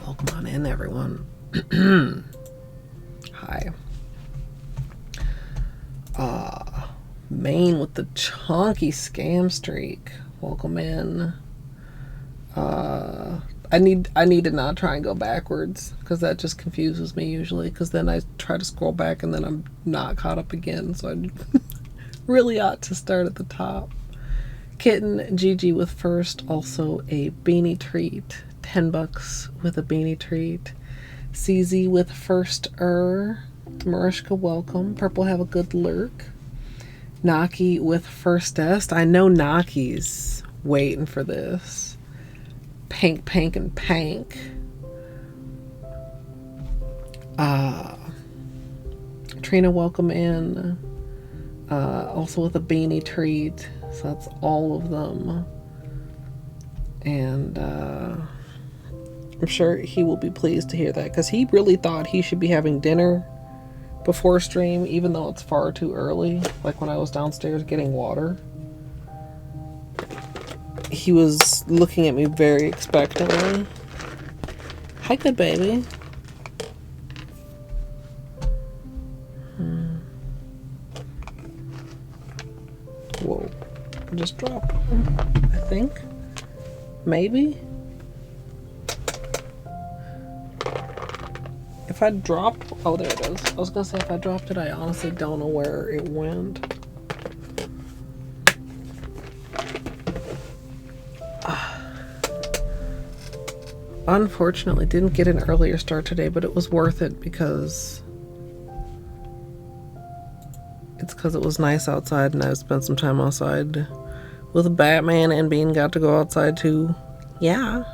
Welcome on in, everyone. Hi. Maine with the chunky scam streak. Welcome in. I need to not try and go backwards, because that just confuses me usually, because then I try to scroll back and then I'm not caught up again, so I really ought to start at the top. Kitten Gigi with first, also a beanie treat. $10 with a beanie treat. CZ with first Marishka, welcome. Purple, have a good lurk. Naki with firstest. I know Naki's waiting for this. Pank, pank, and pank. Trina, welcome in. Also with a beanie treat. So that's all of them. And I'm sure he will be pleased to hear that, because he really thought he should be having dinner before stream, even though it's far too early. Like when I was downstairs getting water, he was looking at me very expectantly. Hi, good baby. Whoa, I just dropped one, I think. Maybe. If I drop, oh, there it is. I was gonna say if I dropped it, I honestly don't know where it went. Unfortunately, didn't get an earlier start today, but it was worth it because it was nice outside, and I spent some time outside with Batman, and Bean got to go outside too. Yeah.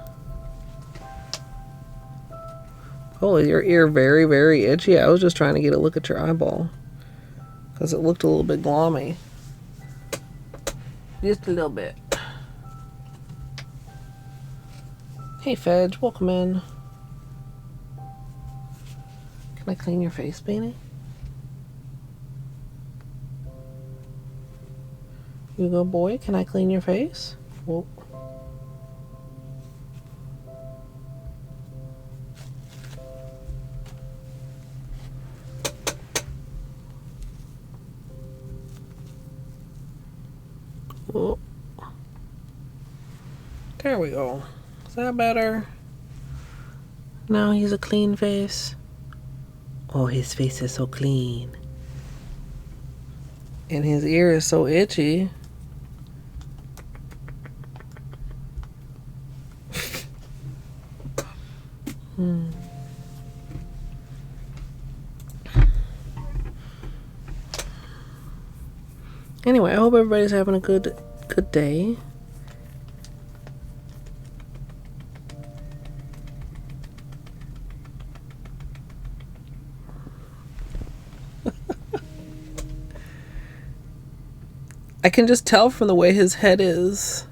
Oh, your ear very, very itchy. I was just trying to get a look at your eyeball because it looked a little bit glommy. Just a little bit. Hey, Fedge, welcome in. Can I clean your face, Beanie? You go, boy. Can I clean your face? Whoa. Whoa. There we go. Is that better? Now he's a clean face. Oh, his face is so clean. And his ear is so itchy. Anyway, I hope everybody's having a good day. I can just tell from the way his head is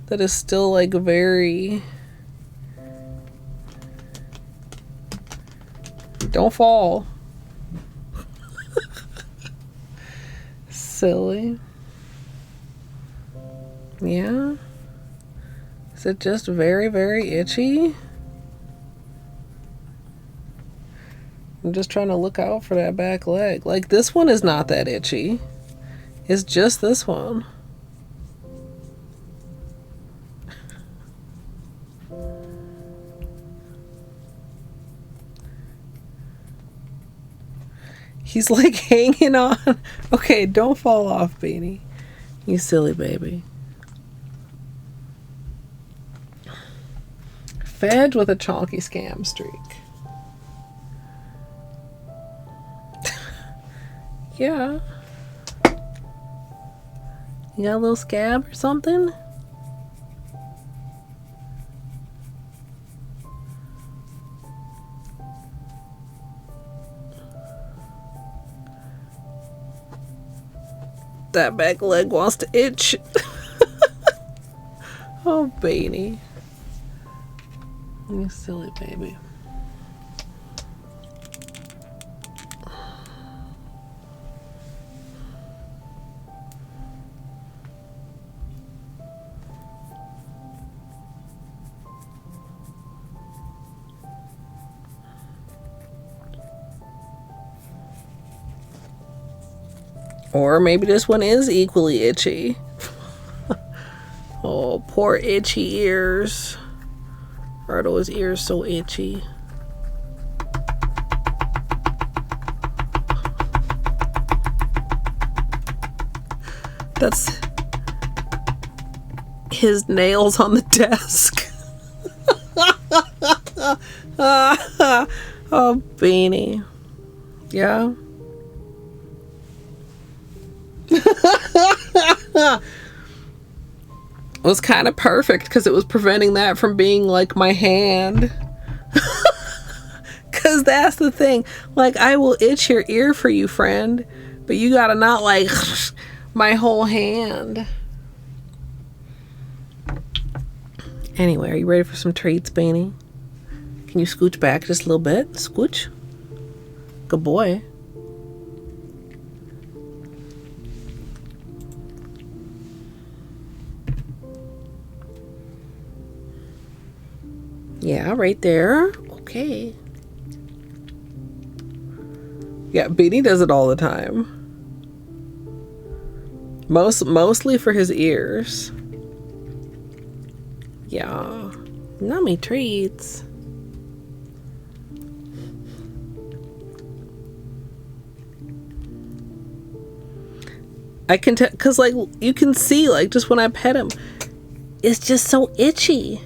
that is still like very... Don't fall. Silly. Yeah. Is it just very, very itchy? I'm just trying to look out for that back leg. Like, this one is not that itchy. It's just this one. He's like hanging on. Okay, don't fall off, Beanie. You silly baby. Fed with a chalky scam streak. Yeah. You got a little scab or something? That back leg wants to itch. Oh, Beanie. You silly baby. Or maybe this one is equally itchy. Oh, poor itchy ears. Are those ears so itchy? That's his nails on the desk. Oh, Beanie. Yeah. was kind of perfect because it was preventing that from being like my hand. Because that's the thing. Like, I will itch your ear for you, friend, but you gotta not like my whole hand. Anyway, are you ready for some treats, Beanie? Can you scooch back just a little bit? Scooch. Good boy. Yeah, right there. Okay. Yeah, Beanie does it all the time. Mostly for his ears. Yeah. Nummy treats. I can tell, cause like you can see, like just when I pet him, it's just so itchy.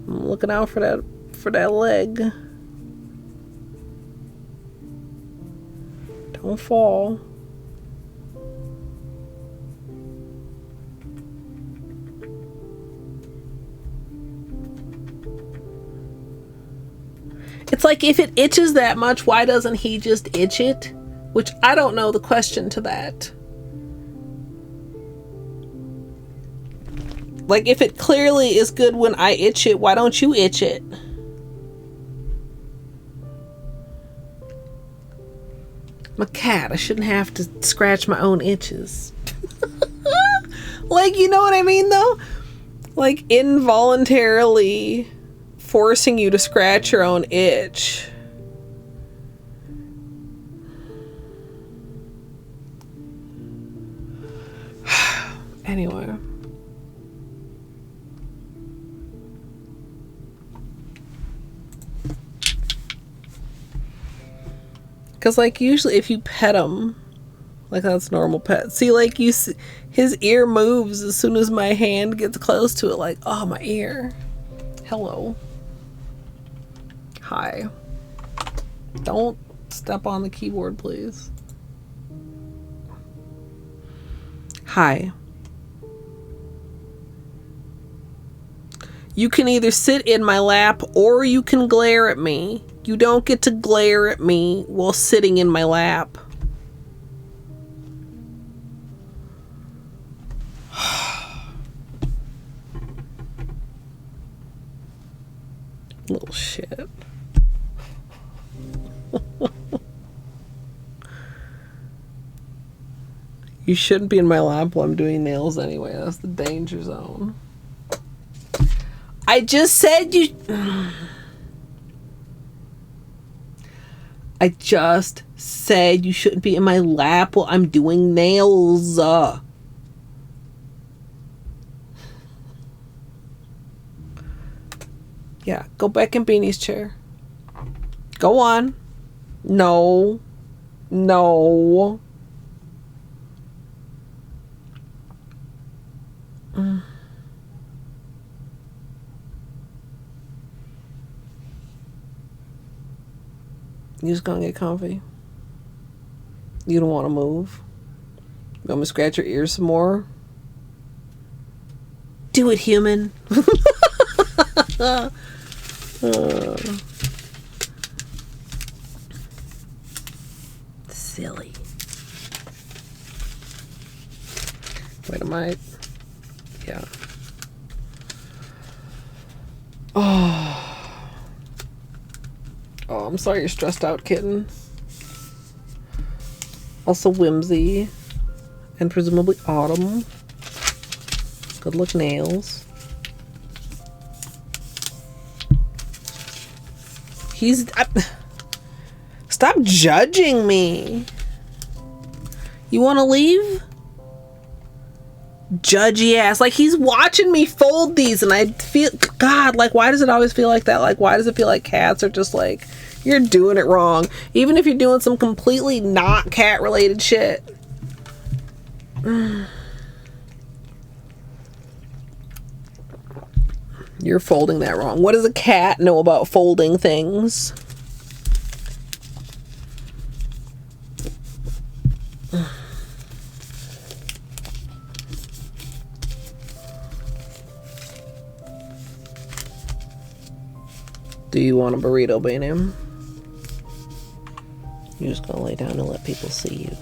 I'm looking out for that leg. Don't fall. It's like, if it itches that much, why doesn't he just itch it? Which I don't know the question to that. Like, if it clearly is good when I itch it, why don't you itch it? I'm a cat. I shouldn't have to scratch my own itches. Like, you know what I mean, though? Like, involuntarily forcing you to scratch your own itch. Anyway. Because, like, usually if you pet him, like, that's normal pet. See, like, you see, his ear moves as soon as my hand gets close to it. Like, oh, my ear. Hello. Hi. Don't step on the keyboard, please. Hi. You can either sit in my lap or you can glare at me. You don't get to glare at me while sitting in my lap. Little shit. You shouldn't be in my lap while I'm doing nails anyway. That's the danger zone. I just said you... I just said you shouldn't be in my lap while I'm doing nails. Yeah, go back in Beanie's chair. Go on. No. No. You just gonna get comfy. You don't want to move. You want me to scratch your ears some more? Do it, human. Silly. Wait, am I? Yeah. Oh. Oh, I'm sorry you're stressed out, kitten. Also Whimsy. And presumably Autumn. Good luck, nails. Stop judging me. You want to leave? Judgy ass. Like, he's watching me fold these and I feel, God, like, why does it always feel like that? Like, why does it feel like cats are just like, you're doing it wrong, even if you're doing some completely not cat related shit? You're folding that wrong. What does a cat know about folding things? Do you want a burrito, Bam? You're just gonna lay down and let people see you.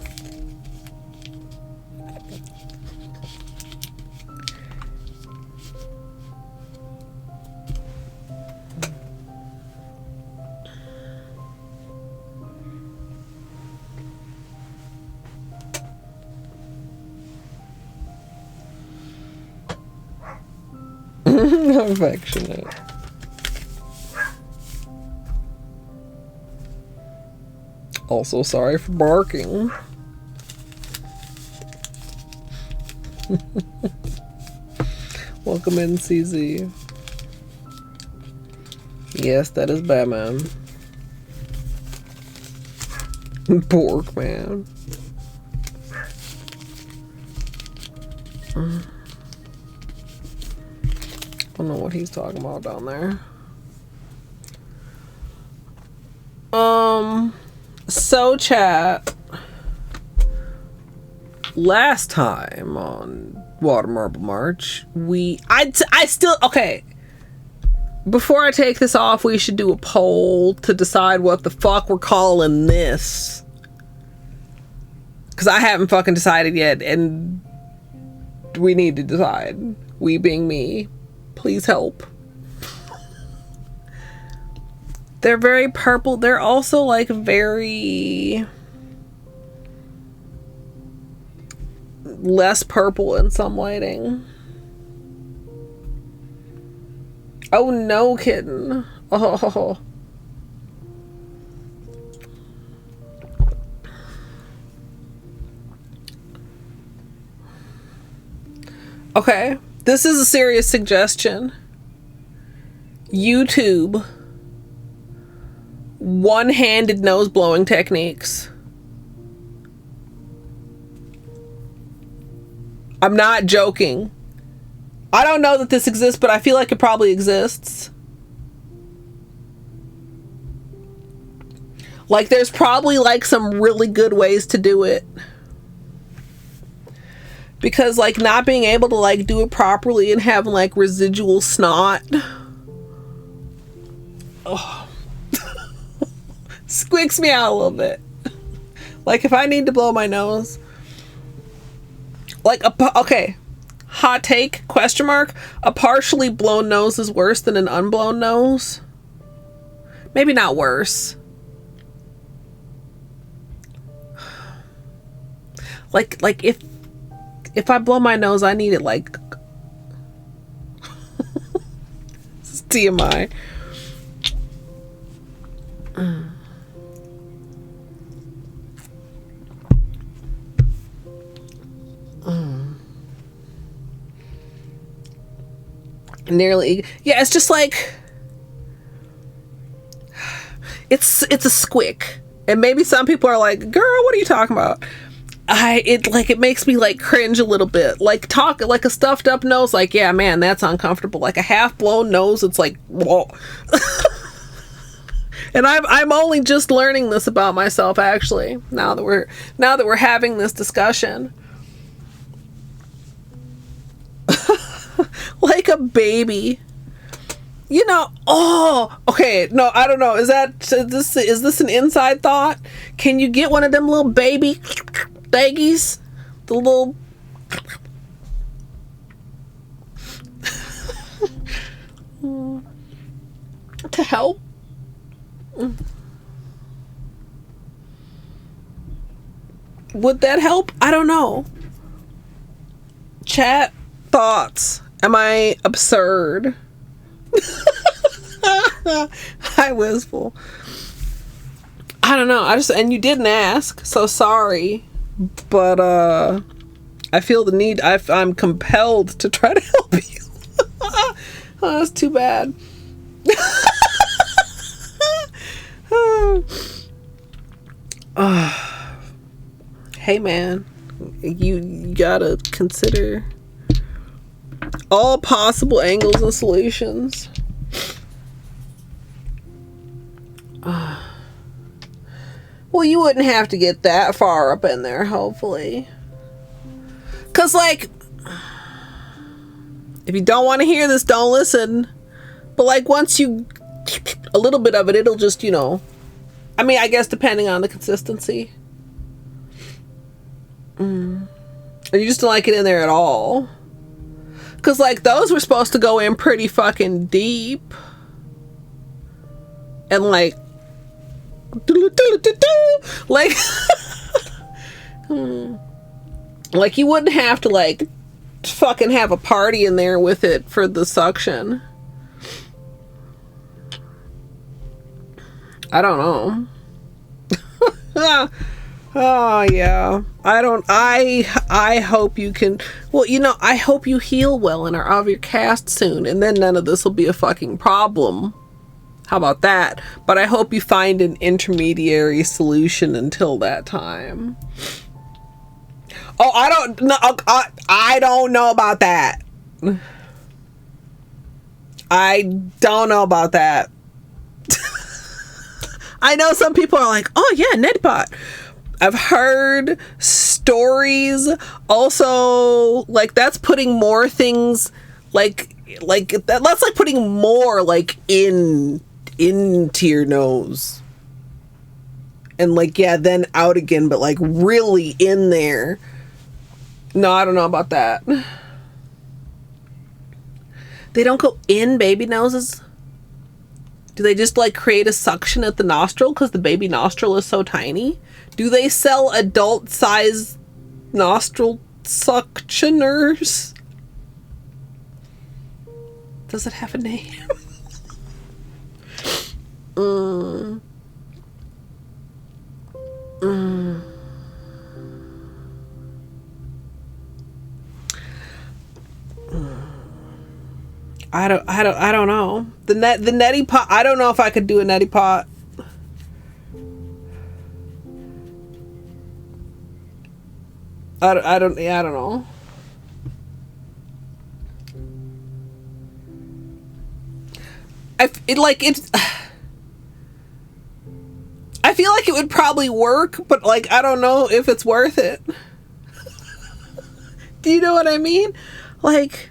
Affectionate. Also sorry for barking. Welcome in, CZ. Yes, that is Batman. Pork man. I don't know what he's talking about down there. So chat, last time on Water Marble March, I still, okay, before I take this off, we should do a poll to decide what the fuck we're calling this. Because I haven't fucking decided yet, and we need to decide. We being me. Please help. They're very purple. They're also like very less purple in some lighting. Oh no, kitten. Oh. Okay. This is a serious suggestion. YouTube. One-handed nose blowing techniques. I'm not joking. I don't know that this exists, but I feel like it probably exists. Like, there's probably like some really good ways to do it. Because like not being able to like do it properly and having like residual snot. Oh. Squeaks me out a little bit. Like if I need to blow my nose, like okay, hot take, question mark, a partially blown nose is worse than an unblown nose. Maybe not worse. Like if I blow my nose, I need it like this is TMI. Nearly, yeah, it's just like it's a squick, and maybe some people are like, girl, what are you talking about? It makes me like cringe a little bit. Like talk like a stuffed up nose, like, yeah, man, that's uncomfortable. Like a half blown nose, it's like, whoa. And I'm only just learning this about myself, actually, now that we're having this discussion. Like a baby, you know. Oh, okay, no, I don't know, is this an inside thought? Can you get one of them little baby baggies, the little to help? Would that help? I don't know. Chat thoughts. Am I absurd? Hi, Wistful. I don't know. And you didn't ask, so sorry. But I feel the need. I'm compelled to try to help you. Oh, that's too bad. Hey, man. You gotta consider all possible angles and solutions. Well, you wouldn't have to get that far up in there, hopefully. Because, like, if you don't want to hear this, don't listen. But, like, once you a little bit of it, it'll just, you know, I mean, I guess depending on the consistency. Or you just don't like it in there at all? Because, like, those were supposed to go in pretty fucking deep. And, like, like, like, you wouldn't have to, like, fucking have a party in there with it for the suction. I don't know. Oh yeah. I hope you can, well, you know, I hope you heal well and are out of your cast soon, and then none of this will be a fucking problem. How about that? But I hope you find an intermediary solution until that time. Oh, I don't know. I don't know about that. I don't know about that. I know some people are like, oh yeah, neti pot. I've heard stories. Also, like, that's putting more things, like that's like putting more, like, into your nose. And, like, yeah, then out again, but, like, really in there. No, I don't know about that. They don't go in baby noses? Do they just, like, create a suction at the nostril because the baby nostril is so tiny? Do they sell adult size nostril suctioners? Does it have a name? I don't know. The neti pot, I don't know if I could do a neti pot. I don't know. I feel like it would probably work, but, like, I don't know if it's worth it. Do you know what I mean? Like,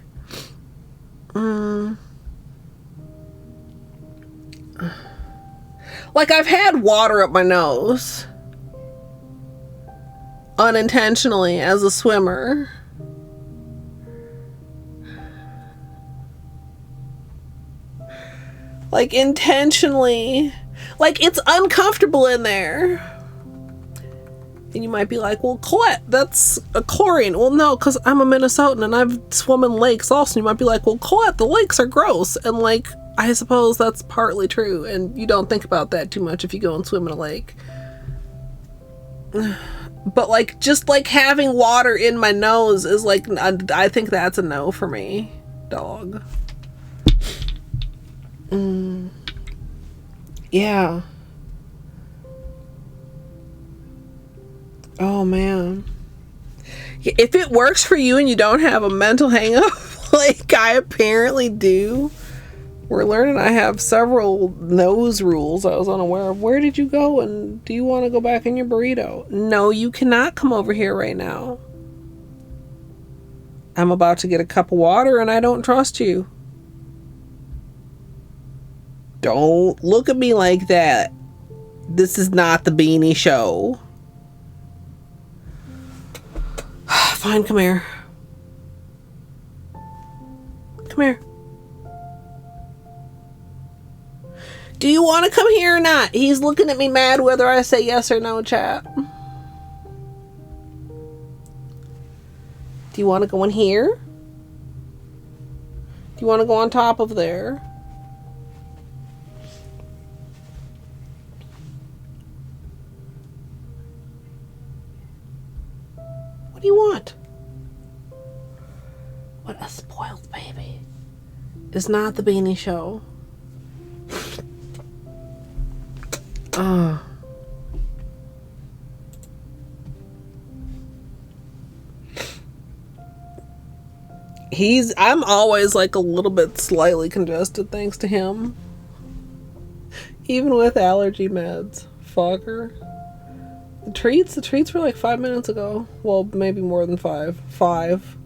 like, I've had water up my nose unintentionally as a swimmer. Like, intentionally. Like, it's uncomfortable in there. And you might be like, well, Colette, that's a chlorine. Well, no, because I'm a Minnesotan and I've swum in lakes also. You might be like, well, Colette, the lakes are gross. And, like, I suppose that's partly true. And you don't think about that too much if you go and swim in a lake. But, like, just, like, having water in my nose is, like, I think that's a no for me, dog. Yeah. Oh, man. If it works for you and you don't have a mental hang-up, like I apparently do, we're learning I have several nose rules I was unaware of. Where did you go, and do you want to go back in your burrito? No, you cannot come over here right now. I'm about to get a cup of water and I don't trust you. Don't look at me like that. This is not the Beanie Show. Fine, come here. Come here. Do you want to come here or not? He's looking at me mad whether I say yes or no, chat. Do you want to go in here? Do you want to go on top of there? What do you want? What a spoiled baby. It's not the Beanie Show. I'm always like a little bit slightly congested thanks to him. Even with allergy meds. Fucker. The treats were like 5 minutes ago. Well, maybe more than 5. 5.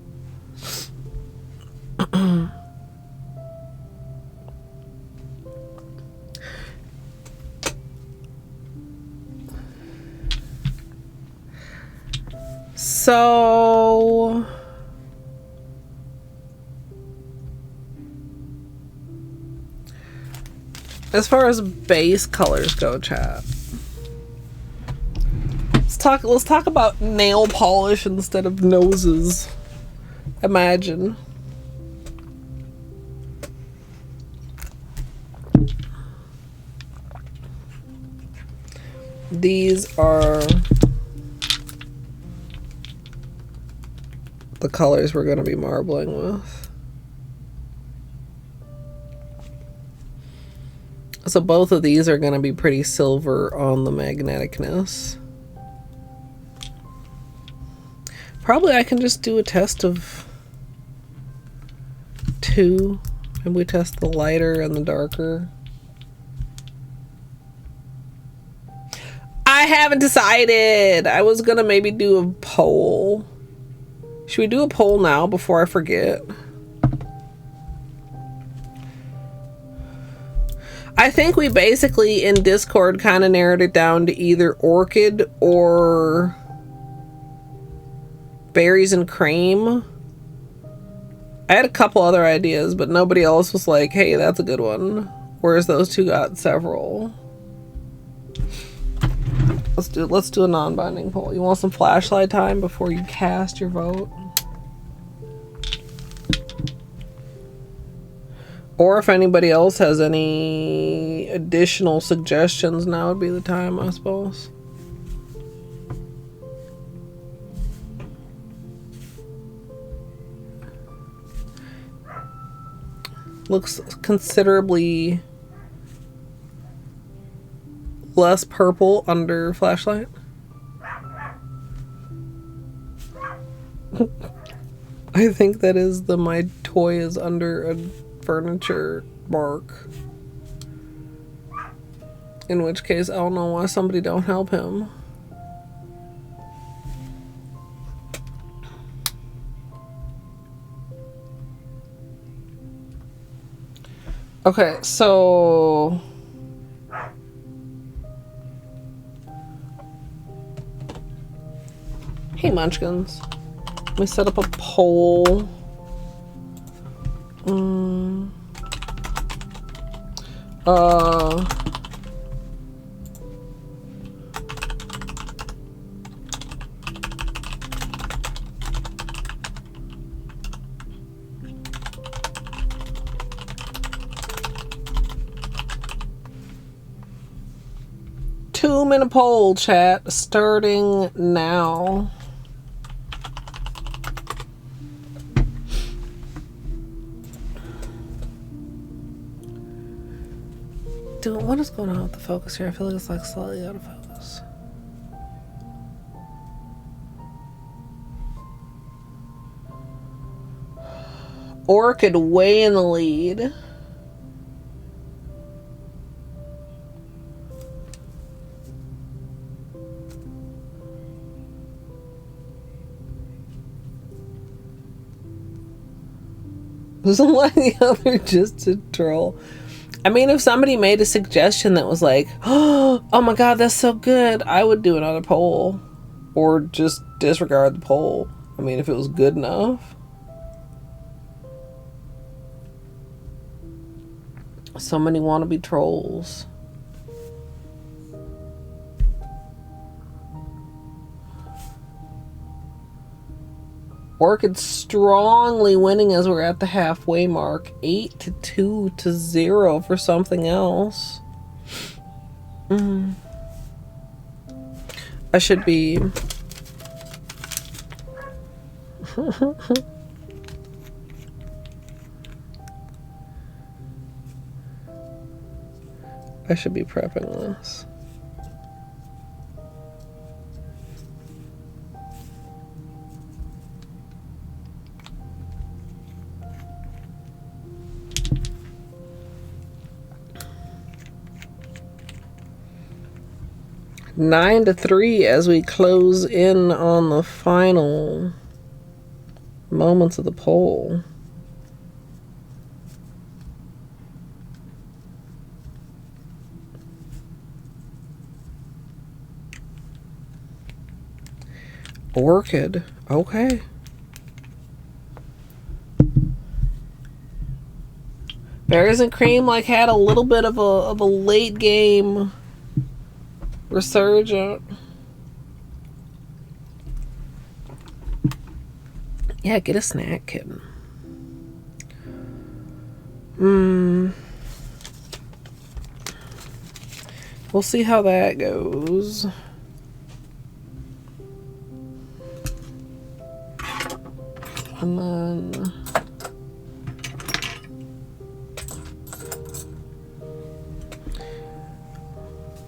So as far as base colors go, chat, let's talk about nail polish instead of noses. Imagine. These are the colors we're going to be marbling with. So both of these are going to be pretty silver on the magneticness. Probably I can just do a test of 2, and we test the lighter and the darker. I haven't decided. I was gonna maybe do a poll. Should we do a poll now before I forget? I think we basically in Discord kind of narrowed it down to either orchid or berries and cream. I had a couple other ideas, but nobody else was like, hey, that's a good one. Whereas those two got several. Let's do a non-binding poll. You want some flashlight time before you cast your vote? Or if anybody else has any additional suggestions, now would be the time, I suppose. Looks considerably less purple under flashlight. I think that is the my toy is under a furniture mark. In which case, I don't know why somebody don't help him. Okay, so hey munchkins. Let me set up a poll. 2-minute poll, chat, starting now. Dude, what is going on with the focus here? I feel like it's like slightly out of focus. Orchid way in the lead. Doesn't like the other just to troll. I mean, if somebody made a suggestion that was like, oh my god, that's so good, I would do another poll. Or just disregard the poll. I mean, if it was good enough. So many wannabe trolls. Orchid strongly winning as we're at the halfway mark. 8-2 to 0 for something else. I should be... I should be prepping this. Nine to 3 as we close in on the final moments of the poll. Orchid. Okay. Berries and Cream like had a little bit of a late game resurgent. Yeah, get a snack kitten. We'll see how that goes. And then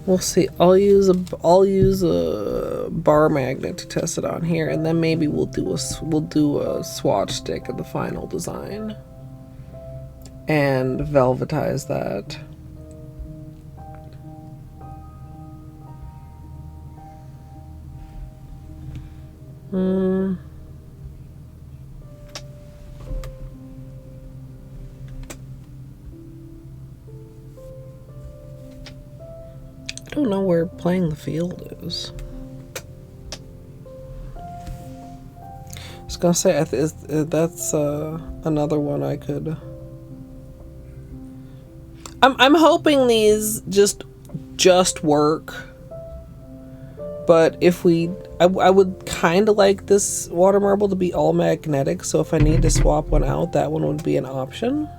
we'll see. I'll use a bar magnet to test it on here, and then maybe we'll do a swatch stick of the final design and velvetize that. I don't know where Playing the Field is. I was gonna say that's another one I could. I'm hoping these just work, but if I would kind of like this water marble to be all magnetic, so if I need to swap one out, that one would be an option.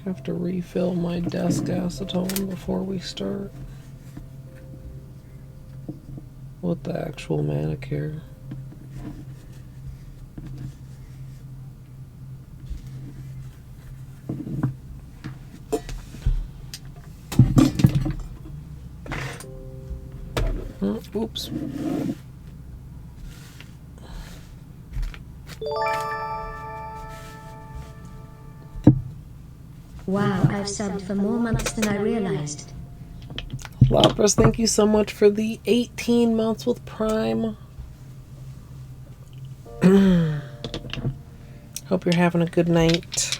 Have to refill my desk acetone before we start with the actual manicure. Oops. Wow, I've subbed for more months than I realized. Lapras, thank you so much for the 18 months with Prime. Hope you're having a good night.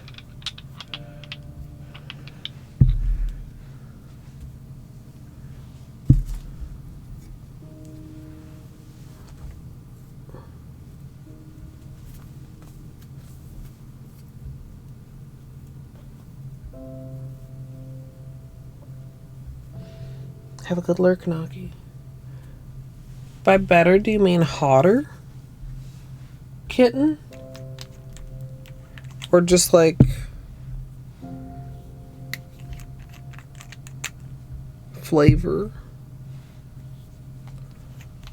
Have a good lurk, Nagi. By better, do you mean hotter? Kitten? Or just like flavor?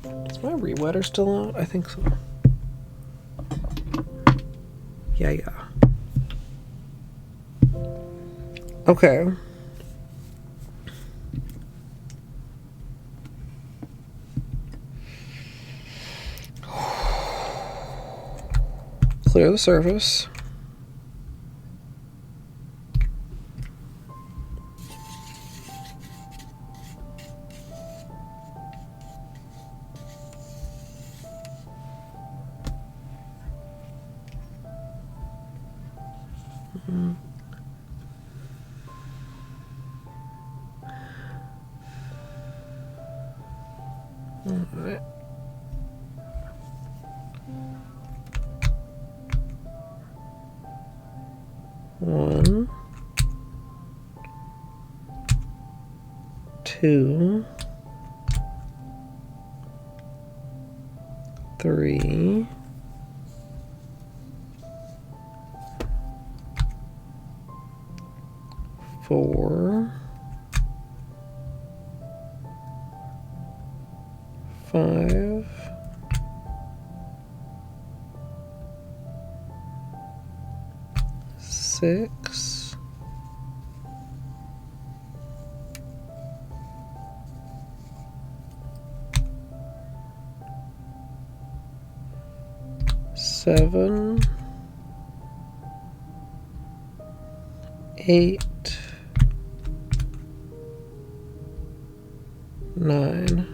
Is my rewetter still out? I think so. Yeah. Okay. Clear the surface. All right. One, two, three, four, 5, 6, 7, 8, 9.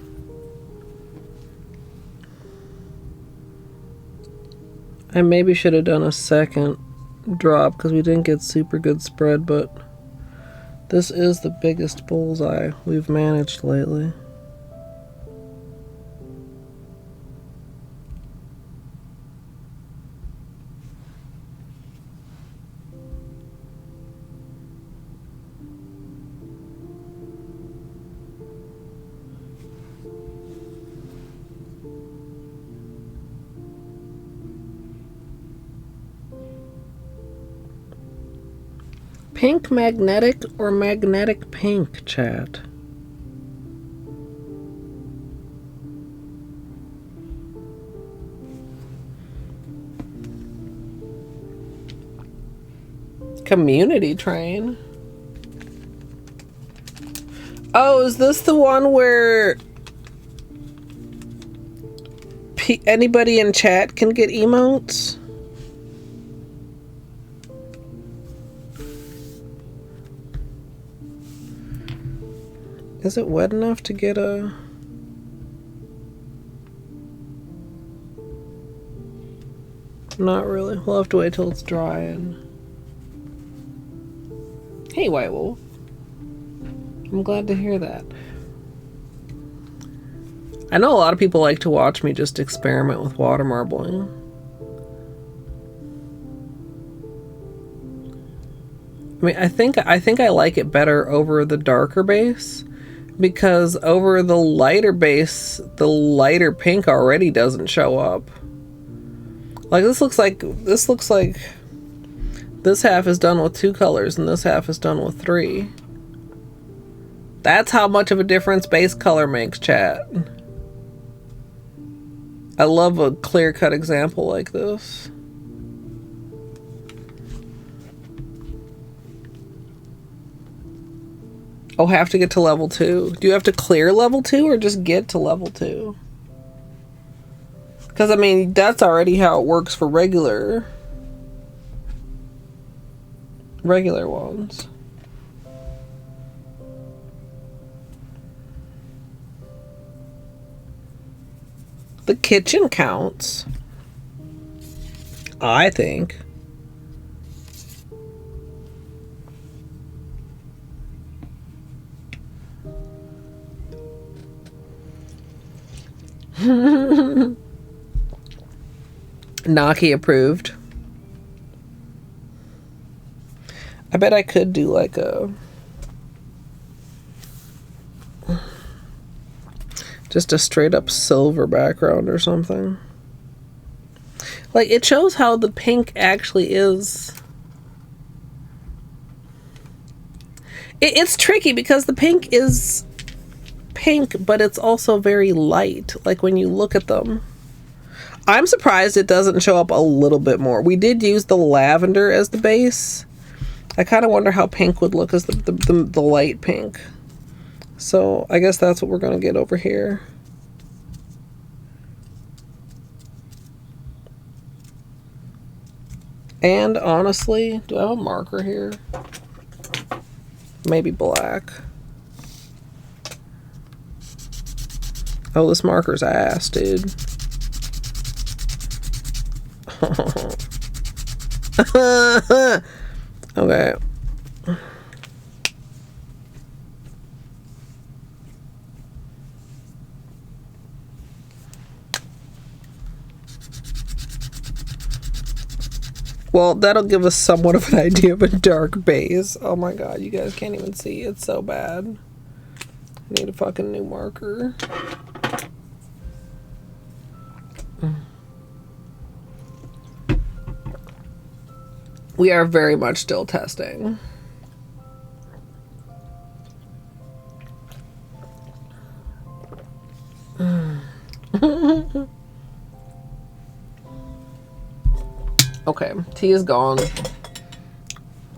I maybe should have done a second drop because we didn't get super good spread, but this is the biggest bullseye we've managed lately. Pink magnetic or magnetic pink, chat? Community train. Oh, is this the one where anybody in chat can get emotes? Is it wet enough to get a... Not really. We'll have to wait till it's dry and... Hey, White Wolf. I'm glad to hear that. I know a lot of people like to watch me just experiment with water marbling. I mean, I think I like it better over the darker base, because over the lighter base, the lighter pink already doesn't show up. Like this looks like this half is done with 2 colors and this half is done with 3. That's how much of a difference base color makes, chat. I love a clear-cut example like this. Oh, have to get to level 2. Do you have to clear level 2 or just get to level 2? Because, I mean, that's already how it works for regular ones. The kitchen counts, I think. Naki approved. I bet I could do like just a straight up silver background or something. Like, it shows how the pink actually is. It's tricky because the pink is pink, but it's also very light. Like when you look at them. I'm surprised it doesn't show up a little bit more. We did use the lavender as the base. I kind of wonder how pink would look as the light pink. So I guess that's what we're going to get over here. And honestly, do I have a marker here? Maybe black. Oh, this marker's ass, dude. Okay. Well, that'll give us somewhat of an idea of a dark base. Oh my god, you guys can't even see. It's so bad. I need a fucking new marker. We are very much still testing. Okay, tea is gone.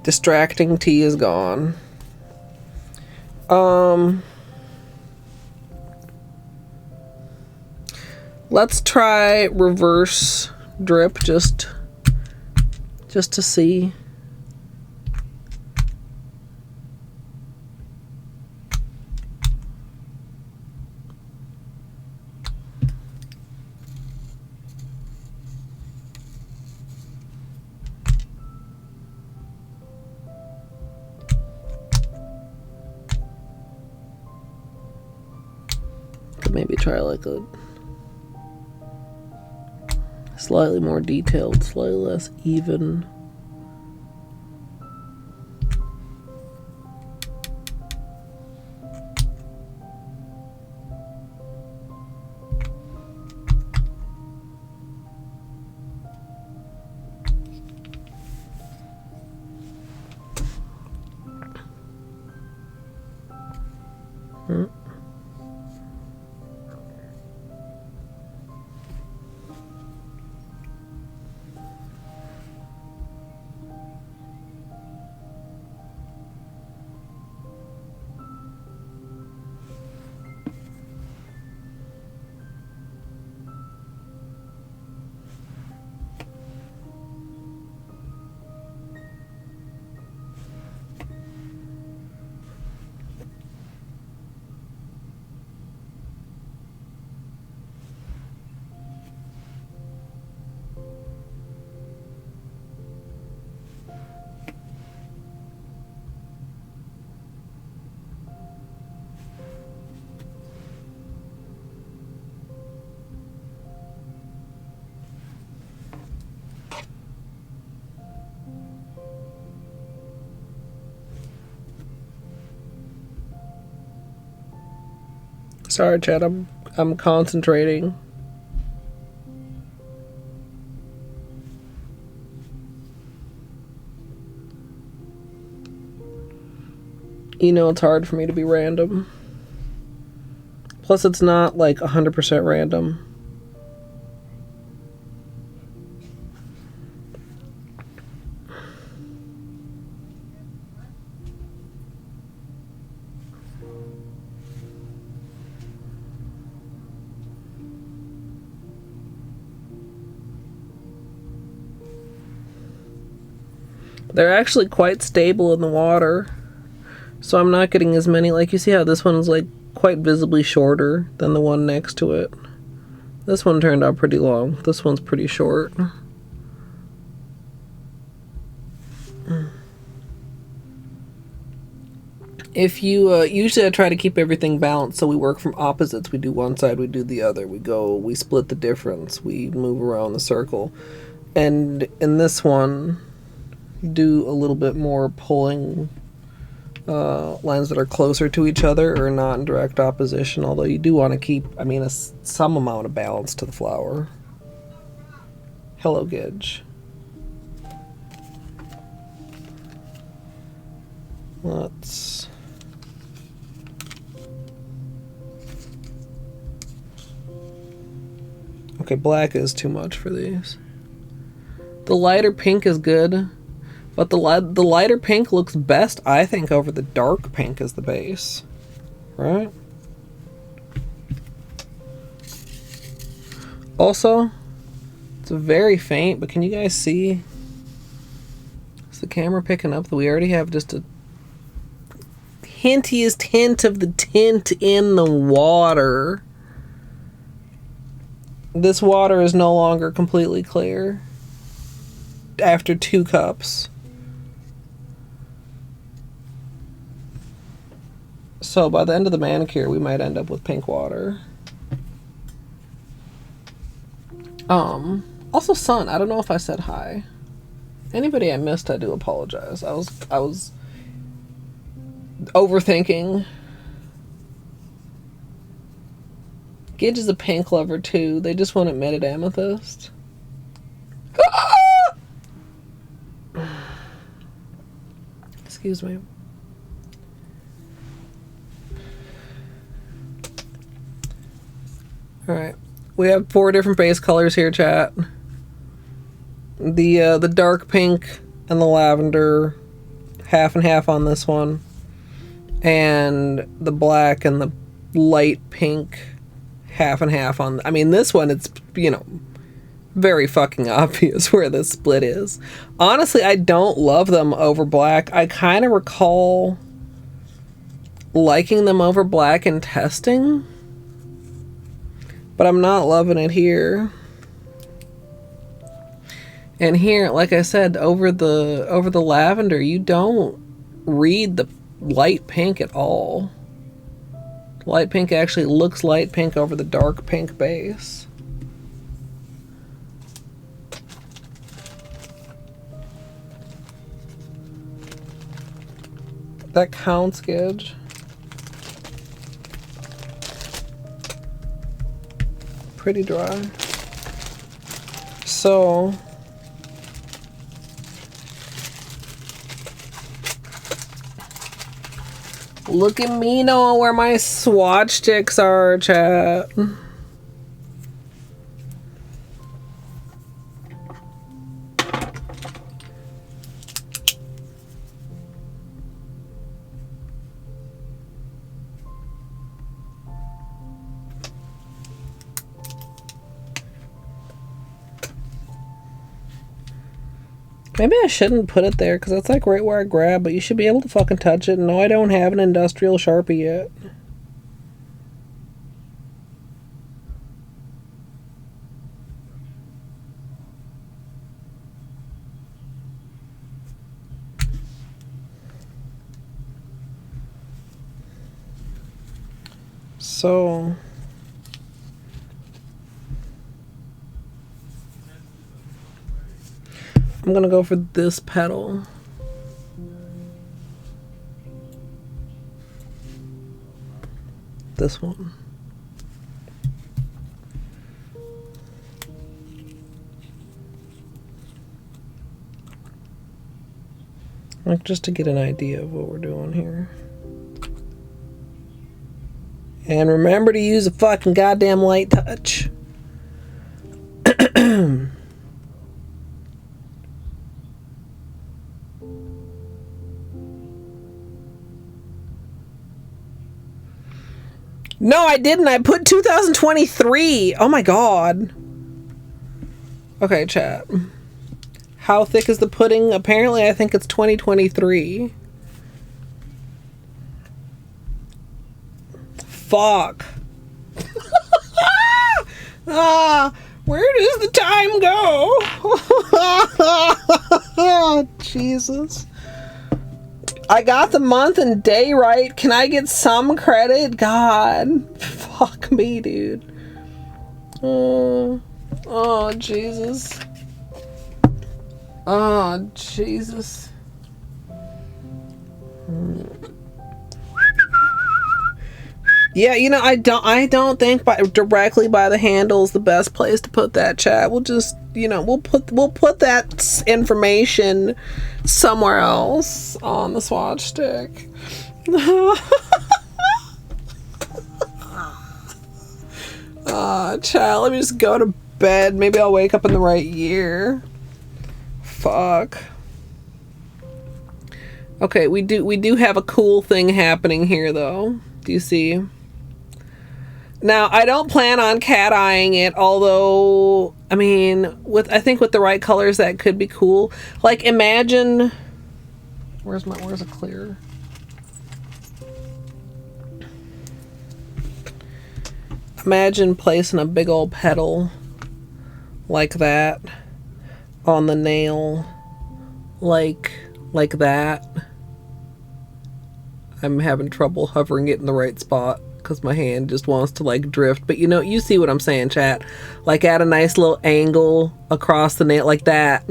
Distracting tea is gone. Let's try reverse drip just to see. Could maybe try like a slightly more detailed, slightly less even. Sorry, Chad, I'm concentrating. You know it's hard for me to be random. Plus it's not like 100% random. They're actually quite stable in the water, so I'm not getting as many. Like, you see how this one's like quite visibly shorter than the one next to it. This one turned out pretty long. This one's pretty short. If you usually I try to keep everything balanced, so we work from opposites. We do one side, we do the other. We split the difference. We move around the circle. And in this one, do a little bit more pulling lines that are closer to each other or not in direct opposition, although you do want to keep, I mean, some amount of balance to the flower. Hello, Gidge. Let's... Okay, black is too much for these. The lighter pink is good. But the lighter pink looks best, I think, over the dark pink as the base. Right? Also, it's very faint, but can you guys see? Is the camera picking up that we already have just a hintiest hint of the tint in the water? This water is no longer completely clear after 2 cups. So by the end of the manicure, we might end up with pink water. Also Sun, I don't know if I said hi. Anybody I missed, I do apologize. I was overthinking. Gidge is a pink lover too. They just won't admit it, Amethyst. Excuse me. Alright. We have 4 different base colors here, chat. The dark pink and the lavender, half and half on this one. And the black and the light pink, half and half on... I mean, this one, it's, you know, very fucking obvious where the split is. Honestly, I don't love them over black. I kind of recall liking them over black in testing, but I'm not loving it here. And here, like I said, over the lavender, you don't read the light pink at all. Light pink actually looks light pink over the dark pink base. That counts, Gidge. Pretty dry. So look at me knowing where my swatch sticks are, chat. Maybe I shouldn't put it there because that's like right where I grab, but you should be able to fucking touch it. No, I don't have an industrial Sharpie yet. So I'm gonna go for this petal. This one. Like just to get an idea of what we're doing here. And remember to use a fucking goddamn light touch. No, I didn't. I put 2023. Oh my god. Okay, chat. How thick is the pudding? Apparently, I think it's 2023. Fuck. Where does the time go? Oh, Jesus. I got the month and day right. Can I get some credit? God. Fuck me, dude. Oh, Jesus. Oh, Jesus. Yeah, you know, I don't think directly by the handle is the best place to put that, chat. We'll just, you know, we'll put that information somewhere else on the swatch stick. Chat, let me just go to bed. Maybe I'll wake up in the right year. Fuck. Okay, we do have a cool thing happening here though. Do you see? Now, I don't plan on cat-eyeing it, although, I mean, I think with the right colors, that could be cool. Like, imagine... Where's a clear? Imagine placing a big old petal like that on the nail, like that. I'm having trouble hovering it in the right spot because my hand just wants to like drift, but you know, you see what I'm saying, chat. Like at a nice little angle across the nail like that,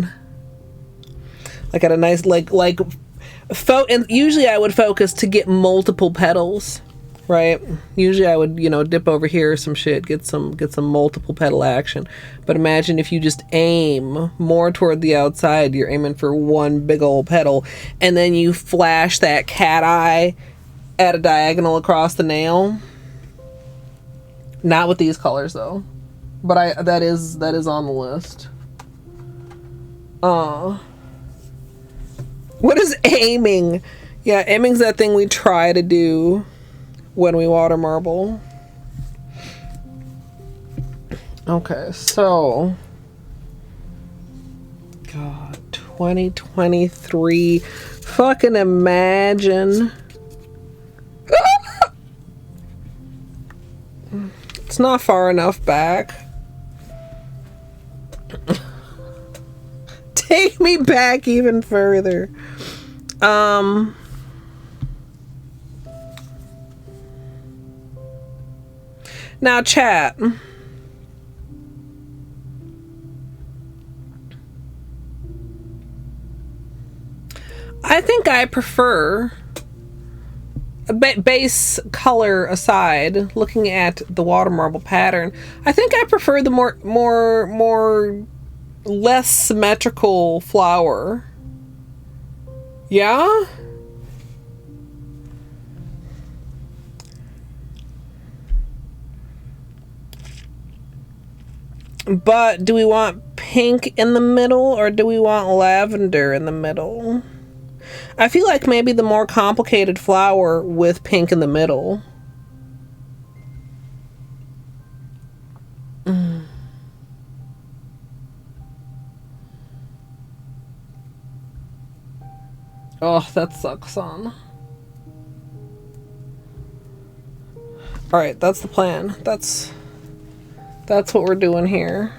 like at a nice and usually I would focus to get multiple petals, right? Usually I would, you know, dip over here or some shit, get some multiple petal action. But imagine if you just aim more toward the outside, you're aiming for one big old petal, and then you flash that cat eye at a diagonal across the nail. Not with these colors though, but that is on the list. What is aiming? Yeah, aiming's that thing we try to do when we water marble. Okay, so God, 2023. Fucking imagine. It's not far enough back. Take me back even further. Now, chat. I think I prefer, base color aside, looking at the water marble pattern, I think I prefer the more less symmetrical flower. Yeah? But do we want pink in the middle or do we want lavender in the middle? I feel like maybe the more complicated flower with pink in the middle. Oh, that sucks on. Alright, that's the plan. That's what we're doing here.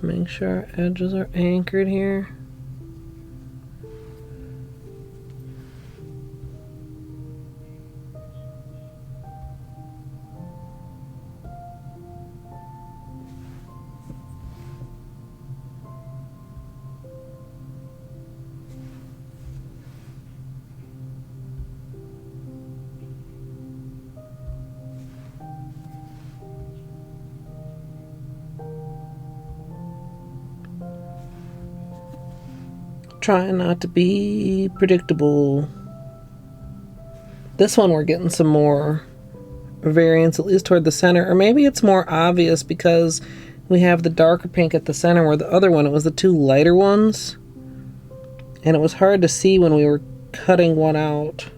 Make sure our edges are anchored here. Trying not to be predictable. This one we're getting some more variance, at least toward the center. Or maybe it's more obvious because we have the darker pink at the center, where the other one, it was the two lighter ones. And it was hard to see when we were cutting one out.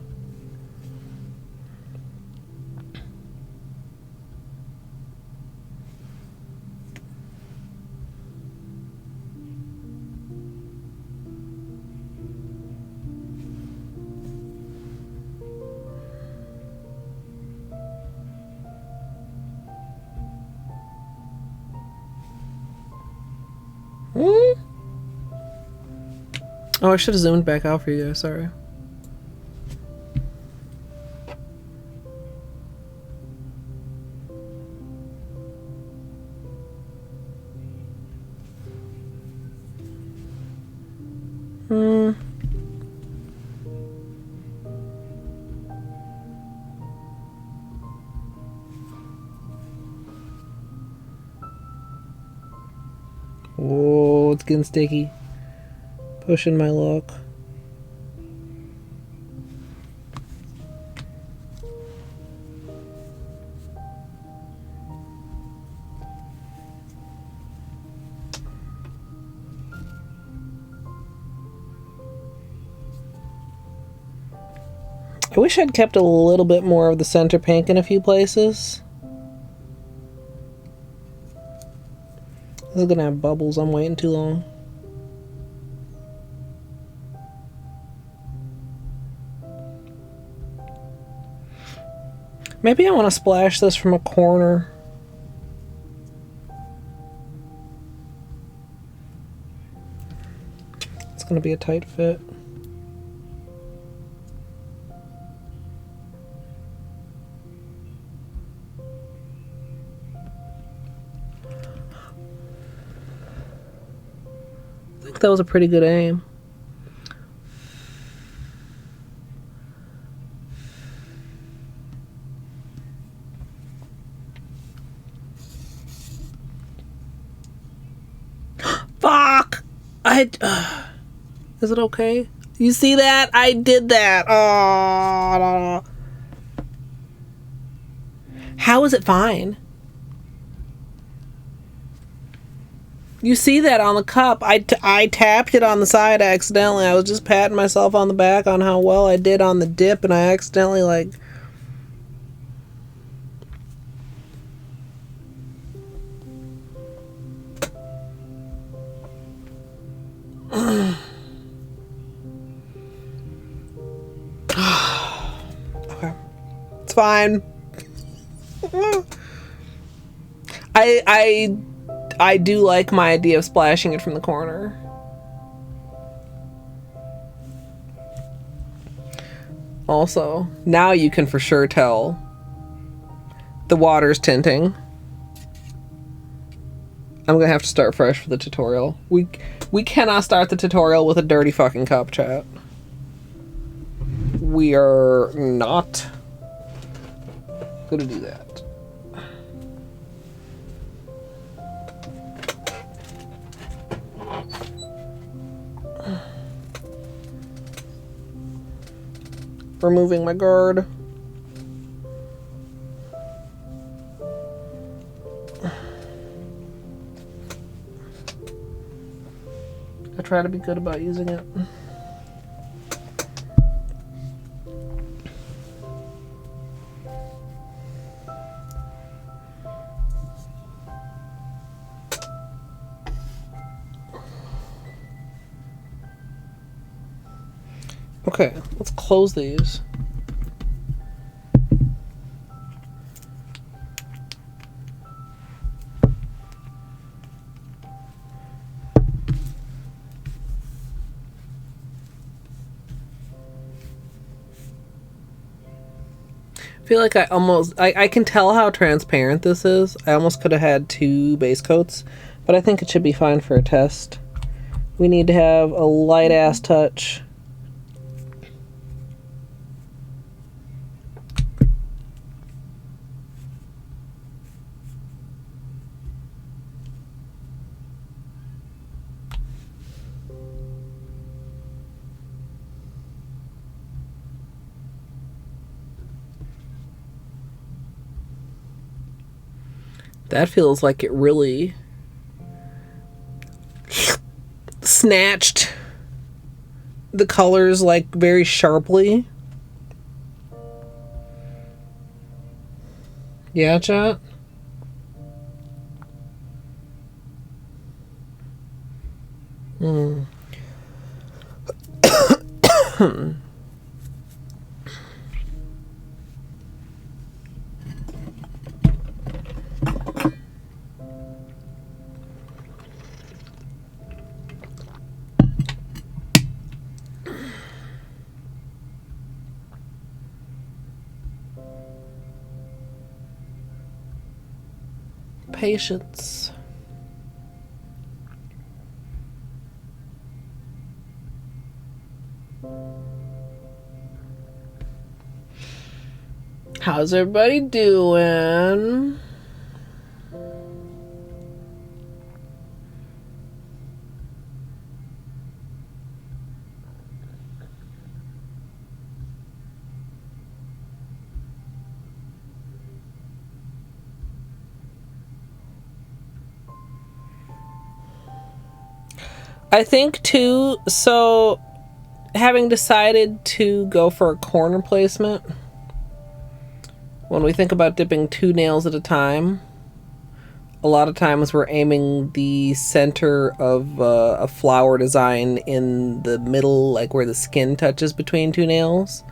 Oh, I should have zoomed back out for you guys, sorry. Whoa, it's getting sticky. Pushing my luck. I wish I'd kept a little bit more of the center pink in a few places. This is gonna have bubbles. I'm waiting too long. Maybe I want to splash this from a corner. It's going to be a tight fit. think that was a pretty good aim. Fuck! Is it okay? You see that? I did that. Oh. How is it fine? You see that on the cup. I tapped it on the side accidentally. I was just patting myself on the back on how well I did on the dip, and I accidentally, like... Okay. It's fine. I do like my idea of splashing it from the corner. Also, now you can for sure tell the water's tinting. I'm gonna have to start fresh for the tutorial. We cannot start the tutorial with a dirty fucking cup, chat. We are not gonna do that. Removing my guard. I try to be good about using it. Okay, let's close these. I feel like I can tell how transparent this is. I almost could have had 2 base coats, but I think it should be fine for a test. We need to have a light ass touch. That feels like it really snatched the colors like very sharply. Yeah, chat? Patience. How's everybody doing? I think too, so having decided to go for a corner placement, when we think about dipping 2 nails at a time, a lot of times we're aiming the center of a flower design in the middle, like where the skin touches between 2 nails.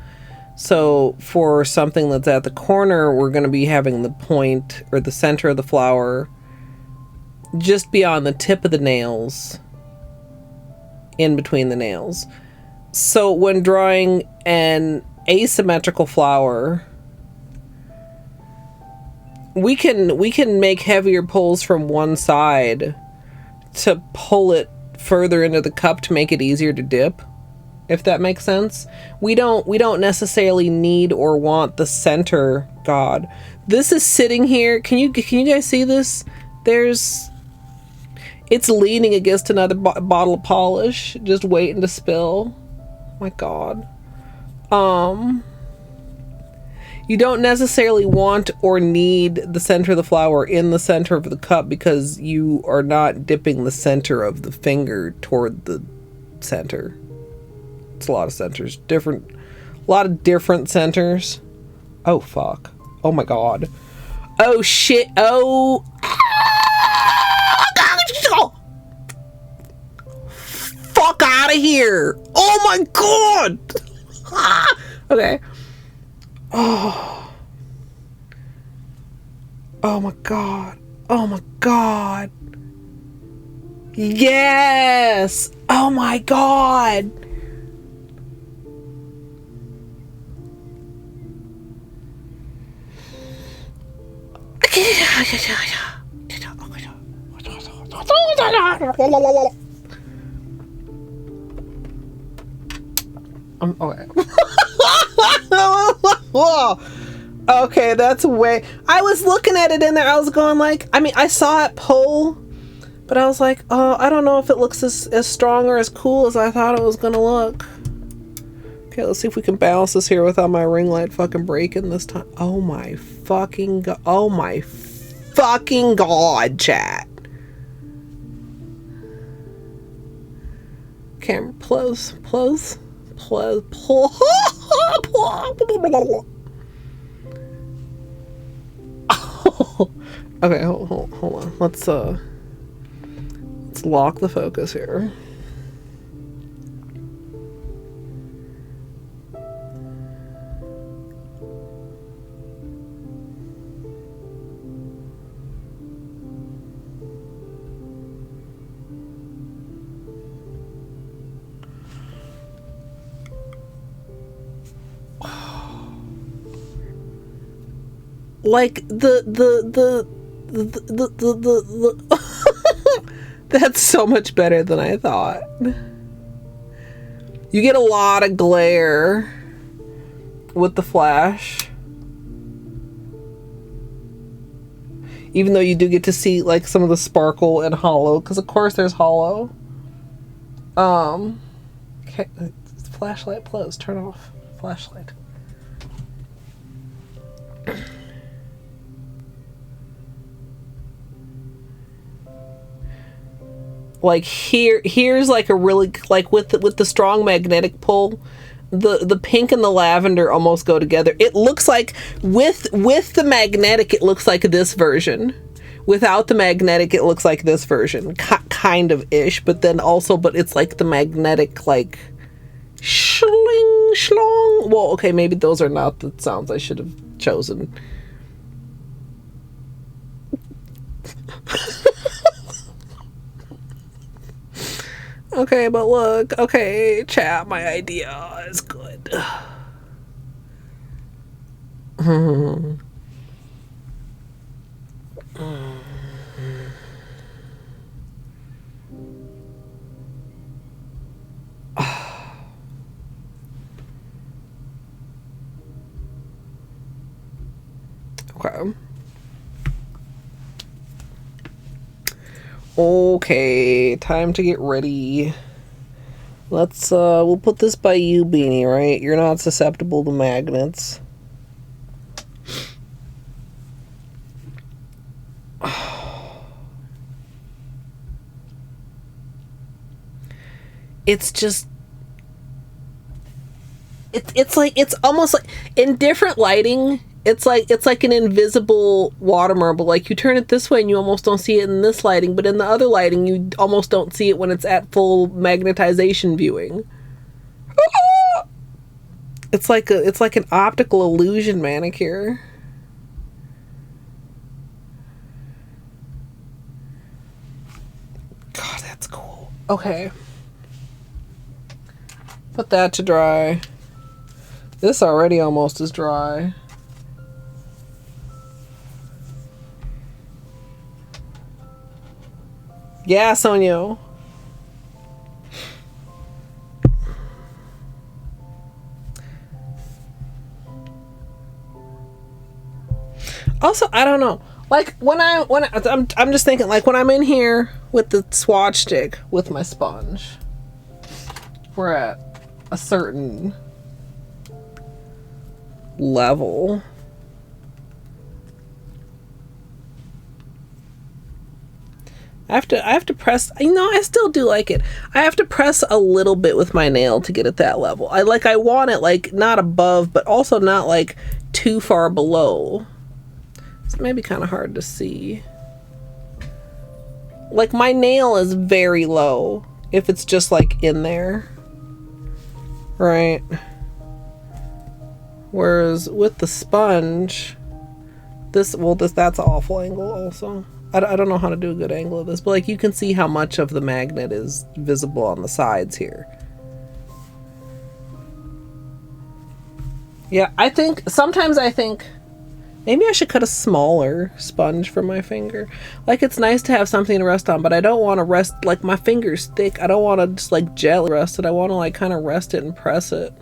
So for something that's at the corner, we're going to be having the point or the center of the flower just beyond the tip of the nails, in between the nails. So when drawing an asymmetrical flower, we can make heavier pulls from one side to pull it further into the cup to make it easier to dip, if that makes sense. We don't necessarily need or want the center. God, this is sitting here. Can you guys see this? It's leaning against another bottle of polish, just waiting to spill. Oh my God. You don't necessarily want or need the center of the flower in the center of the cup because you are not dipping the center of the finger toward the center. It's a lot of centers. A lot of different centers. Oh, fuck. Oh my God. Oh, shit. Oh. Fuck out of here. Oh my God. Okay. Oh. Oh my God. Oh my God. Yes. Oh my God. Okay. Okay, that's way. I was looking at it in there. I was going like, I mean, I saw it pull, but I was like, oh, I don't know if it looks as strong or as cool as I thought it was gonna look. Okay, let's see if we can balance this here without my ring light fucking breaking this time. Oh my fucking God. Oh my fucking God, chat. Camera, close. Okay, hold on. Let's lock the focus here. Like the that's so much better than I thought. You get a lot of glare with the flash, even though you do get to see like some of the sparkle and Holo, because of course there's Holo. Okay, flashlight closed. Turn off flashlight. Like here's like a really, like with the strong magnetic pull, the pink and the lavender almost go together. It looks like with the magnetic it looks like this version. Without the magnetic it looks like this version, kind of ish, but then also, but it's like the magnetic, like shling shlong. Well, okay, maybe those are not the sounds I should have chosen. Okay, but look, okay, chat, my idea is good. Okay. Okay, time to get ready. Let's we'll put this by you, Beanie, right? You're not susceptible to magnets. It's just it's like, it's almost like in different lighting it's like an invisible water marble. Like you turn it this way and you almost don't see it in this lighting, but in the other lighting you almost don't see it when it's at full magnetization viewing. It's like an optical illusion manicure. God, that's cool. Okay. Put that to dry. This already almost is dry. Yeah, Sonia. Also, I don't know. Like I'm just thinking, like when I'm in here with the swatch stick with my sponge, we're at a certain level. I have to press, you know, I still do like it. I have to press a little bit with my nail to get at that level. I want it like not above, but also not like too far below. It's maybe kind of hard to see. Like my nail is very low if it's just like in there. Right? Whereas with the sponge, that's an awful angle also. I don't know how to do a good angle of this, but like you can see how much of the magnet is visible on the sides here. Yeah, sometimes I think maybe I should cut a smaller sponge for my finger. Like it's nice to have something to rest on, but I don't want to rest, like my finger's thick. I don't want to just like gently rest it. I want to like kind of rest it and press it.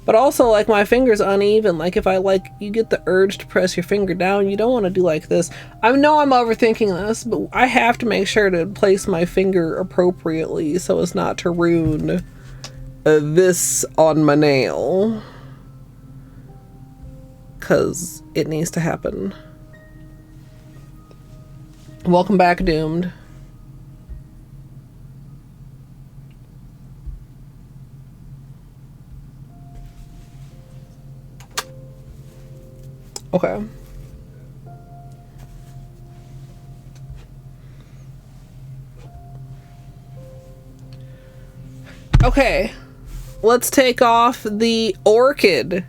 But also, like, my finger's uneven. Like, if you get the urge to press your finger down, you don't want to do like this. I know I'm overthinking this, but I have to make sure to place my finger appropriately so as not to ruin this on my nail. Because it needs to happen. Welcome back, Doomed. Okay. Okay. Let's take off the orchid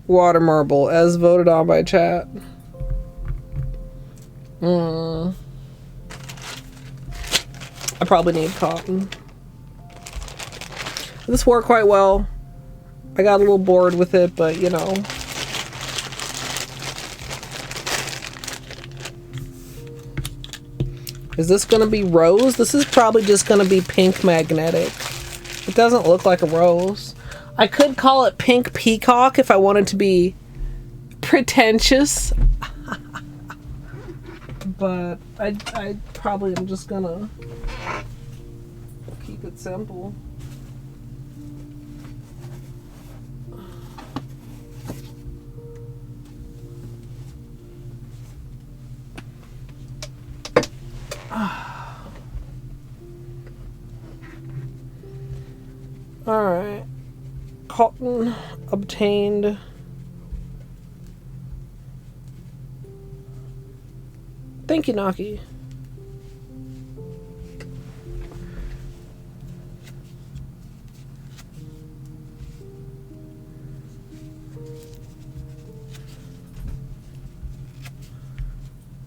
water marble as voted on by chat. I probably need cotton. This worked quite well. I got a little bored with it, but you know. Is this gonna be rose? This is probably just gonna be pink magnetic. It doesn't look like a rose. I could call it pink peacock if I wanted to be pretentious. But I probably am just gonna keep it simple. Alright. Cotton obtained. Thank you, Naki.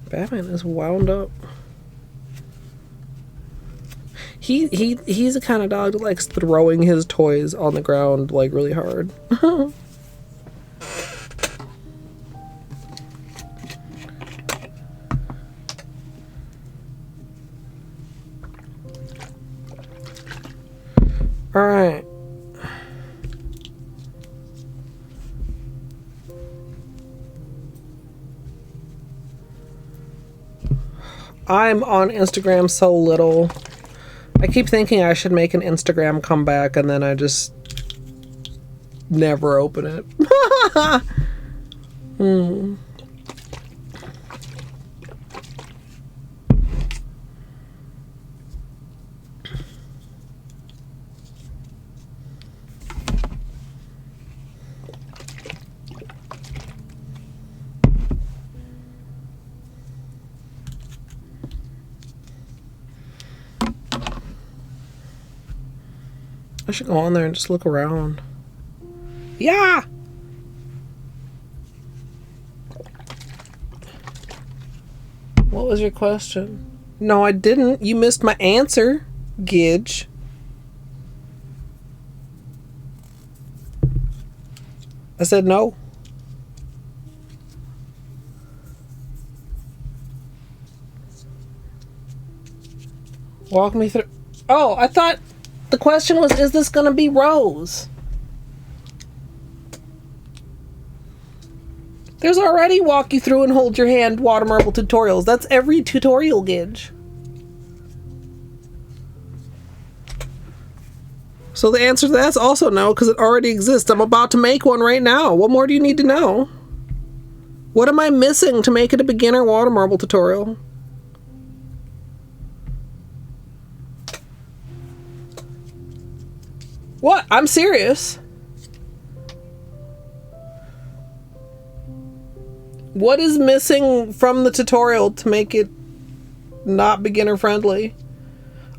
Batman is wound up. He's the kind of dog that likes throwing his toys on the ground like really hard. All right. I'm on Instagram so little. I keep thinking I should make an Instagram comeback and then I just never open it. I should go on there and just look around. Yeah! What was your question? No, I didn't. You missed my answer, Gidge. I said no. Walk me through. Oh, I thought the question was, is this gonna be rose? There's already walk you through and hold your hand water marble tutorials. That's every tutorial, Gidge. So the answer to that's also no, because it already exists. I'm about to make one right now. What more do you need to know? What am I missing to make it a beginner water marble tutorial? What? I'm serious. What is missing from the tutorial to make it not beginner friendly?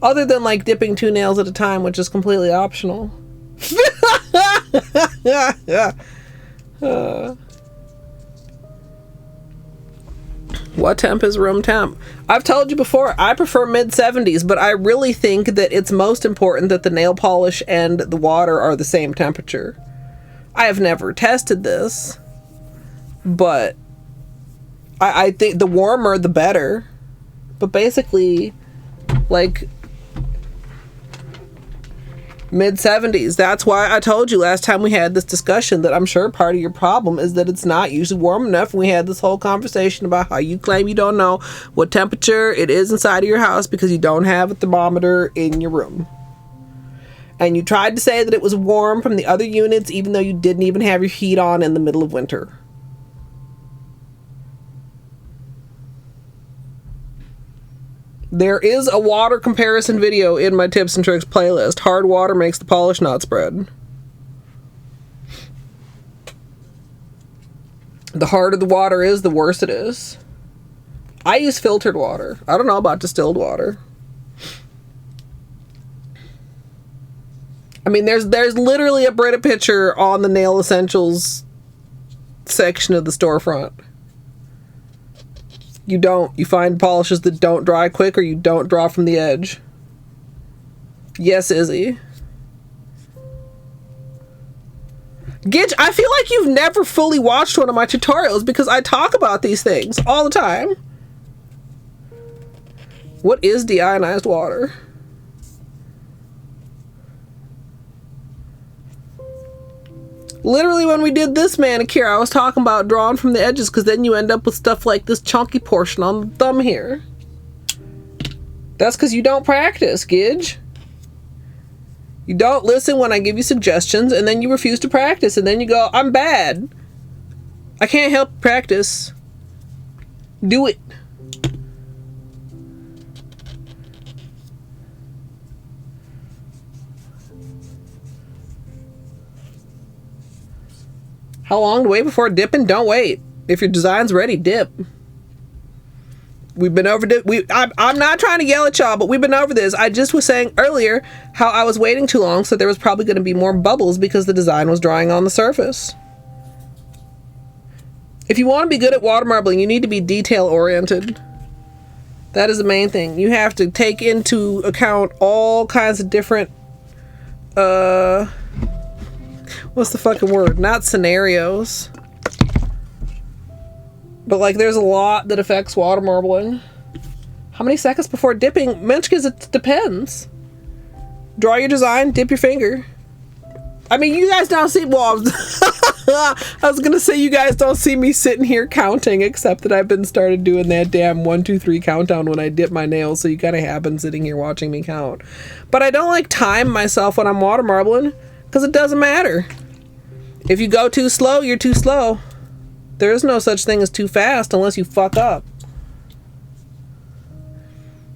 Other than like dipping 2 nails at a time, which is completely optional. What temp is room temp? I've told you before, I prefer mid-70s, but I really think that it's most important that the nail polish and the water are the same temperature. I have never tested this, but I think the warmer the better. But basically, like, mid-70s. That's why I told you last time we had this discussion that I'm sure part of your problem is that it's not usually warm enough. We had this whole conversation about how you claim you don't know what temperature it is inside of your house because you don't have a thermometer in your room. And you tried to say that it was warm from the other units even though you didn't even have your heat on in the middle of winter. There is a water comparison video in my tips and tricks playlist. Hard water makes the polish not spread. The harder the water is, the worse it is. I use filtered water. I don't know about distilled water. I mean, there's literally a Brita picture on the Nail Essentials section of the storefront. You find polishes that don't dry quick or you don't draw from the edge. Yes, Izzy. Gidge, I feel like you've never fully watched one of my tutorials because I talk about these things all the time. What is deionized water? Literally, when we did this manicure, I was talking about drawing from the edges because then you end up with stuff like this chunky portion on the thumb here. That's because you don't practice, Gidge. You don't listen when I give you suggestions, and then you refuse to practice, and then you go, I'm bad. I can't help practice. Do it. How long to wait before dipping? Don't wait. If your design's ready, dip. We've been over dip. I'm not trying to yell at y'all, but we've been over this. I just was saying earlier how I was waiting too long, so there was probably going to be more bubbles because the design was drying on the surface. If you want to be good at water marbling, you need to be detail oriented. That is the main thing. You have to take into account all kinds of different what's the fucking word? Not scenarios. But like there's a lot that affects water marbling. How many seconds before dipping? Menchkas, it depends. Draw your design, dip your finger. I mean, you guys don't see, well, I was gonna say you guys don't see me sitting here counting, except that I've been started doing that damn 1, 2, 3 countdown when I dip my nails, so you kind of have been sitting here watching me count. But I don't like time myself when I'm water marbling, because it doesn't matter. If you go too slow, you're too slow. There is no such thing as too fast unless you fuck up.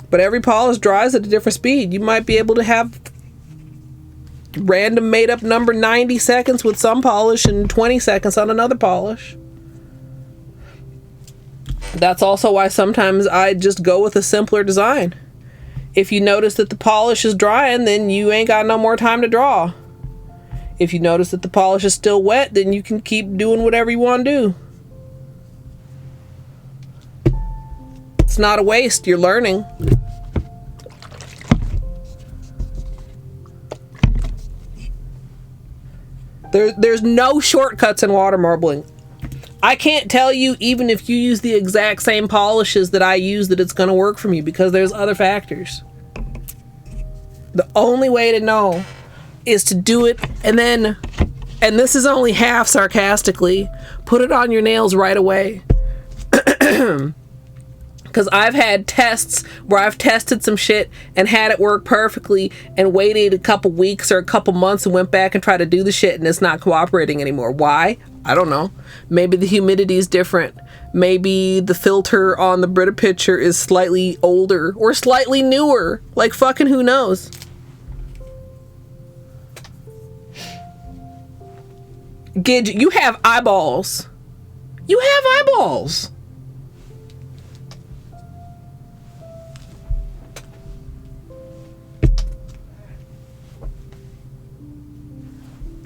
But every polish dries at a different speed. You might be able to have random made up number 90 seconds with some polish and 20 seconds on another polish. That's also why sometimes I just go with a simpler design. If you notice that the polish is drying, then you ain't got no more time to draw. If you notice that the polish is still wet, then you can keep doing whatever you want to do. It's not a waste, you're learning. There's no shortcuts in water marbling. I can't tell you, even if you use the exact same polishes that I use, that it's going to work for me, because there's other factors. The only way to know is to do it, and then, and this is only half sarcastically, Put it on your nails right away. Because I've had tests where I've tested some shit and had it work perfectly and waited a couple weeks or a couple months and went back and tried to do the shit and it's not cooperating anymore. Why? I don't know. Maybe the humidity is different. Maybe the filter on the Brita picture is slightly older or slightly newer. Like fucking who knows? Gidge, you have eyeballs. You have eyeballs.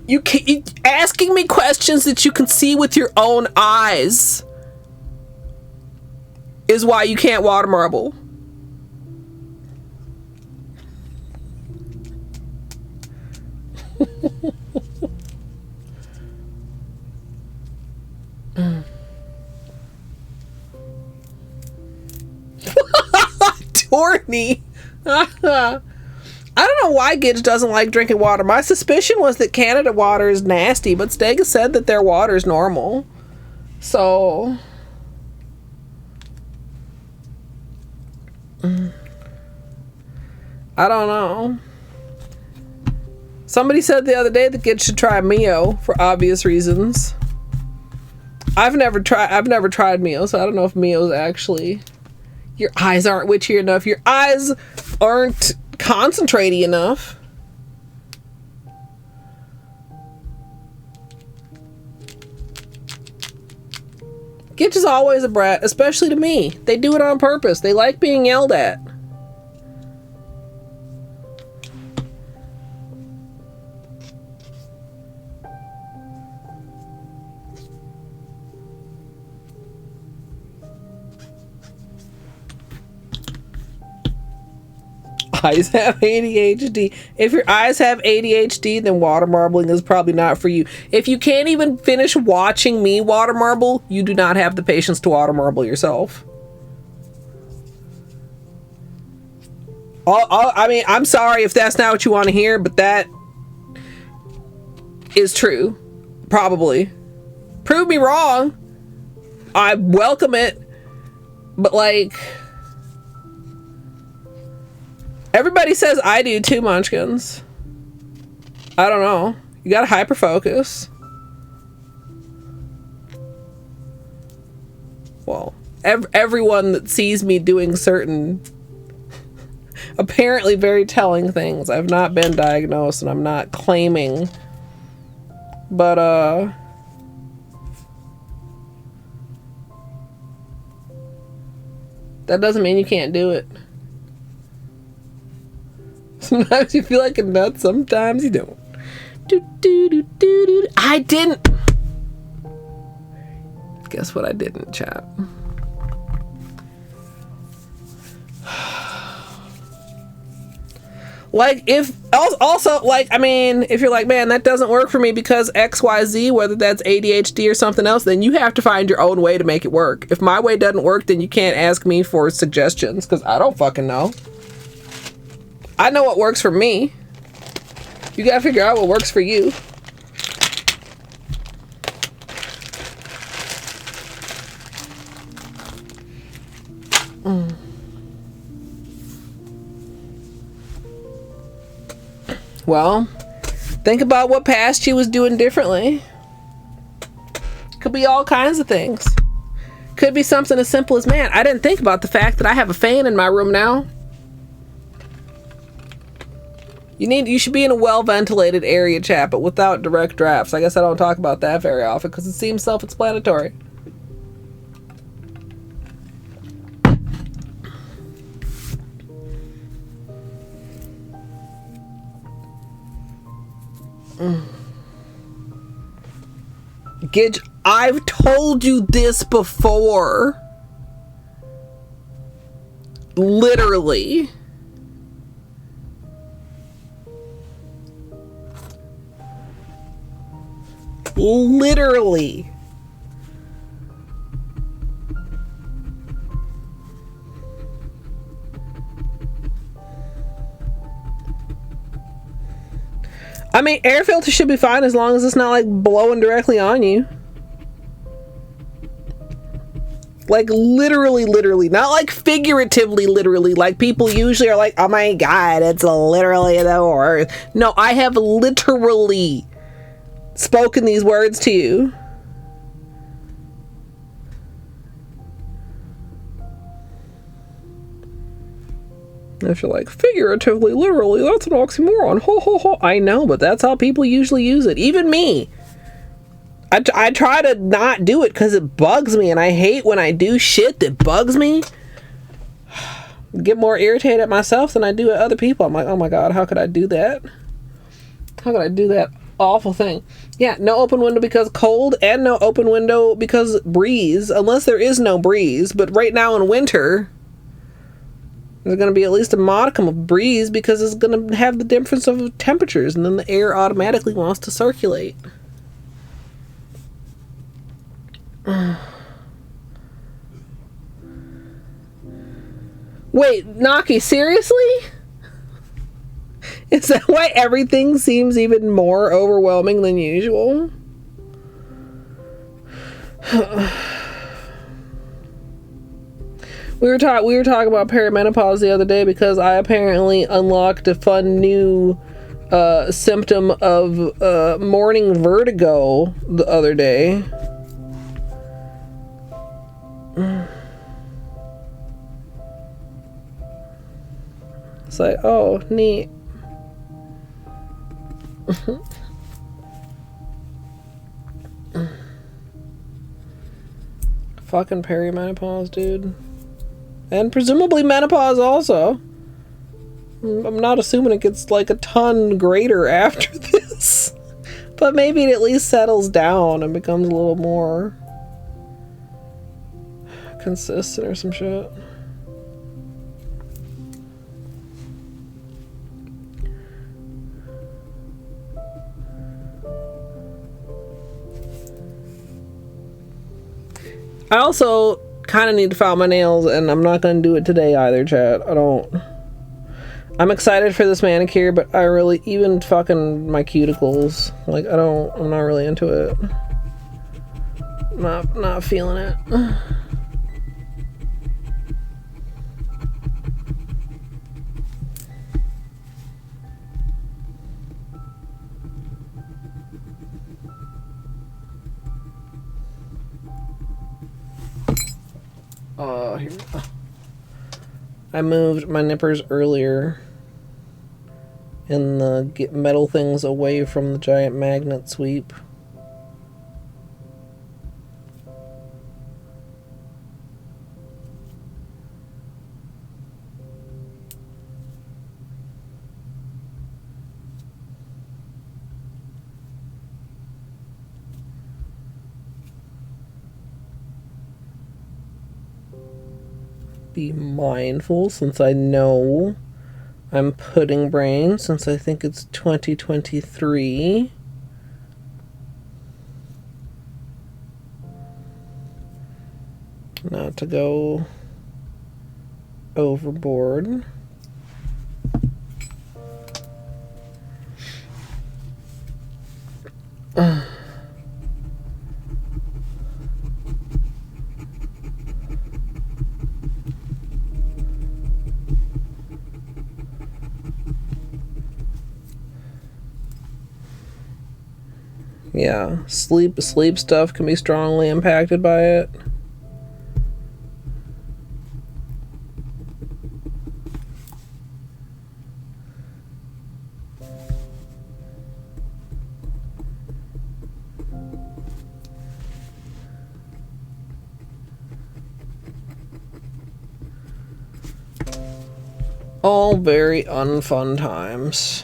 You asking me questions that you can see with your own eyes is why you can't water marble. Torny. I don't know why Gidge doesn't like drinking water. My suspicion was that Canada water is nasty, but Stega said that their water is normal. So... I don't know. Somebody said the other day that Gidge should try Mio for obvious reasons. I've never tried Mio, so I don't know if Mio's actually... Your eyes aren't witchy enough. Your eyes aren't concentrating enough. Gitch is always a brat, especially to me. They do it on purpose. They like being yelled at. Eyes have ADHD. If your eyes have ADHD, then water marbling is probably not for you. If you can't even finish watching me water marble, you do not have the patience to water marble yourself. I mean, I'm sorry if that's not what you want to hear, but that is true. Probably. Prove me wrong. I welcome it. But like... Everybody says I do too, Munchkins. I don't know. You gotta hyper focus. Well, everyone that sees me doing certain apparently very telling things. I've not been diagnosed and I'm not claiming. But that doesn't mean you can't do it. Sometimes you feel like a nut, sometimes you don't. I didn't. Guess what I didn't, chat. Like, if also, like, I mean, if you're like, man, that doesn't work for me because XYZ, whether that's ADHD or something else, then you have to find your own way to make it work. If my way doesn't work, then you can't ask me for suggestions because I don't fucking know. I know what works for me. You gotta figure out what works for you. Well, think about what past you was doing differently. Could be all kinds of things. Could be something as simple as, man, I didn't think about the fact that I have a fan in my room now. You should be in a well-ventilated area, chat, but without direct drafts. I guess I don't talk about that very often because it seems self-explanatory. Gidge, I've told you this before. Literally. Literally. I mean, air filter should be fine as long as it's not like blowing directly on you. Like literally, not like figuratively literally, like people usually are like, oh my god, it's literally the worst. No, I have literally spoken these words to you. If you're like, figuratively, literally, that's an oxymoron. Ho ho ho. I know, but that's how people usually use it. Even me. I try to not do it because it bugs me, and I hate when I do shit that bugs me. Get more irritated at myself than I do at other people. I'm like, oh my god, how could I do that? How could I do that awful thing? Yeah, no open window because cold, and no open window because breeze, unless there is no breeze. But right now in winter, there's going to be at least a modicum of breeze because it's going to have the difference of temperatures, and then the air automatically wants to circulate. Wait, Naki, seriously? Is that why everything seems even more overwhelming than usual? We were talking about perimenopause the other day because I apparently unlocked a fun new symptom of morning vertigo the other day. It's like, oh, neat. Fucking perimenopause, dude. And presumably menopause also. I'm not assuming it gets like a ton greater after this. But maybe it at least settles down and becomes a little more consistent or some shit. I also kind of need to file my nails, and I'm not going to do it today either, chat. I'm excited for this manicure, but I really, even fucking my cuticles, like, I'm not really into it. Not feeling it. Here we go. I moved my nippers earlier and get metal things away from the giant magnet sweep. Be mindful since I know I'm pudding brain, since I think it's 2023. Not to go overboard. Yeah, sleep stuff can be strongly impacted by it. All very unfun times.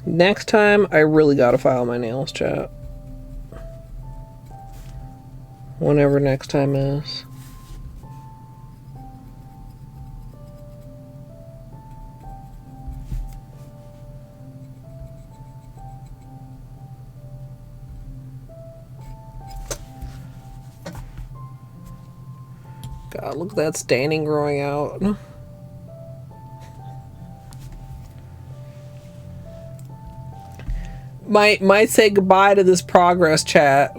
Next time, I really gotta file my nails, chat. Whenever next time is. God, look at that staining growing out. Might say goodbye to this progress, chat.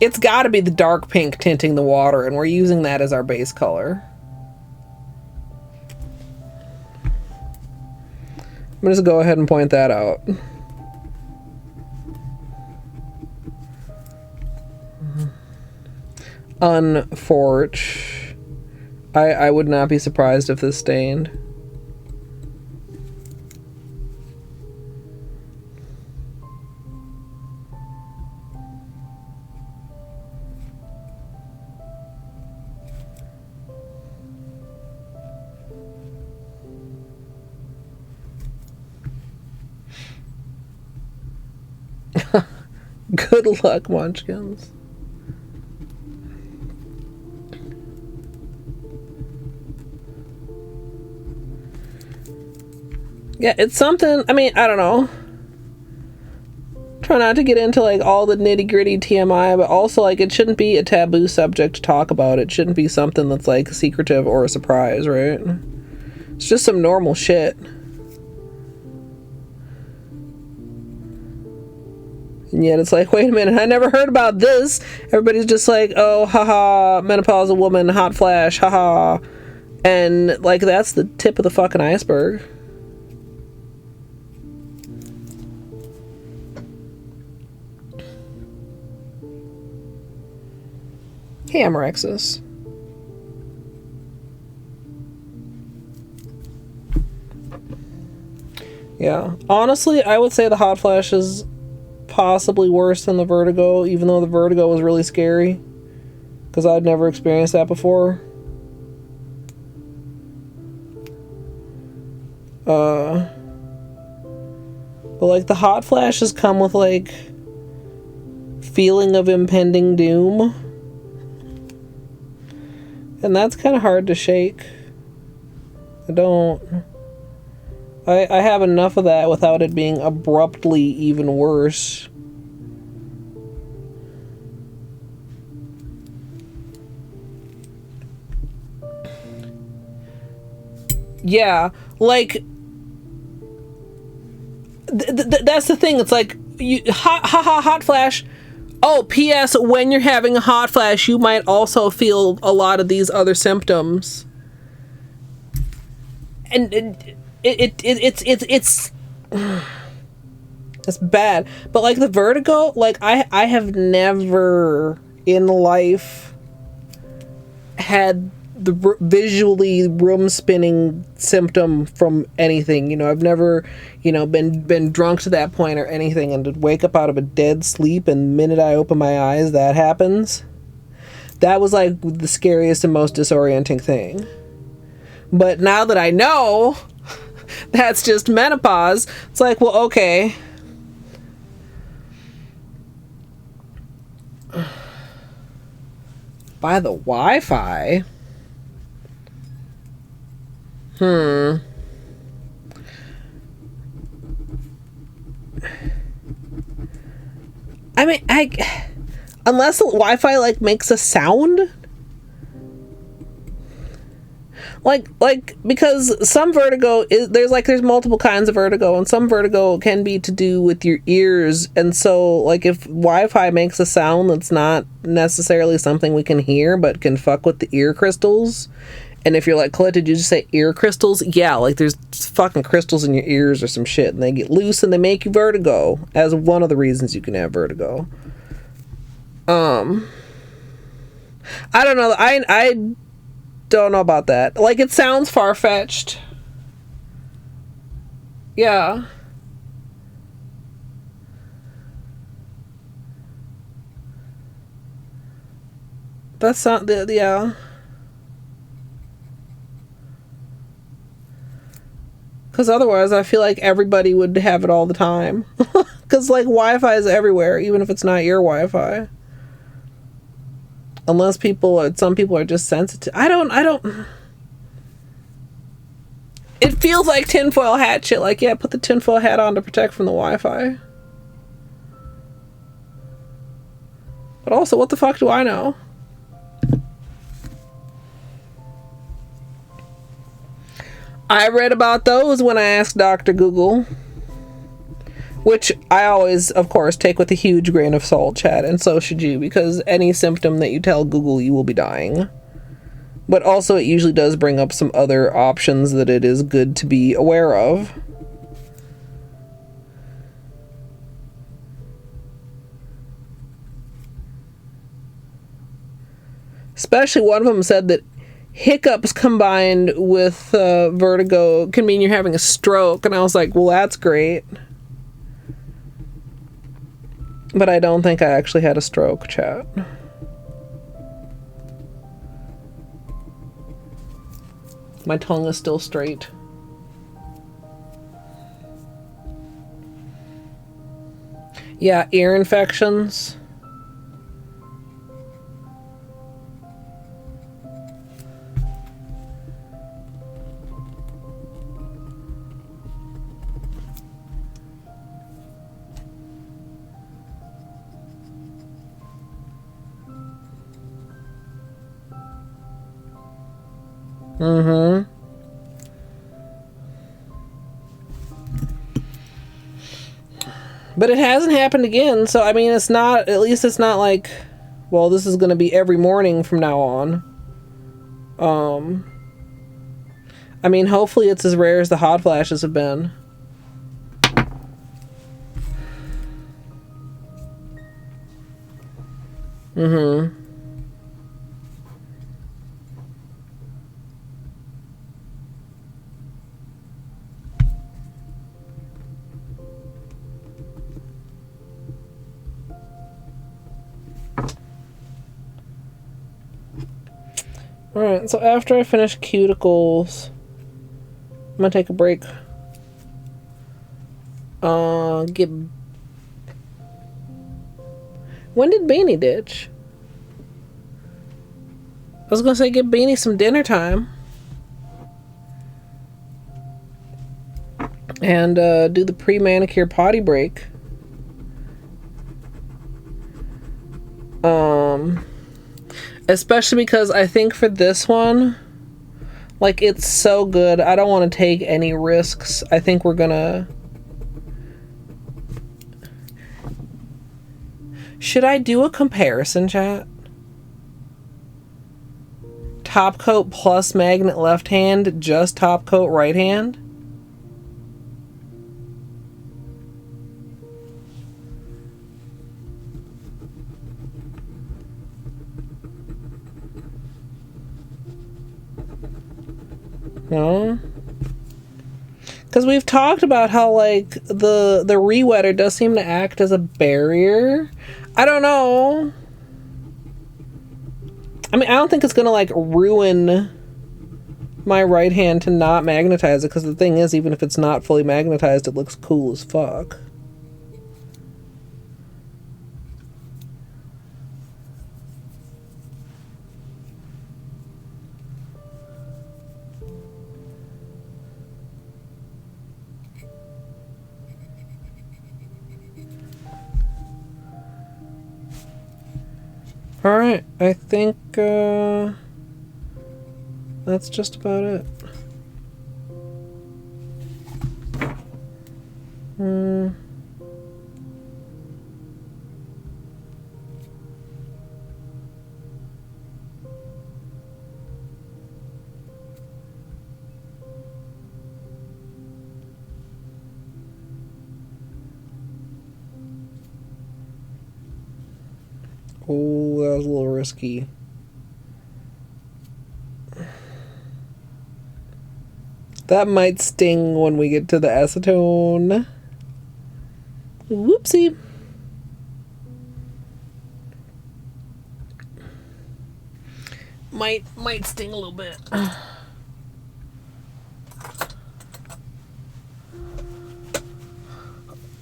It's gotta be the dark pink tinting the water, and we're using that as our base color. I'm gonna just go ahead and point that out. Unfortunate. I would not be surprised if this stained. Good luck, Munchkins. Yeah, it's something, I mean, I don't know. Try not to get into like all the nitty gritty TMI, but also like it shouldn't be a taboo subject to talk about. It shouldn't be something that's like secretive or a surprise, right? It's just some normal shit. And yet it's like, wait a minute, I never heard about this. Everybody's just like, oh, haha, menopausal woman, hot flash, haha. And like, that's the tip of the fucking iceberg. Hey, Amorexis. Yeah, honestly, I would say the hot flash is possibly worse than the vertigo, even though the vertigo was really scary because I'd never experienced that before. But like the hot flashes come with like feeling of impending doom, and that's kind of hard to shake. I have enough of that without it being abruptly even worse. Yeah, like that's the thing. It's like hot flash. Oh, P.S. When you're having a hot flash, you might also feel a lot of these other symptoms, and it's bad. But like the vertigo, like I have never in life had the visually room spinning symptom from anything. You know, I've never, you know, been drunk to that point or anything, and to wake up out of a dead sleep and the minute I open my eyes that happens. That was like the scariest and most disorienting thing. But now that I know that's just menopause, it's like, well, okay. By the Wi-Fi. I mean, unless the Wi-Fi like makes a sound, like because some vertigo is there's multiple kinds of vertigo, and some vertigo can be to do with your ears, and so like if Wi-Fi makes a sound that's not necessarily something we can hear but can fuck with the ear crystals. And if you're like, Colette, did you just say ear crystals? Yeah, like there's fucking crystals in your ears or some shit, and they get loose and they make you vertigo, as one of the reasons you can have vertigo. I don't know. I don't know about that. Like, it sounds far-fetched. Yeah. That's not the, yeah. Because otherwise I feel like everybody would have it all the time. Because, like, Wi-Fi is everywhere, even if it's not your Wi-Fi. Unless some people are just sensitive. I don't... It feels like tinfoil hat shit. Like, yeah, put the tinfoil hat on to protect from the Wi-Fi. But also, what the fuck do I know? I read about those when I asked Dr. Google. Which I always, of course, take with a huge grain of salt, chat. And so should you. Because any symptom that you tell Google, you will be dying. But also, it usually does bring up some other options that it is good to be aware of. Especially one of them said that hiccups combined with vertigo can mean you're having a stroke. And I was like, well, that's great. But I don't think I actually had a stroke, chat. My tongue is still straight. Yeah, ear infections. Mm-hmm. But it hasn't happened again, so I mean, it's not, at least it's not like, well, this is gonna be every morning from now on. I mean, hopefully it's as rare as the hot flashes have been. Mm-hmm. Alright, so after I finish cuticles, I'm gonna take a break. When did Beanie ditch? I was gonna say give Beanie some dinner time. And do the pre-manicure potty break. Especially because I think for this one, like, it's so good. I don't want to take any risks. I think we're gonna... Should I do a comparison, chat? Top coat plus magnet left hand, just top coat right hand? No, because we've talked about how, like, the re-wetter does seem to act as a barrier. I don't know. I mean, I don't think it's gonna, like, ruin my right hand to not magnetize it, because the thing is, even if it's not fully magnetized, it looks cool as fuck. Alright, I think that's just about it. Oh, that was a little risky. That might sting when we get to the acetone. Whoopsie. Might sting a little bit.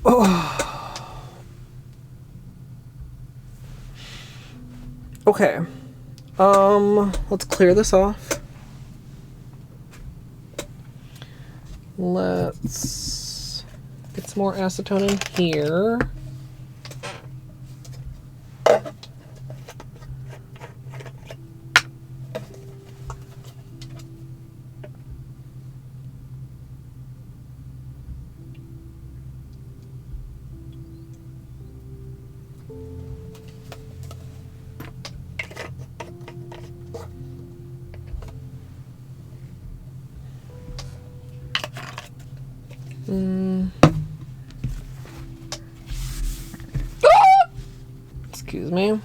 Oh. Okay. Let's clear this off. Let's get some more acetone in here. Excuse me.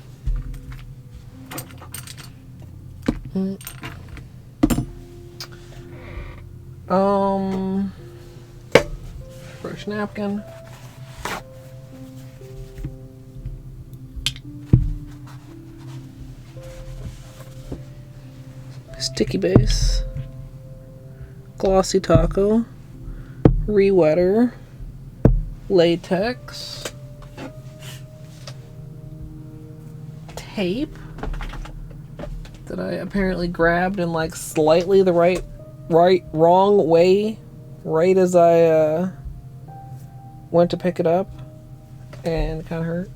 Fresh napkin. Sticky base. Glossy taco. Rewetter. Latex. Tape that I apparently grabbed in like slightly the wrong way, right as I went to pick it up, and kind of hurt.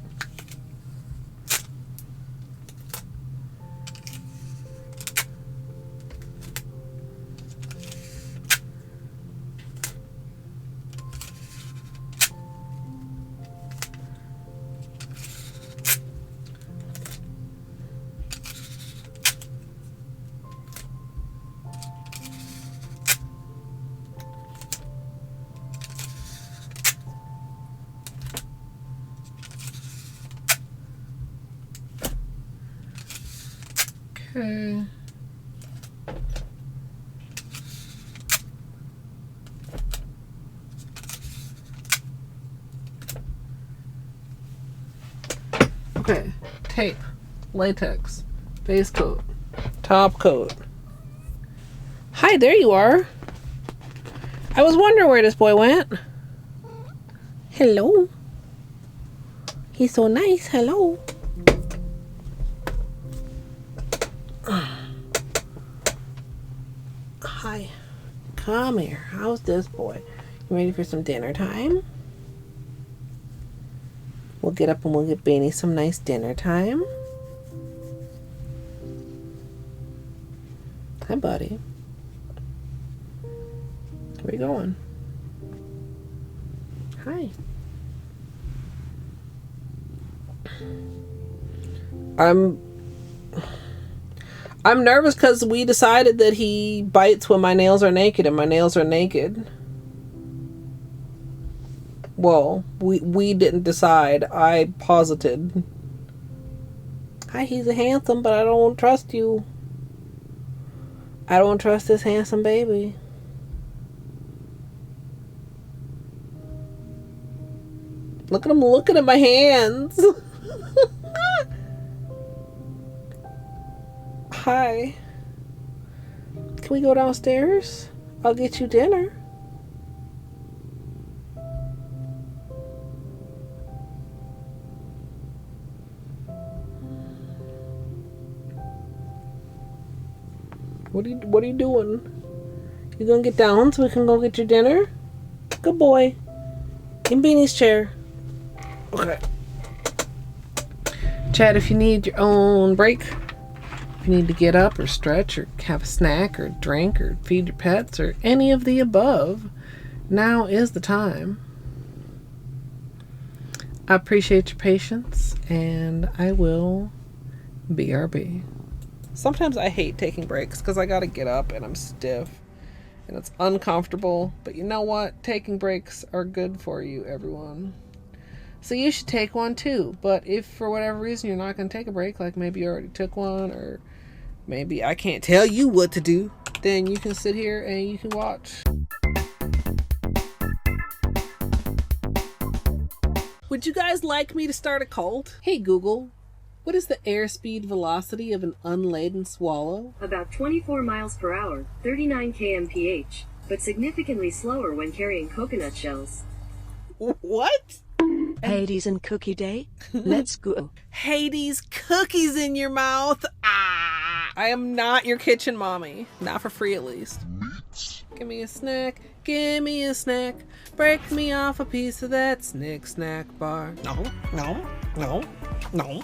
Okay. Okay. Tape. Latex. Base coat. Top coat. Hi, there you are. I was wondering where this boy went. Hello. He's so nice. Hello. Hi. Come here. How's this boy? You ready for some dinner time? We'll get up and we'll get Beanie some nice dinner time. Hi, buddy. Where you going? Hi. I'm nervous because we decided that he bites when my nails are naked, and my nails are naked. Well, we didn't decide. I posited. Hi, he's a handsome, but I don't trust you. I don't trust this handsome baby. Look at him looking at my hands. Hi. Can we go downstairs? I'll get you dinner. What are you doing? You gonna get down so we can go get your dinner? Good boy. In Beanie's chair. Okay. Chad, if you need your own break, if you need to get up or stretch or have a snack or drink or feed your pets or any of the above, now is the time. I appreciate your patience, and I will BRB. Sometimes I hate taking breaks because I gotta get up and I'm stiff and it's uncomfortable, but you know what? Taking breaks are good for you, everyone. So you should take one too. But if for whatever reason you're not going to take a break, like maybe you already took one, or maybe I can't tell you what to do, then you can sit here and you can watch. Would you guys like me to start a cult? Hey Google, what is the airspeed velocity of an unladen swallow? About 24 miles per hour, 39 kmph, but significantly slower when carrying coconut shells. What? Hades and Cookie Day? Let's go. Hades, cookies in your mouth. Ah! I am not your kitchen mommy. Not for free, at least. Give me a snack. Give me a snack. Break me off a piece of that snack bar. No.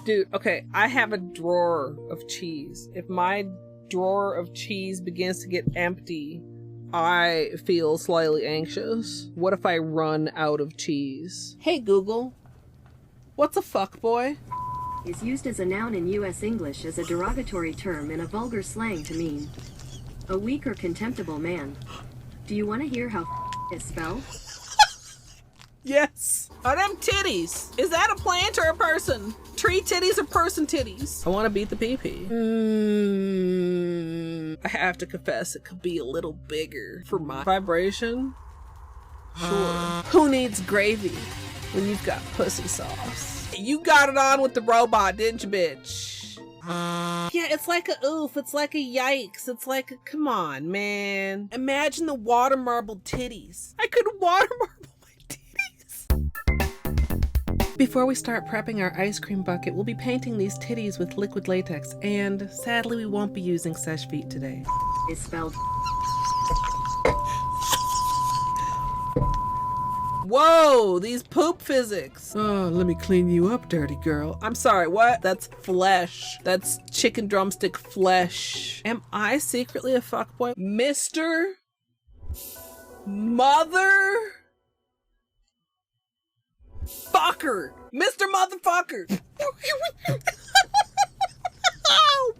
Dude, okay, I have a drawer of cheese. If my drawer of cheese begins to get empty, I feel slightly anxious. What if I run out of cheese? Hey Google, what's a fuckboy? Is used as a noun in U.S. English as a derogatory term in a vulgar slang to mean a weak or contemptible man. Do you want to hear how is spelled? Yes. Are them titties? Is that a plant or a person? Tree titties or person titties? I want to beat the pee-pee. I have to confess, it could be a little bigger for my vibration. Sure. Who needs gravy when you've got pussy sauce? You got it on with the robot, didn't you, bitch? Yeah, it's like a oof. It's like a yikes. It's like a, come on, man. Imagine the water marble titties. I could water marble my titties. Before we start prepping our ice cream bucket, we'll be painting these titties with liquid latex, and sadly we won't be using sesh feet today. Is spelled. Whoa, these poop physics. Oh, let me clean you up, dirty girl. I'm sorry, what? That's flesh. That's chicken drumstick flesh. Am I secretly a fuckboy? Mr. Mother Fucker. Mr. Motherfucker.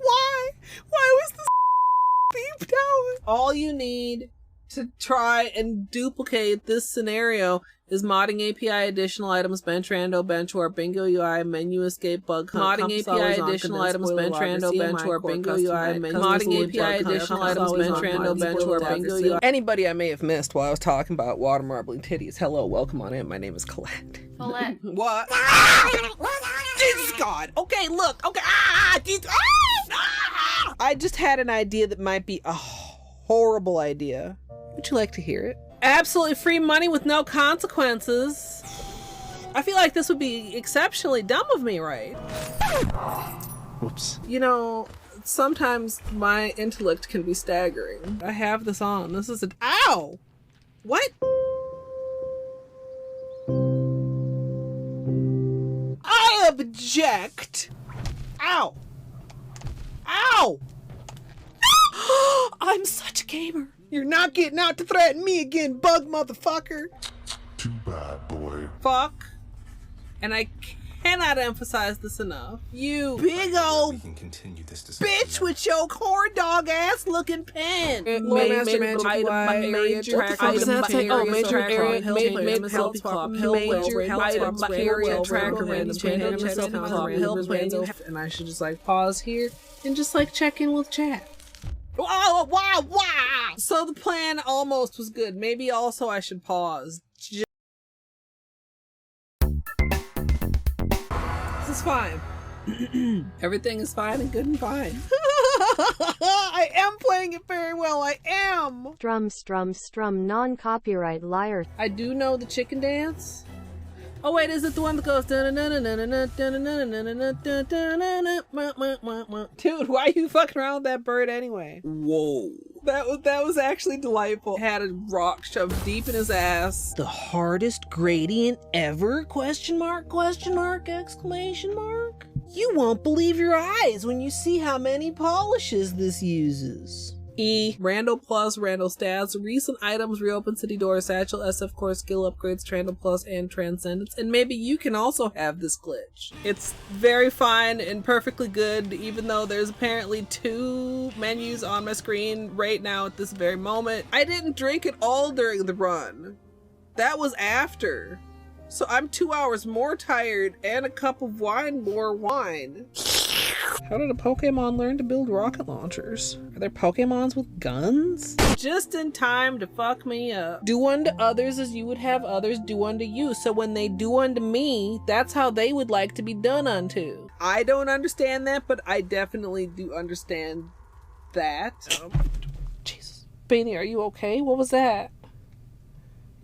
Why? Why was this beeped out? All you need to try and duplicate this scenario is modding API additional items, bench rando, bench warp, bingo UI, menu escape, bug hunt, modding API additional items, bench rando, bench warp, bingo UI, modding API additional items, bench rando, bench warp, bingo UI. Anybody I may have missed while I was talking about water marbling titties, hello, welcome on in. My name is Colette. Colette. What? Jesus God. Okay, look. Okay. I just had an idea that might be a horrible idea. Would you like to hear it? Absolutely free money with no consequences. I feel like this would be exceptionally dumb of me, right? Whoops. You know, sometimes my intellect can be staggering. I have this on. This is ow! What? I object! Ow! Ow! I'm such a gamer. You're not getting out to threaten me again, bug motherfucker. Too bad, boy. Fuck. And I cannot emphasize this enough. You big old We can continue this discussion. bitch with your corn dog ass looking pen. Major and I should just like pause here and just like check in with chat. Wow. So the plan almost was good. Maybe also I should pause. This is fine. Everything is fine and good and fine. I am playing it very well. I am. Strum, non-copyright liar. I do know the chicken dance. Oh wait, is it the one that goes? Dude, why are you fucking around with that bird anyway? Whoa. That was actually delightful. Had a rock shoved deep in his ass. The hardest gradient ever? Question mark, exclamation mark. You won't believe your eyes when you see how many polishes this uses. Rando Plus, Rando Stats, recent items, reopen city door, satchel, SF core, skill upgrades, Trando Plus, and Transcendence. And maybe you can also have this glitch. It's very fine and perfectly good, even though there's apparently 2 menus on my screen right now at this very moment. I didn't drink it all during the run. That was after. So I'm 2 hours more tired and a cup of wine more wine. How did a Pokemon learn to build rocket launchers? Are there Pokemons with guns? Just in time to fuck me up. Do unto others as you would have others do unto you. So when they do unto me, that's how they would like to be done unto. I don't understand that, but I definitely do understand that. Jesus. Beanie, are you okay? What was that?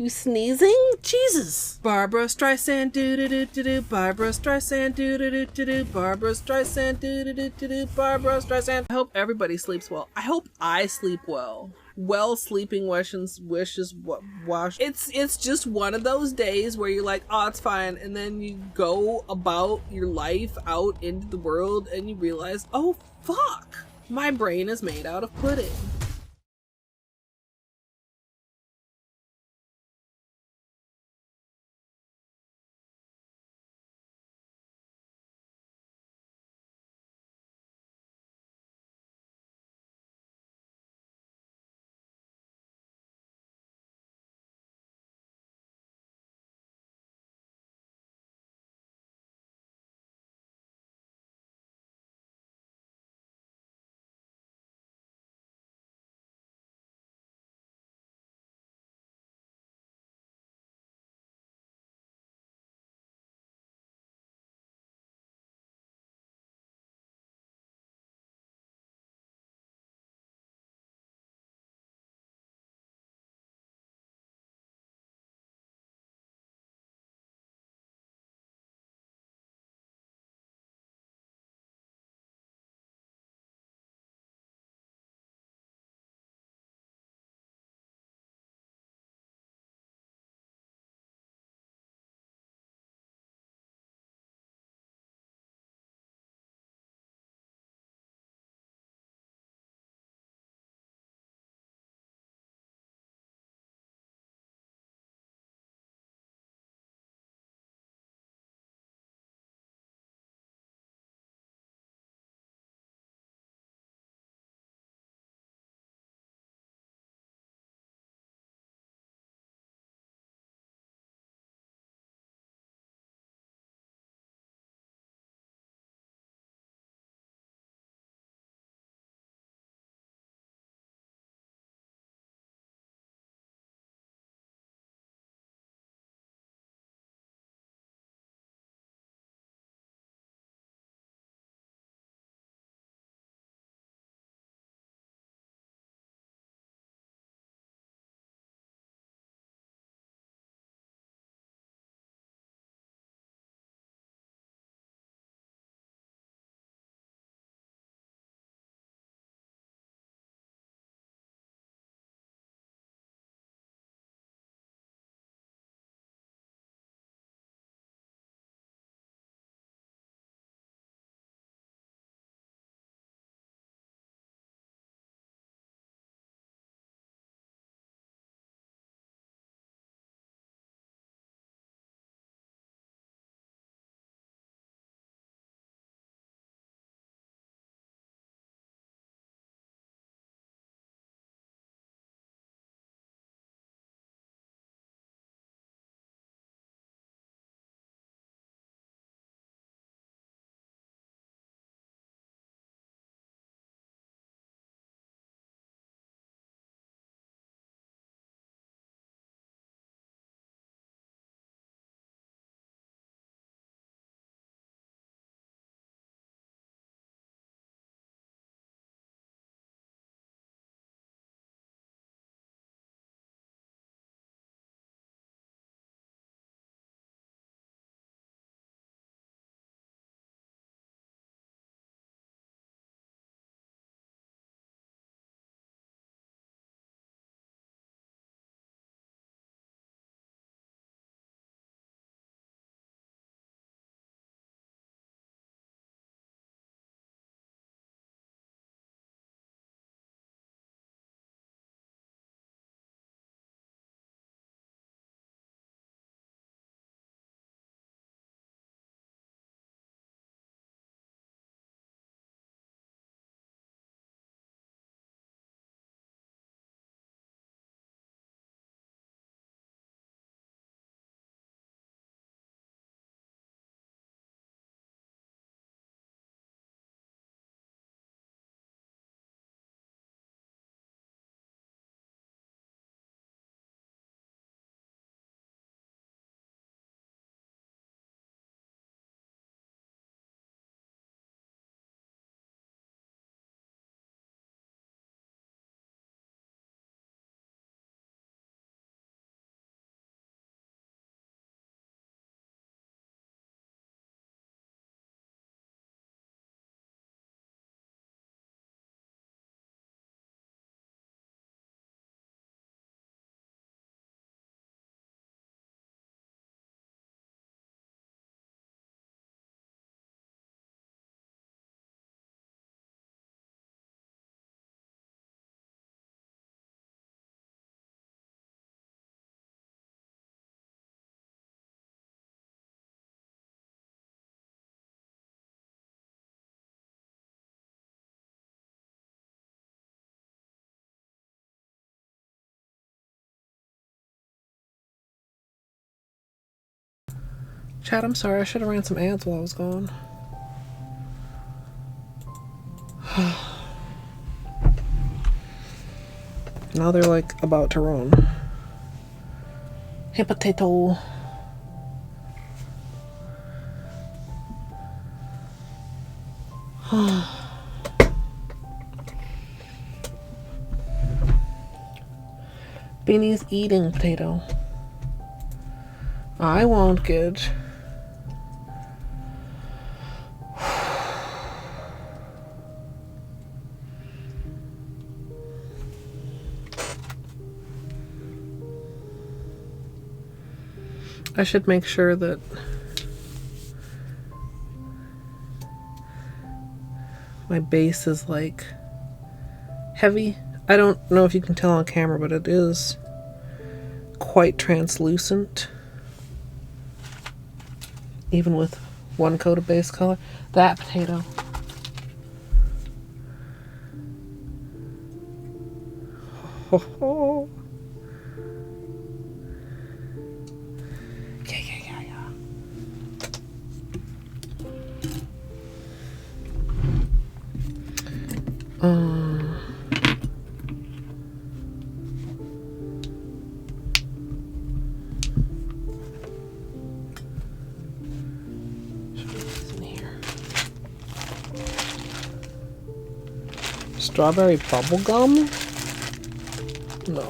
You sneezing? Jesus. Barbara Streisand, do-do-do-do-do. Barbara Streisand, do-do-do-do-do. Barbara Streisand, do-do-do-do-do. Barbara Streisand. I hope everybody sleeps well. I hope I sleep well. Well, sleeping wishes wash. It's just one of those days where you're like, oh, it's fine, and then you go about your life out into the world and you realize, oh fuck, my brain is made out of pudding. Chad, I'm sorry. I should have ran some ads while I was gone. Now they're like about to run. Hey, potato. Beanie's eating potato. I won't get. I should make sure that my base is like heavy. I don't know if you can tell on camera, but it is quite translucent, even with one coat of base color. That potato. Oh. Yeah. Strawberry bubble gum? No.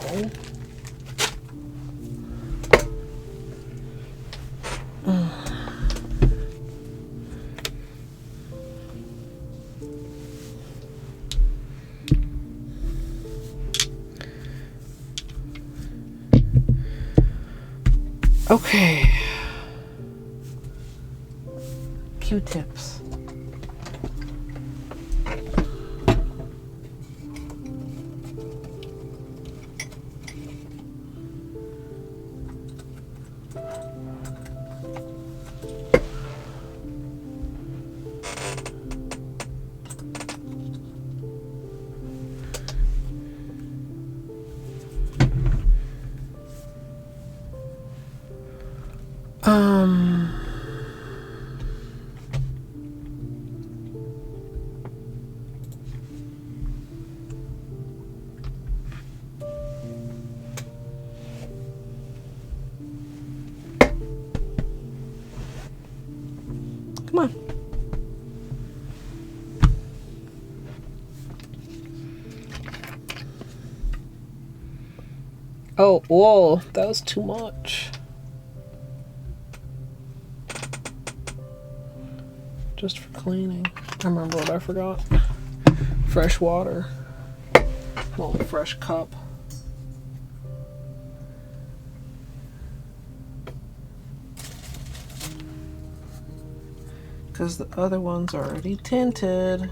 Okay. Q-tips. Come on. Oh, whoa, that was too much. Just for cleaning. I remember what I forgot. Fresh water. Well, fresh cup. Because the other one's already tinted.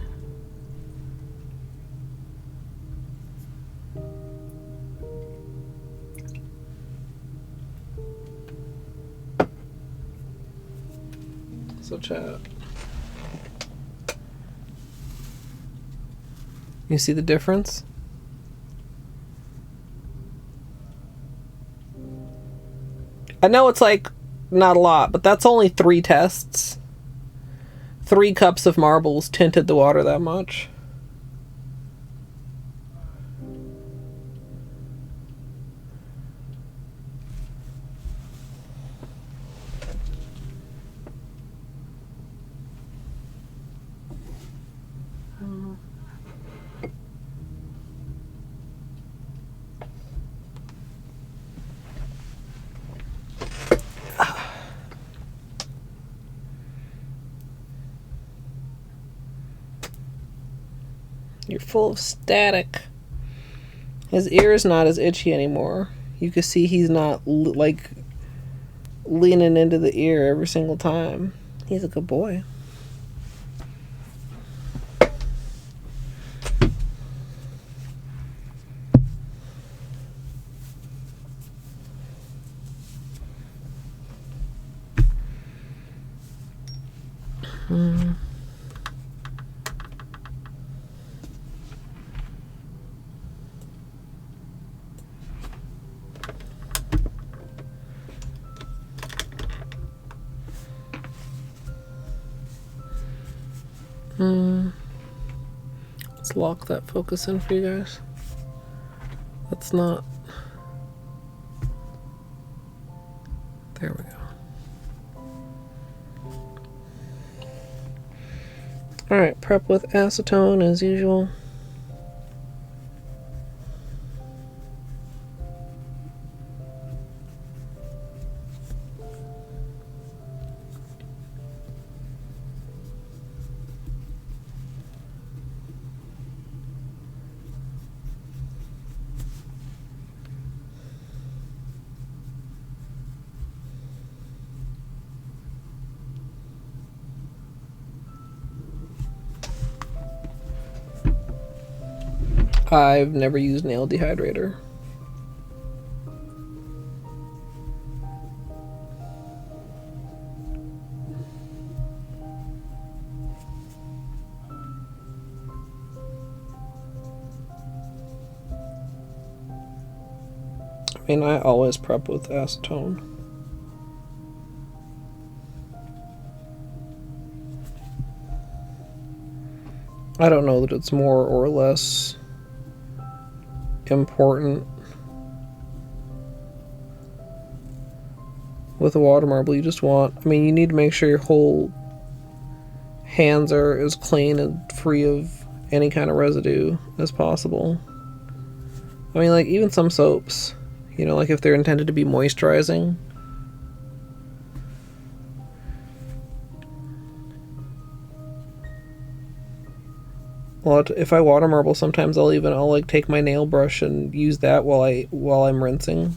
So chat. You see the difference? I know it's like not a lot, but that's only 3 tests. 3 cups of marbles tinted the water that much. You're full of static. His ear is not as itchy anymore. You can see he's not like leaning into the ear every single time. He's a good boy. Let's lock that focus in for you guys. That's not... There we go. Alright, prep with acetone as usual. I've never used nail dehydrator. I mean, I always prep with acetone. I don't know that it's more or less important. With a water marble, you just want, I mean, you need to make sure your whole hands are as clean and free of any kind of residue as possible. I mean, like, even some soaps, you know, like if they're intended to be moisturizing. Well, if I water marble, sometimes I'll like take my nail brush and use that while I'm rinsing.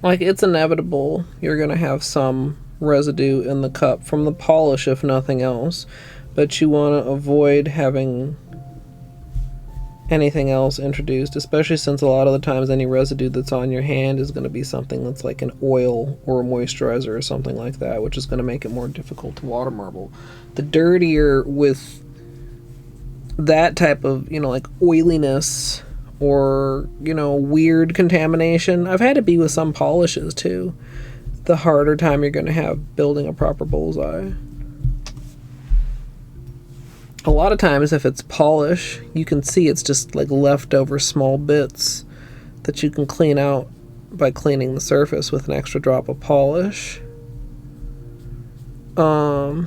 Like, it's inevitable you're gonna have some residue in the cup from the polish, if nothing else, but you want to avoid having anything else introduced, especially since a lot of the times any residue that's on your hand is going to be something that's like an oil or a moisturizer or something like that, which is going to make it more difficult to water marble. The dirtier with that type of, you know, like oiliness or, you know, weird contamination, I've had to be with some polishes too, the harder time you're going to have building a proper bullseye. A lot of times if it's polish, you can see it's just like leftover small bits that you can clean out by cleaning the surface with an extra drop of polish. But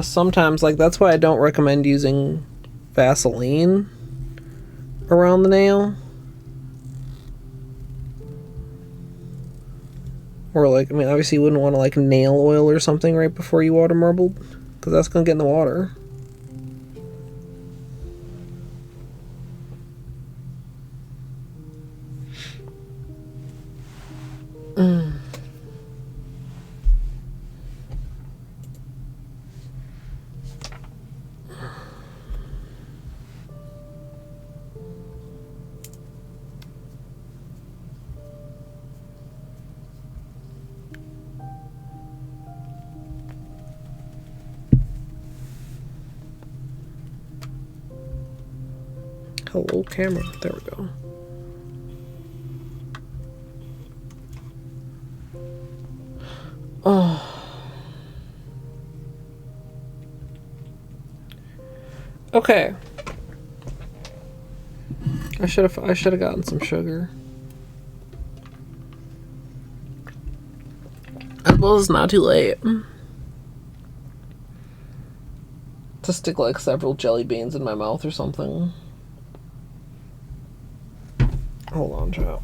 sometimes, like, that's why I don't recommend using Vaseline around the nail. Or, like, I mean, obviously you wouldn't want to, like, nail oil or something right before you water marbled, because that's going to get in the water. Hello, camera. There we go. Oh. Okay. I should have gotten some sugar. I suppose it's not too late to stick like several jelly beans in my mouth or something. Hold on, chat.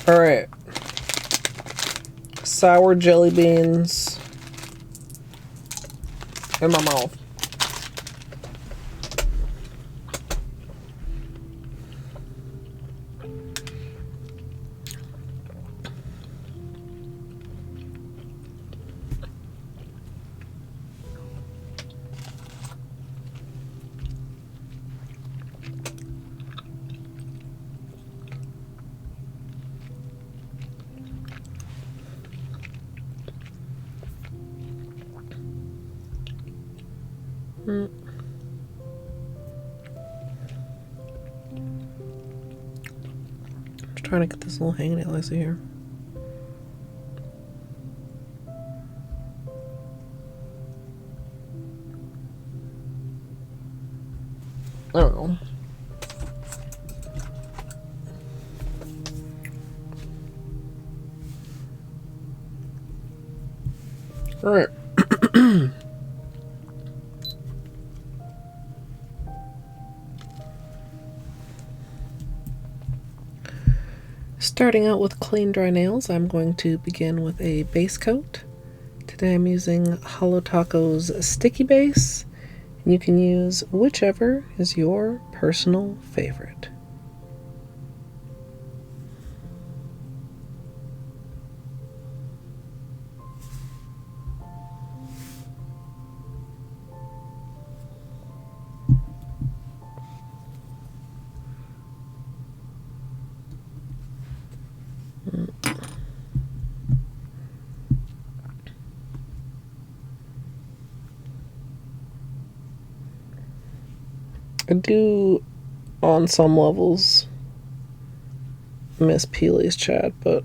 All right. Sour jelly beans in my mouth. Just trying to get this little hangnail I see here. There we go. All right. Starting out with clean dry nails, I'm going to begin with a base coat. Today I'm using Holo Taco's sticky base. You can use whichever is your personal favorite. I do, on some levels, miss Peely's chat, but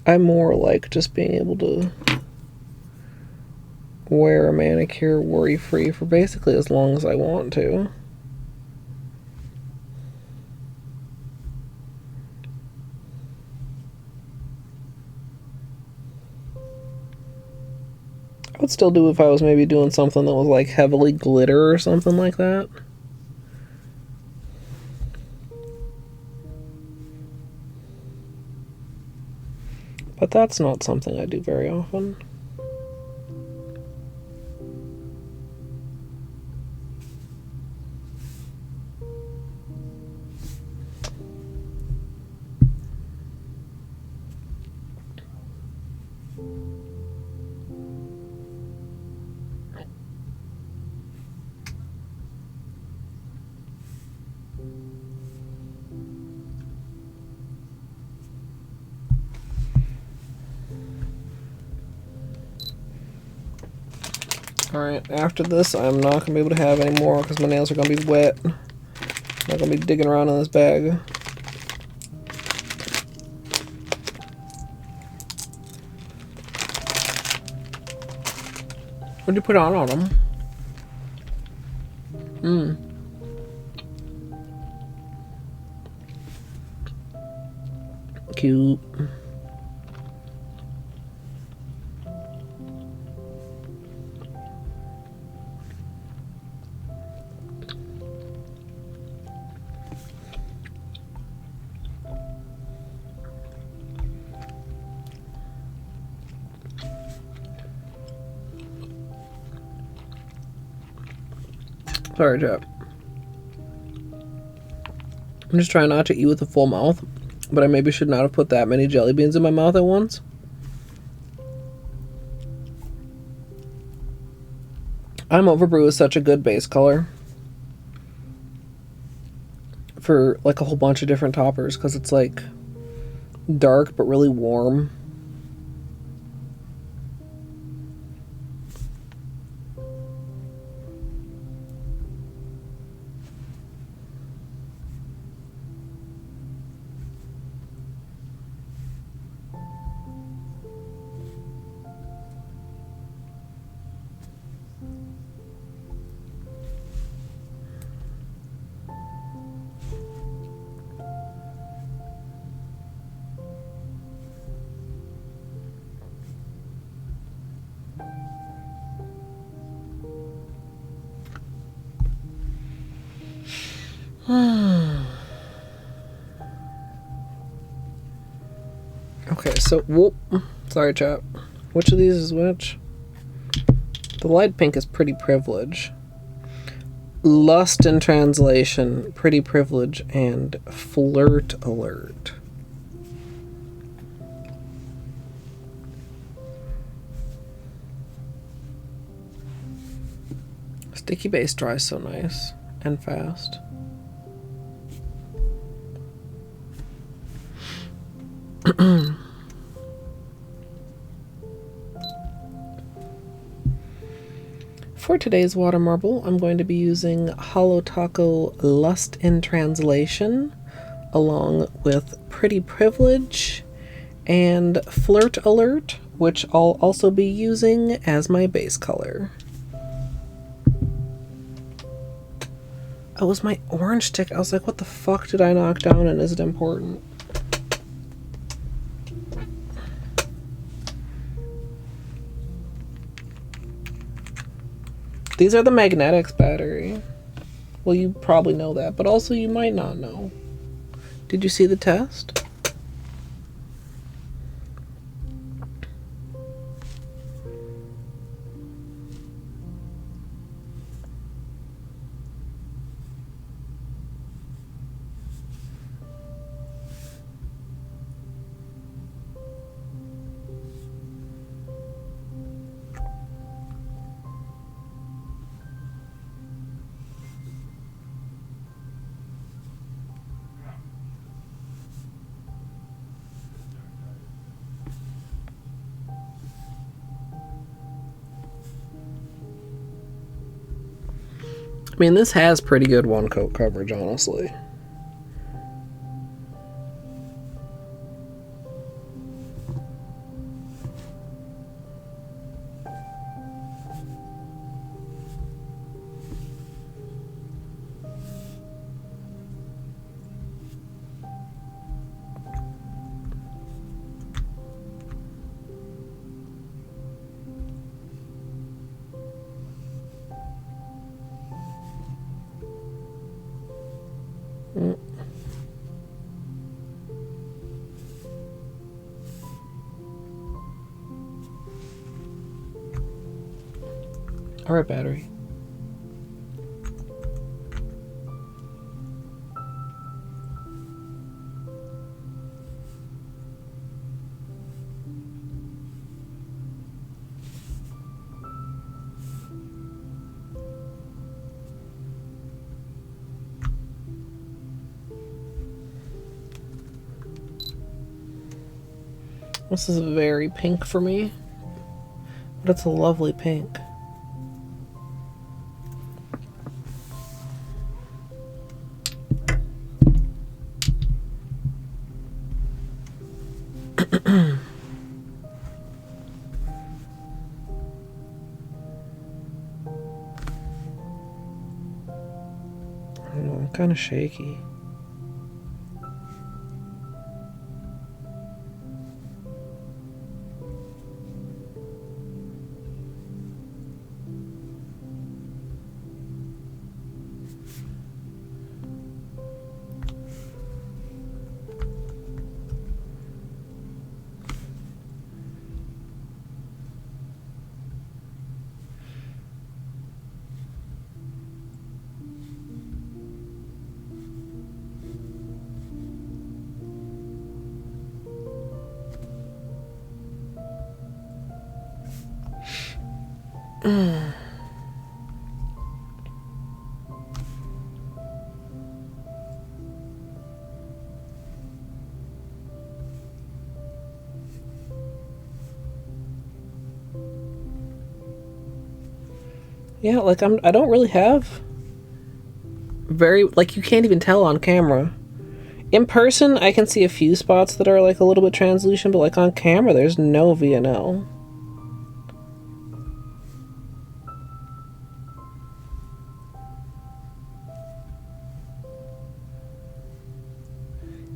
I more like just being able to wear a manicure worry-free for basically as long as I want to. I would still do if I was maybe doing something that was like heavily glitter or something like that. But that's not something I do very often. Alright, after this, I'm not going to be able to have any more because my nails are going to be wet. I'm not going to be digging around in this bag. What'd you put on them? Cute. Sorry, Jeff. I'm just trying not to eat with a full mouth, but I maybe should not have put that many jelly beans in my mouth at once. I'm Overbrew is such a good base color for like a whole bunch of different toppers because it's like dark but really warm. So, whoop. Sorry, chat. Which of these is which? The light pink is Pretty Privilege. Lust in Translation, Pretty Privilege, and Flirt Alert. Sticky base dries so nice and fast. For today's water marble, I'm going to be using Holo Taco Lust in Translation, along with Pretty Privilege and Flirt Alert, which I'll also be using as my base color. Oh, it was my orange stick. I was like, what the fuck did I knock down, and is it important? These are the Magnetics battery. Well, you probably know that, but also you might not know. Did you see the test? I mean, this has pretty good one coat coverage, honestly. Alright, battery. This is very pink for me, but it's a lovely pink. I don't know, I'm kind of shaky. Yeah, like I don't really have very, like, you can't even tell on camera. In person, I can see a few spots that are like a little bit translucent, but like on camera, there's no VNL.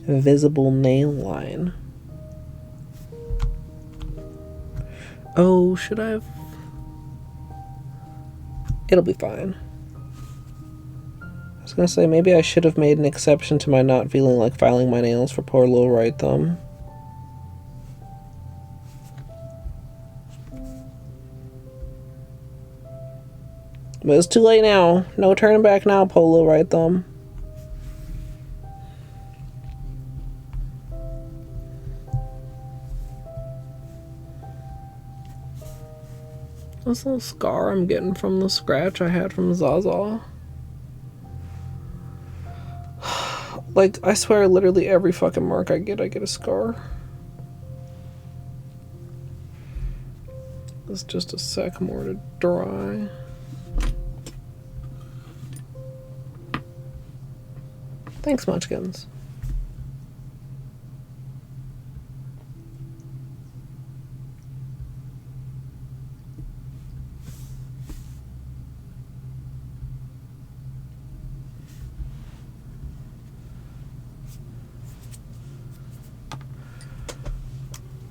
Visible nail line. Oh, should I have? It'll be fine. I was gonna say, maybe I should have made an exception to my not feeling like filing my nails for poor little right thumb. But it's too late now. No turning back now, Polo right thumb. This little scar I'm getting from the scratch I had from Zaza. Like, I swear literally every fucking mark I get a scar. It's just a sec more to dry. Thanks, Munchkins.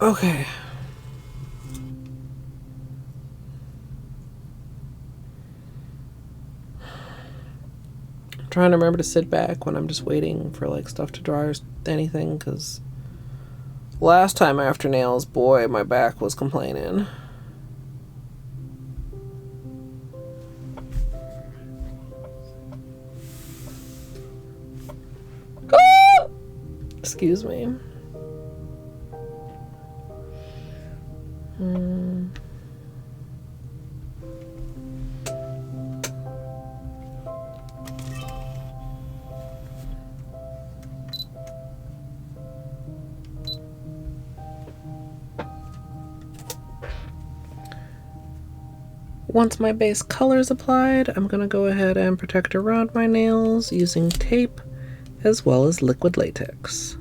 Okay. I'm trying to remember to sit back when I'm just waiting for like stuff to dry or anything, because last time after nails, boy, my back was complaining. Ah! Excuse me. Once my base color is applied, I'm going to go ahead and protect around my nails using tape as well as liquid latex.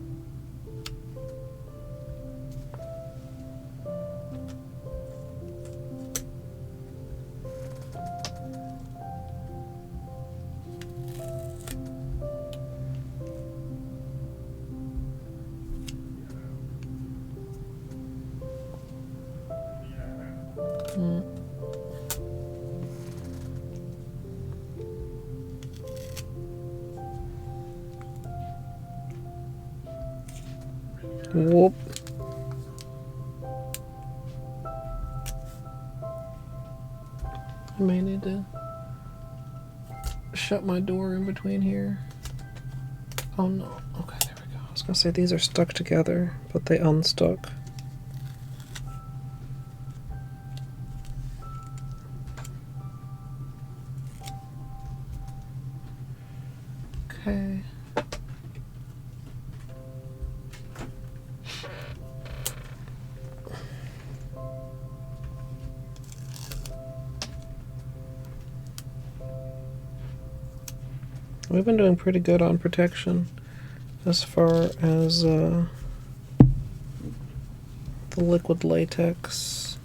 Whoop. I may need to shut my door in between here. Oh no. Okay, there we go. I was gonna say these are stuck together, but they unstuck. Okay. We've been doing pretty good on protection as far as the liquid latex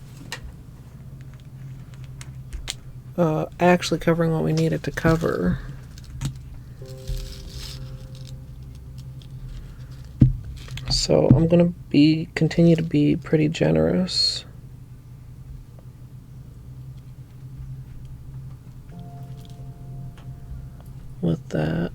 actually covering what we need it to cover. So I'm gonna continue to be pretty generous. With that.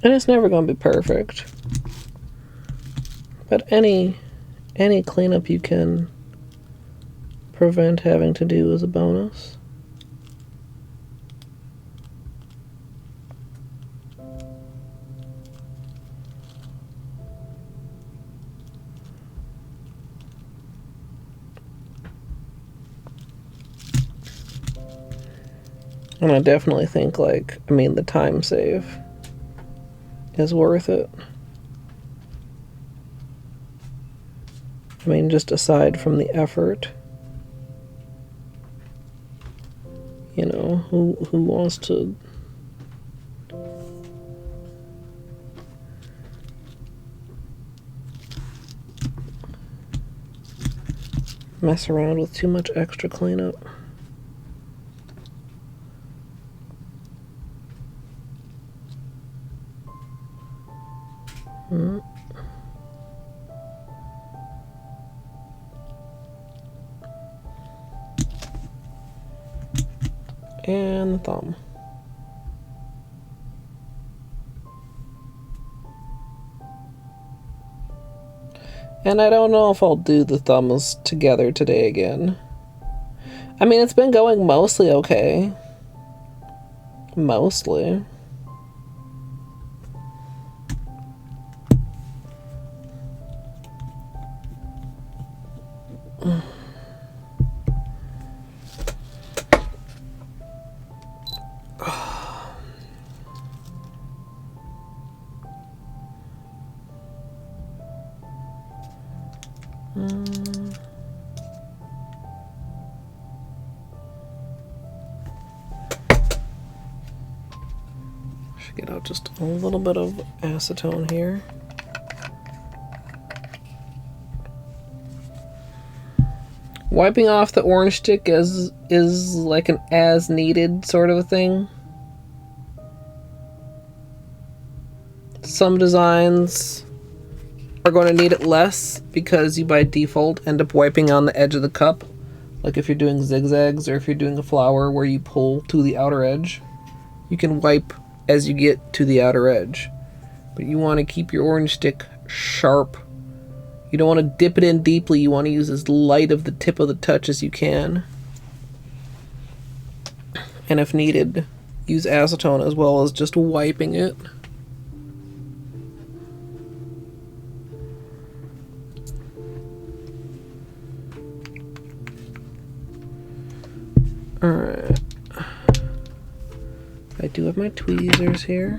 And it's never going to be perfect. But any cleanup you can prevent having to do is a bonus. And I definitely think, like, I mean, the time save is worth it. I mean, just aside from the effort, you know, who wants to mess around with too much extra cleanup? And the thumb. And I don't know if I'll do the thumbs together today again. I mean, it's been going mostly okay. Mostly. Should get out just a little bit of acetone here. Wiping off the orange stick is like an as needed sort of a thing. Some designs are going to need it less because you by default end up wiping on the edge of the cup. Like if you're doing zigzags or if you're doing a flower where you pull to the outer edge, you can wipe as you get to the outer edge. But you want to keep your orange stick sharp. You don't want to dip it in deeply. You want to use as light of the tip of the touch as you can. And if needed, use acetone as well as just wiping it. Alright. I do have my tweezers here.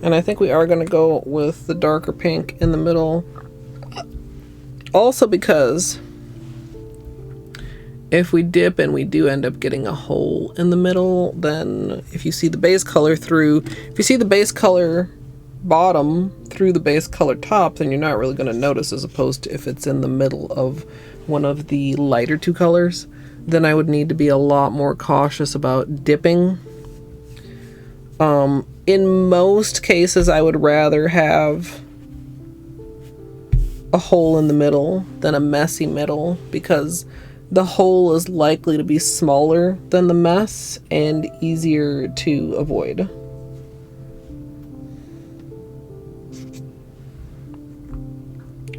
And I think we are going to go with the darker pink in the middle. Also because if we dip and we do end up getting a hole in the middle, then if you see the base color bottom through the base color top, then you're not really going to notice, as opposed to if it's in the middle of one of the lighter two colors. Then I would need to be a lot more cautious about dipping. In most cases, I would rather have a hole in the middle than a messy middle, because the hole is likely to be smaller than the mess and easier to avoid.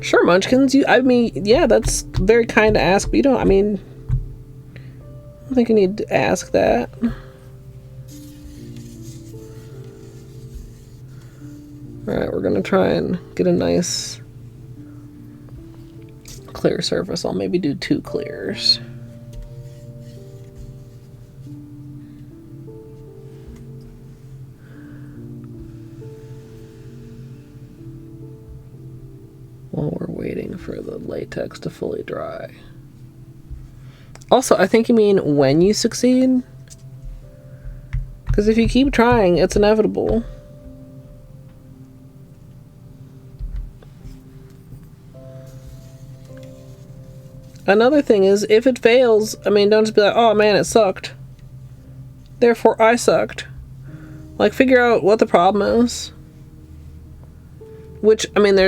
Sure, Munchkins, I mean, yeah, that's very kind to ask, but I don't think you need to ask that. Alright, we're gonna try and get a nice clear surface. I'll maybe do 2 clears. While we're waiting for the latex to fully dry. Also, I think you mean when you succeed. Because if you keep trying, it's inevitable. Another thing is, if it fails, I mean, don't just be like, oh man, it sucked, therefore I sucked. Like, figure out what the problem is. Which, I mean,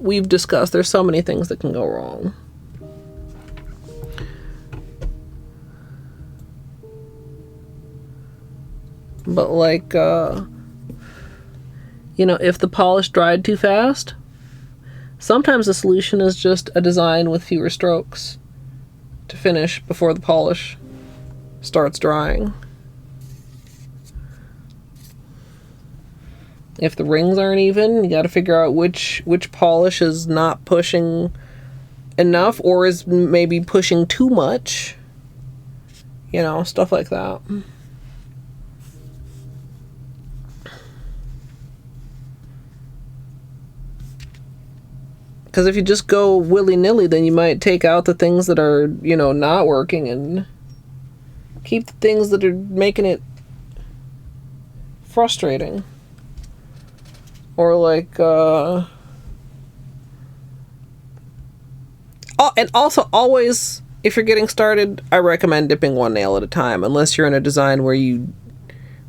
we've discussed, there's so many things that can go wrong. But like, if the polish dried too fast, sometimes the solution is just a design with fewer strokes to finish before the polish starts drying. If the rings aren't even, you got to figure out which polish is not pushing enough or is maybe pushing too much. Stuff like that. Because if you just go willy-nilly, then you might take out the things that are, not working and keep the things that are making it frustrating. Or like, oh, and also always, if you're getting started, I recommend dipping 1 nail at a time, unless you're in a design where you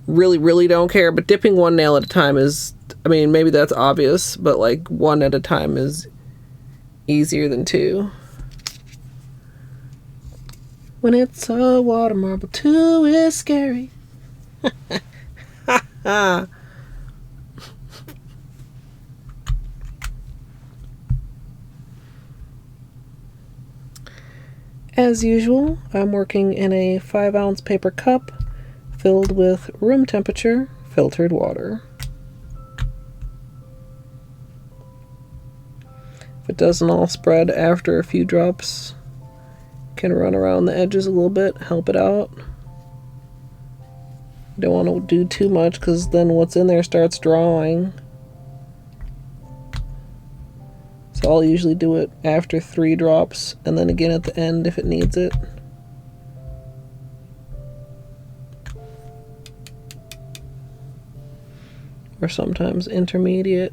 really, really don't care. But dipping 1 nail at a time is, I mean, maybe that's obvious, but like 1 at a time is easier than 2. When it's a water marble, too is scary. As usual, I'm working in a 5-ounce paper cup filled with room temperature filtered water. If it doesn't all spread after a few drops, can run around the edges a little bit, help it out. Don't want to do too much because then what's in there starts drawing. So I'll usually do it after 3 drops and then again at the end if it needs it. Or sometimes intermediate,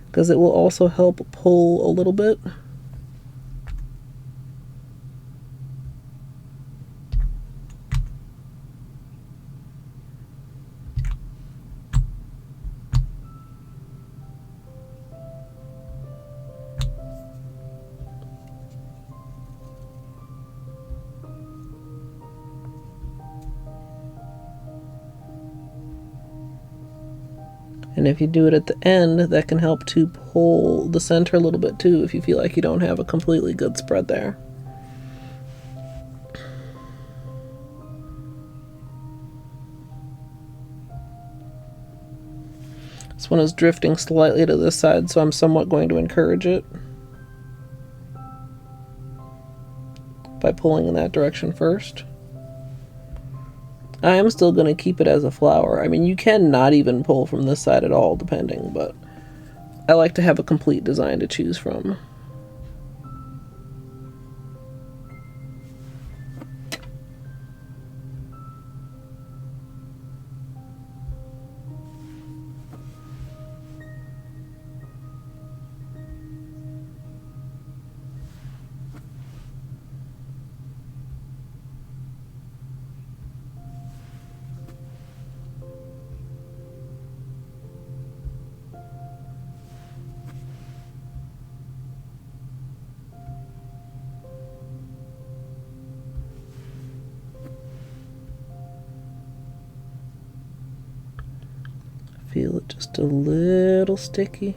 because it will also help pull a little bit. And if you do it at the end, that can help to pull the center a little bit too if you feel like you don't have a completely good spread there. This one is drifting slightly to this side, so I'm somewhat going to encourage it by pulling in that direction first. I am still going to keep it as a flower. I mean, you can not even pull from this side at all, depending, but I like to have a complete design to choose from. Feel it just a little sticky.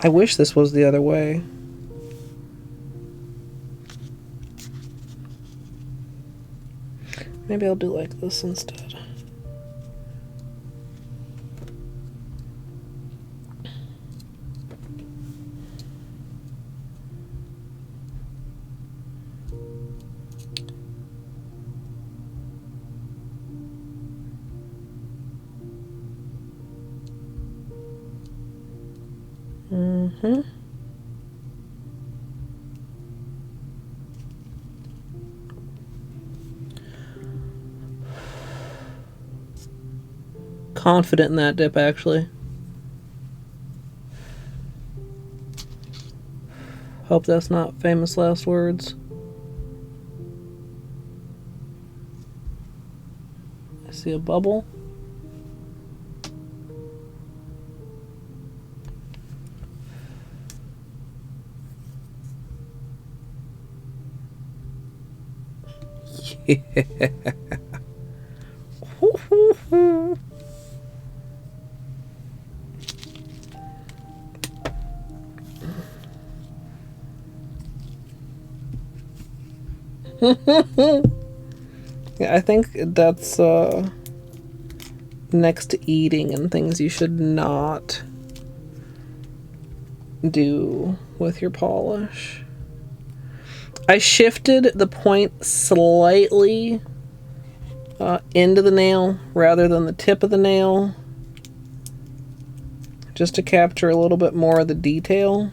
I wish this was the other way. Maybe I'll do like this instead. Confident in that dip, actually. Hope that's not famous last words. I see a bubble. Yeah. Yeah, I think that's next to eating and things you should not do with your polish. I shifted the point slightly into the nail rather than the tip of the nail, just to capture a little bit more of the detail.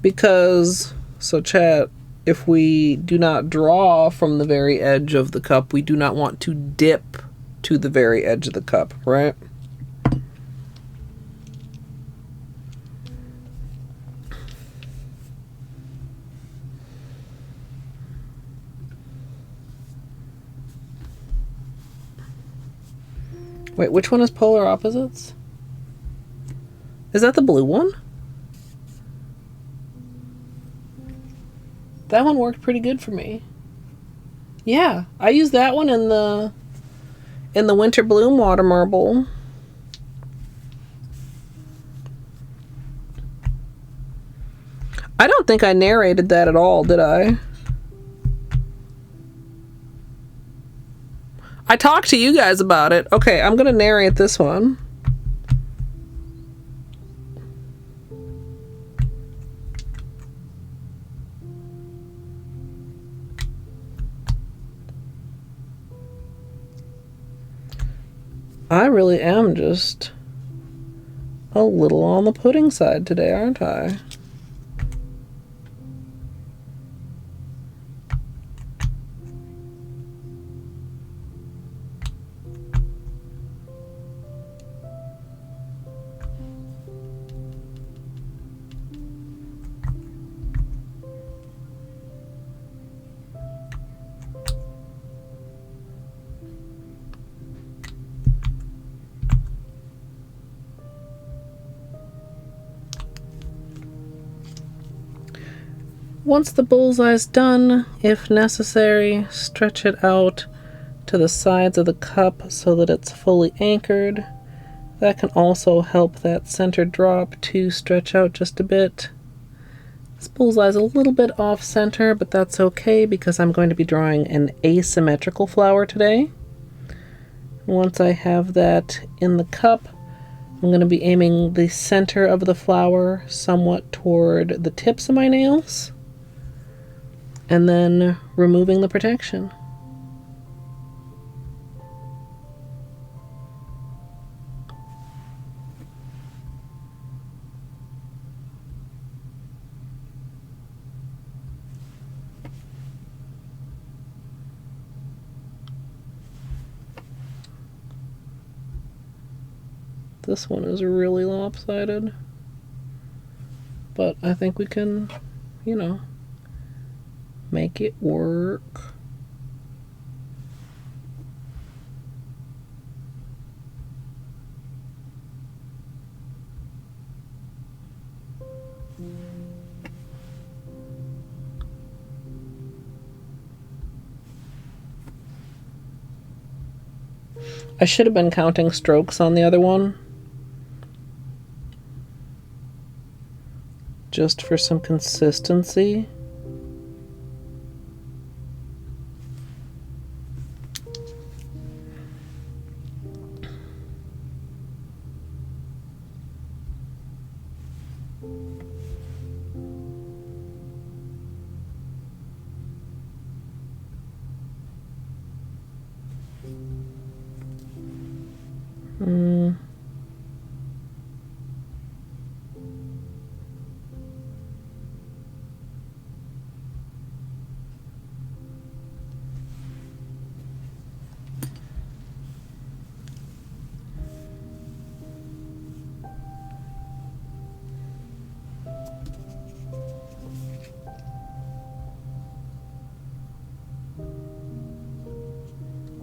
Because, so chat, if we do not draw from the very edge of the cup, we do not want to dip to the very edge of the cup, right? Wait, which one is polar opposites? Is that the blue one? That one worked pretty good for me. Yeah, I used that one in the Winter Bloom water marble. I don't think I narrated that at all, did I? I talked to you guys about it. Okay, I'm gonna narrate this one. I really am just a little on the pudding side today, aren't I? Once the bullseye's done, if necessary, stretch it out to the sides of the cup so that it's fully anchored. That can also help that center drop to stretch out just a bit. This bullseye's a little bit off center, but that's okay because I'm going to be drawing an asymmetrical flower today. Once I have that in the cup, I'm going to be aiming the center of the flower somewhat toward the tips of my nails, and then removing the protection. This one is really lopsided, but I think we can, you know, make it work. I should have been counting strokes on the other one, just for some consistency.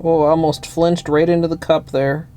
Oh, I almost flinched right into the cup there.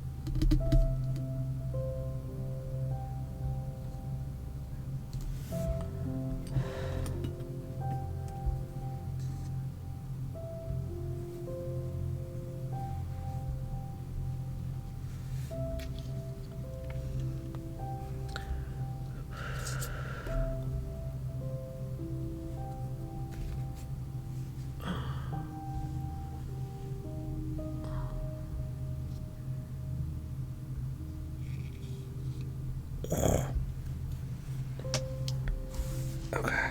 Okay.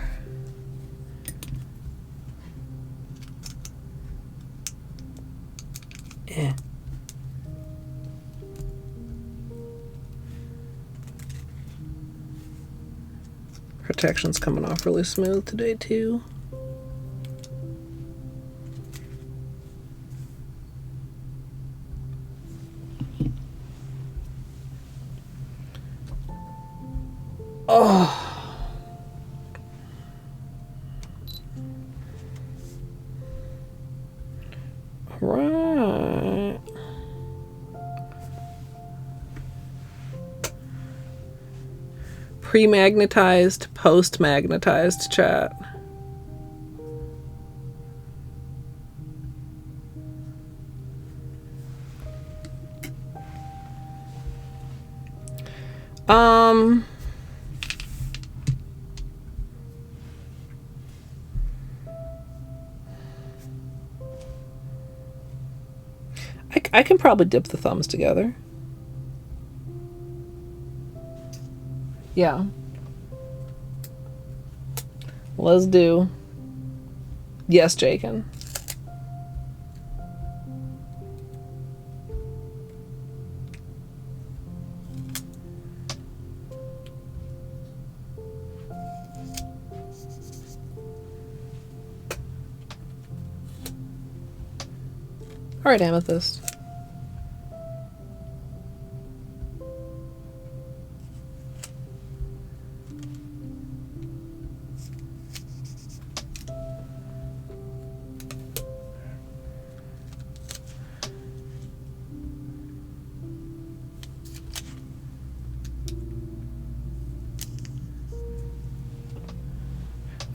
Yeah. Protection's coming off really smooth today too. Oh. Right. pre-magnetized, post-magnetized chat. I can probably dip the thumbs together. Yeah. Let's do. Yes, Jakin. All right, Amethyst.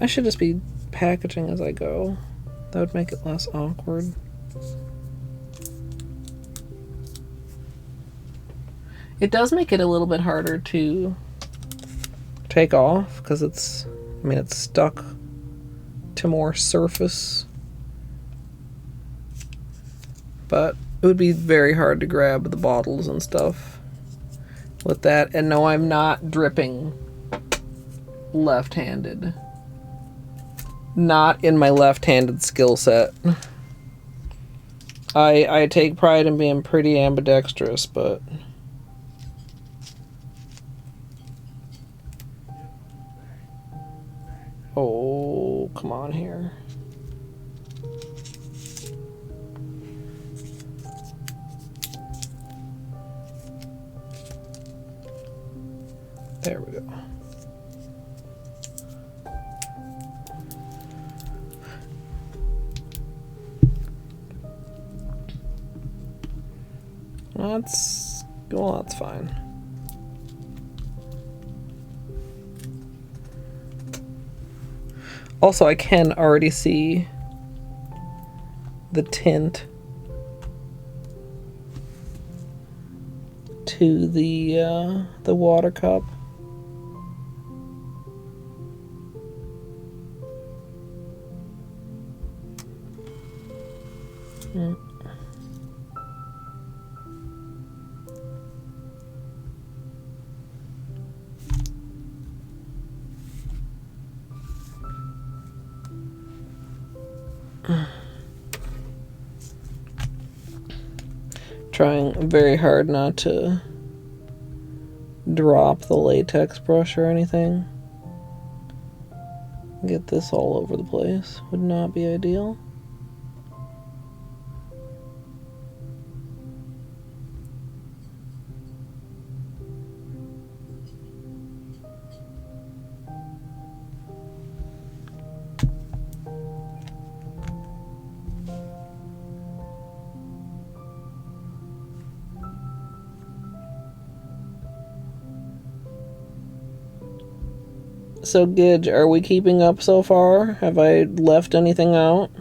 I should just be packaging as I go. That would make it less awkward. It does make it a little bit harder to take off because it's stuck to more surface. But it would be very hard to grab the bottles and stuff with that. And no, I'm not dripping left-handed. Not in my left-handed skill set. I take pride in being pretty ambidextrous, but oh, come on here. There we go. That's fine. Also, I can already see the tint to the water cup. Trying very hard not to drop the latex brush or anything. Get this all over the place would not be ideal. So, Gidge, are we keeping up so far? Have I left anything out?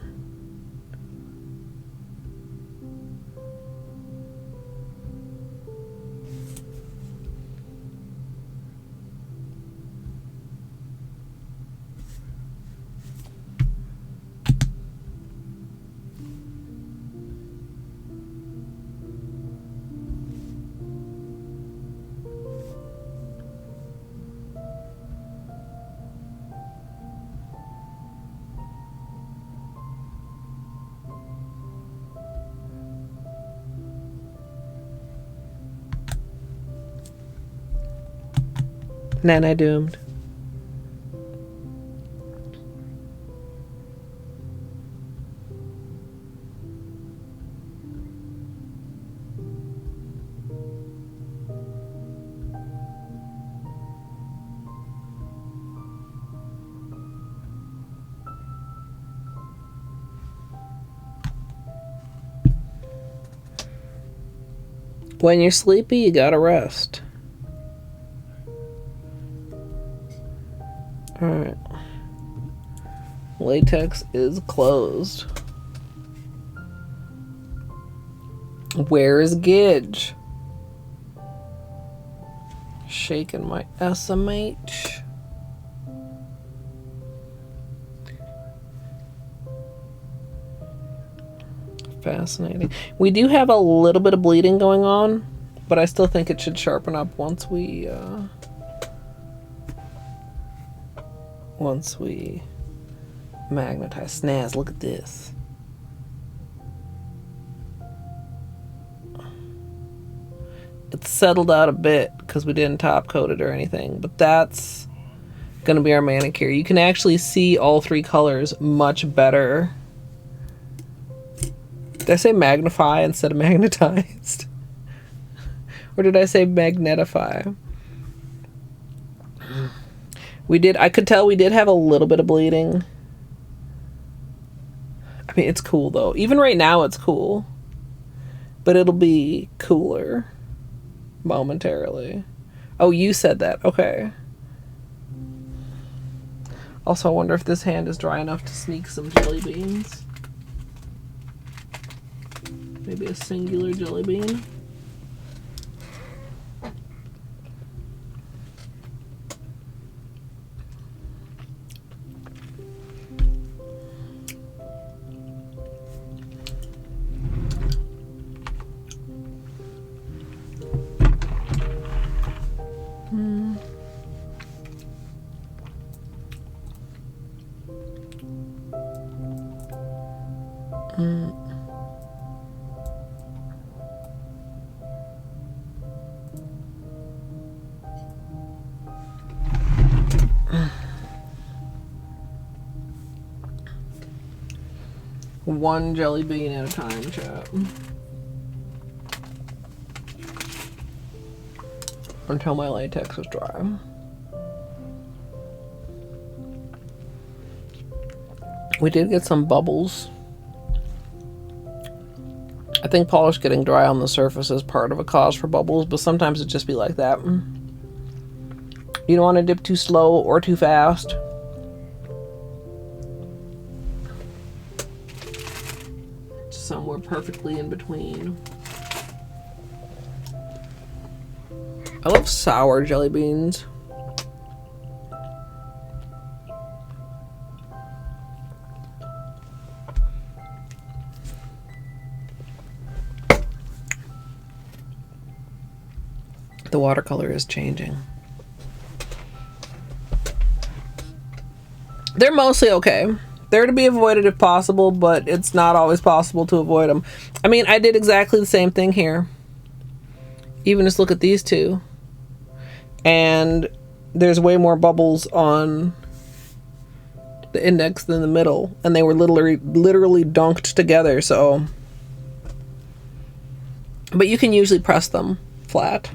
Nana doomed. When you're sleepy, you gotta rest. Alright. Latex is closed. Where is Gidge? Shaking my SMH. Fascinating. We do have a little bit of bleeding going on, but I still think it should sharpen up once we magnetize. Snaz, look at this. It's settled out a bit because we didn't top coat it or anything, but that's gonna be our manicure. You can actually see all three colors much better. Did I say magnify instead of magnetized? Or did I say magnetify? I could tell we did have a little bit of bleeding. I mean, it's cool though. Even right now it's cool. But it'll be cooler momentarily. Oh, you said that. Okay. Also, I wonder if this hand is dry enough to sneak some jelly beans. Maybe a singular jelly bean. One jelly bean at a time, chat. Until my latex is dry. We did get some bubbles. I think polish getting dry on the surface is part of a cause for bubbles, but sometimes it just be like that. You don't want to dip too slow or too fast. Somewhere perfectly in between. I love sour jelly beans. The watercolor is changing. They're mostly okay. They're to be avoided if possible, but it's not always possible to avoid them. I mean, I did exactly the same thing here. Even just look at these two. And there's way more bubbles on the index than the middle. And they were literally dunked together, so. But you can usually press them flat.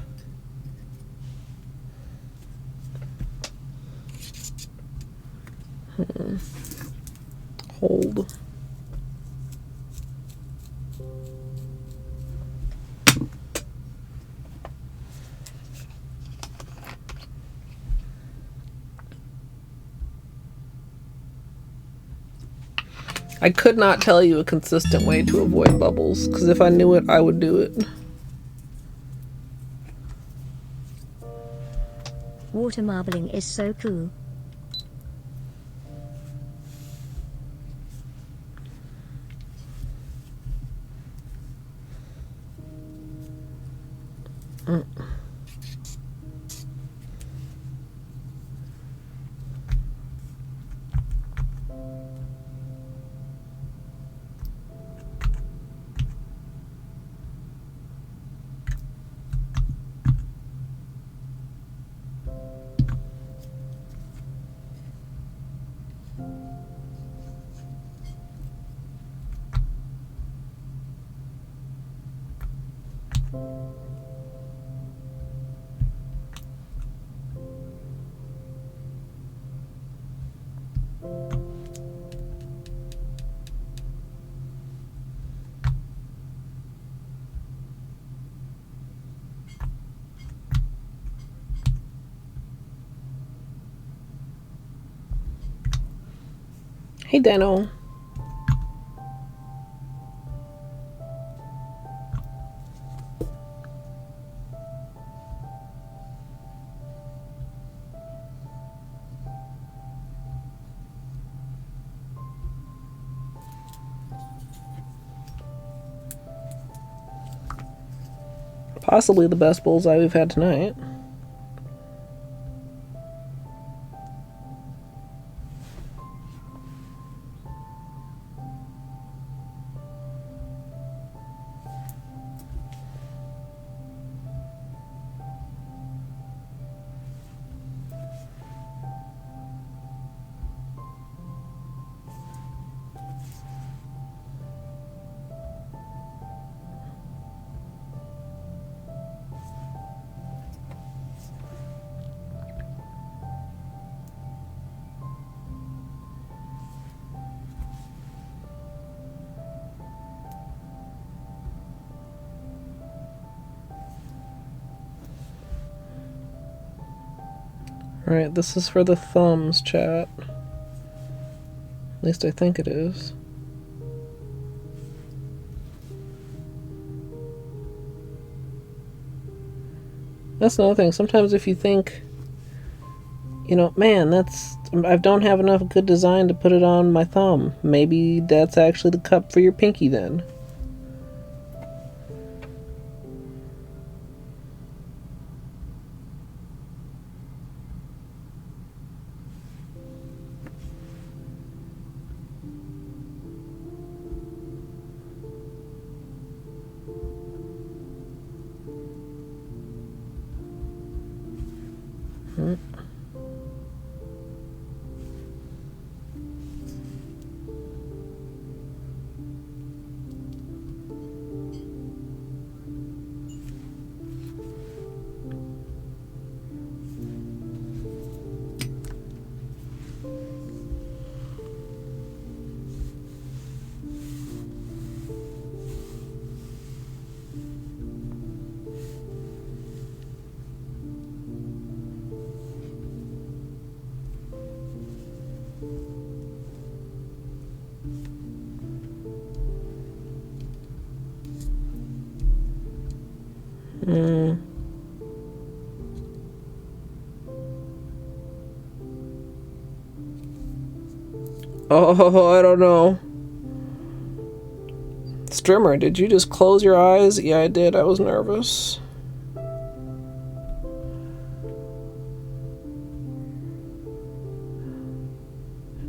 Hold. I could not tell you a consistent way to avoid bubbles, because if I knew it, I would do it. Water marbling is so cool. Hey, Dano. Possibly the best bullseye we've had tonight. Alright, this is for the thumbs, chat. At least I think it is. That's another thing. Sometimes if you think, you know, man, I don't have enough good design to put it on my thumb. Maybe that's actually the cup for your pinky then. Oh, I don't know. Strimmer, did you just close your eyes? Yeah, I did. I was nervous.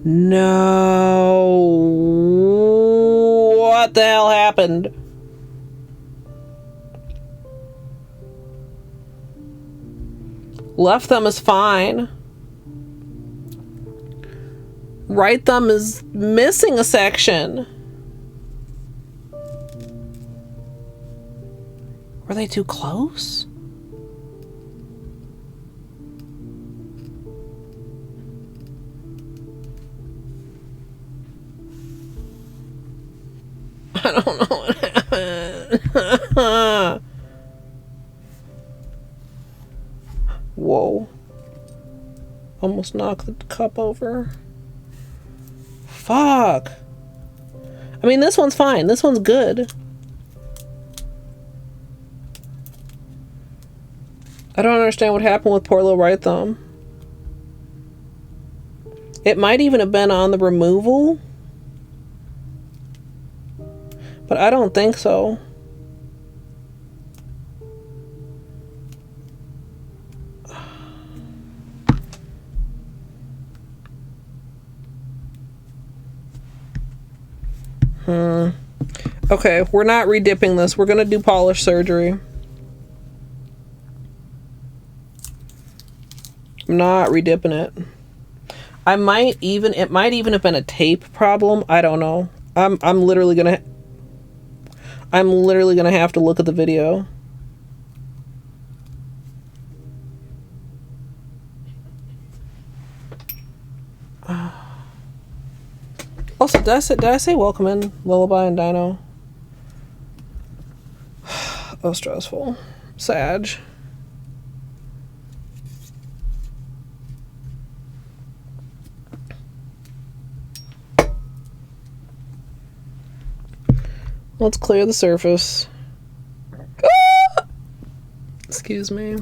No. What the hell happened? Left thumb is fine. Right thumb is missing a section. Were they too close? I don't know what happened. Whoa. Almost knocked the cup over. Fuck. I mean, this one's fine. This one's good. I don't understand what happened with poor little right thumb. It might even have been on the removal. But I don't think so. Okay, we're not redipping this. We're gonna do polish surgery. I'm not redipping it. It might even have been a tape problem. I don't know. I'm literally gonna have to look at the video. Also, did I say welcome in, Lullaby and Dino? Oh, stressful. Sag. Let's clear the surface. Ah! Excuse me.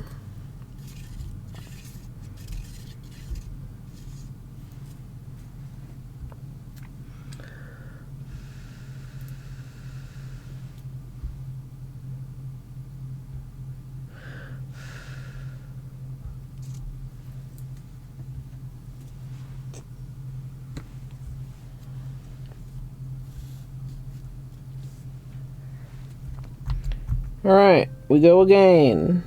Alright, we go again.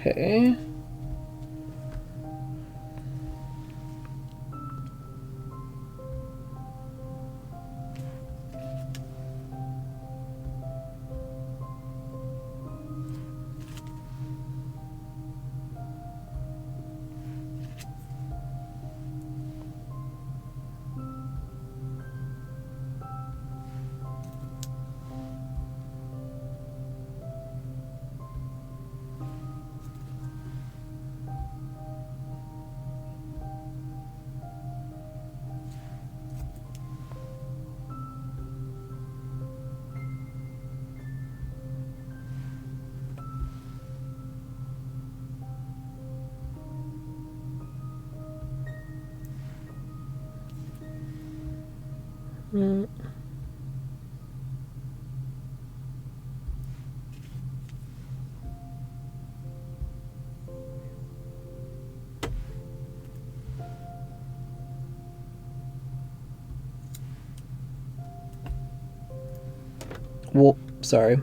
Okay. Well, sorry.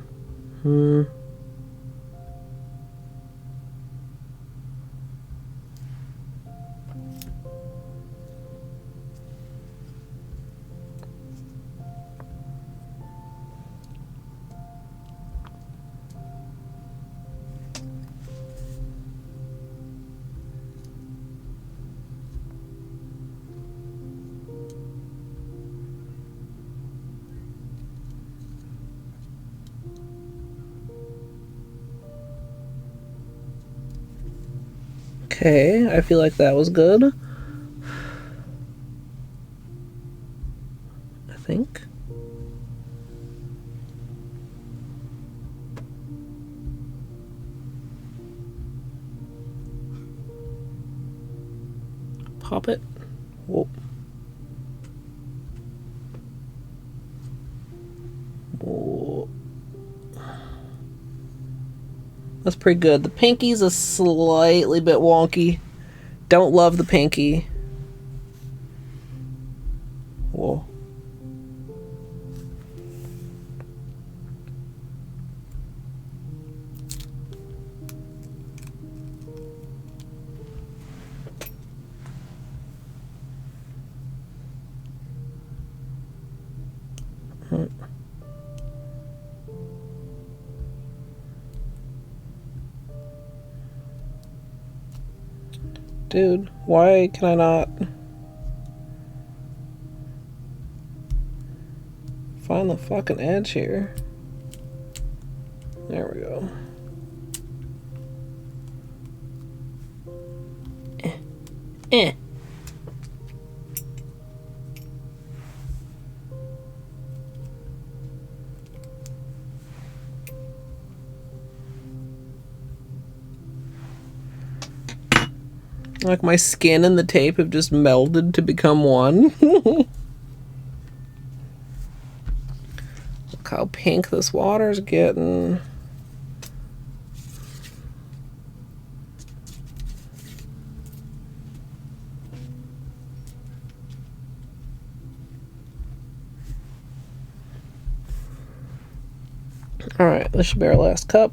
Okay, I feel like that was good. I think. Pop it. Whoa. Whoa. That's pretty good. The pinky's a slightly bit wonky. Don't love the pinky. Whoa. Dude, why can I not find the fucking edge here? There we go. Eh. Like my skin and the tape have just melded to become one. Look how pink this water's getting. Alright, this should be our last cup.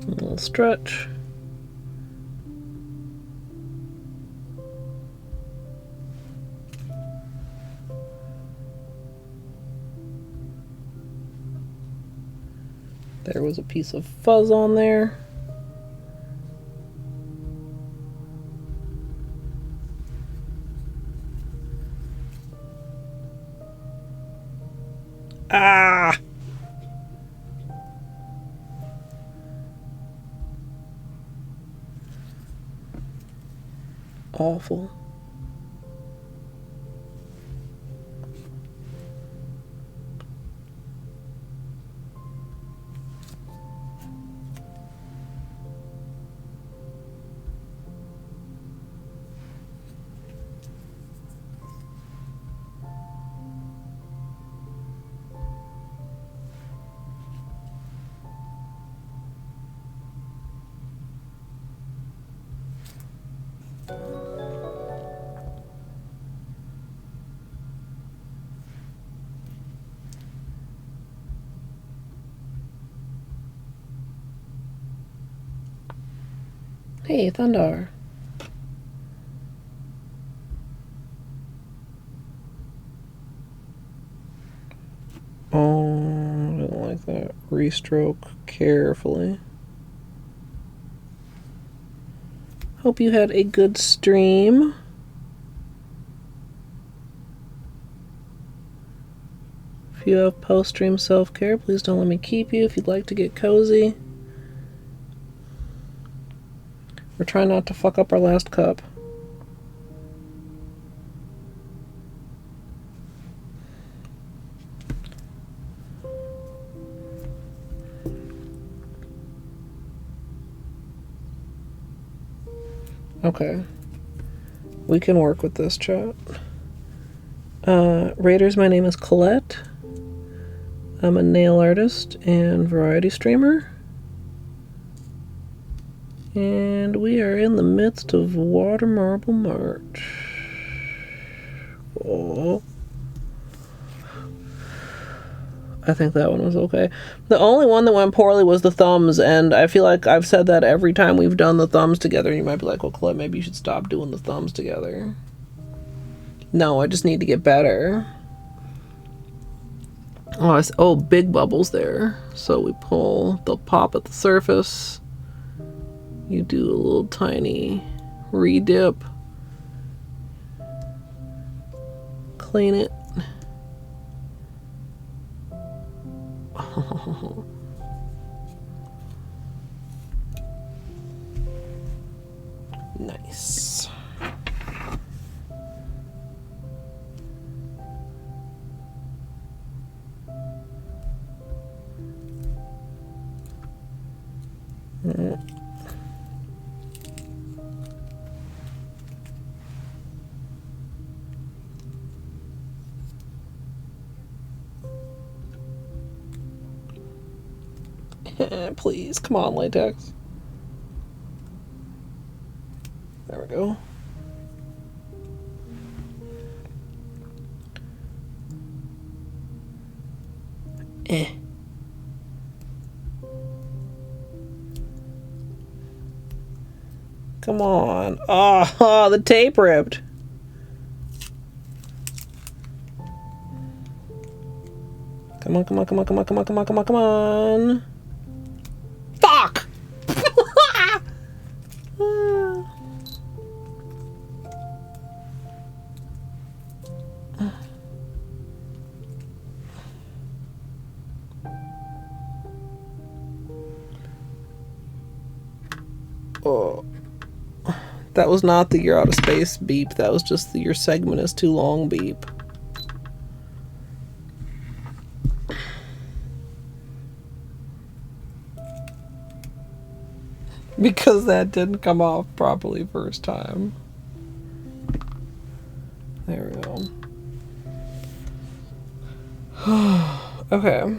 A little stretch. There was a piece of fuzz on there. Ah! Awful. Hey, Thunder. Oh, I don't like that. Restroke carefully. Hope you had a good stream. If you have post-stream self-care, please don't let me keep you if you'd like to get cozy. We're trying not to fuck up our last cup. Okay. We can work with this, chat. Raiders, my name is Colette. I'm a nail artist and variety streamer. And we are in the midst of Water Marble March. Oh. I think that one was okay. The only one that went poorly was the thumbs, and I feel like I've said that every time we've done the thumbs together. You might be like, well, Colette, maybe you should stop doing the thumbs together. No, I just need to get better. Oh, big bubbles there. So we pull, they'll pop at the surface. You do a little tiny re-dip. Clean it. Oh. Nice. Please, come on, Latex. There we go. Come on. Oh, the tape ripped. Come on, come on, come on, come on, come on, come on, come on, come on. Fuck! Oh. That was not the "you're out of space" beep. That was just the "your segment is too long" beep. Because that didn't come off properly first time. There we go. Okay.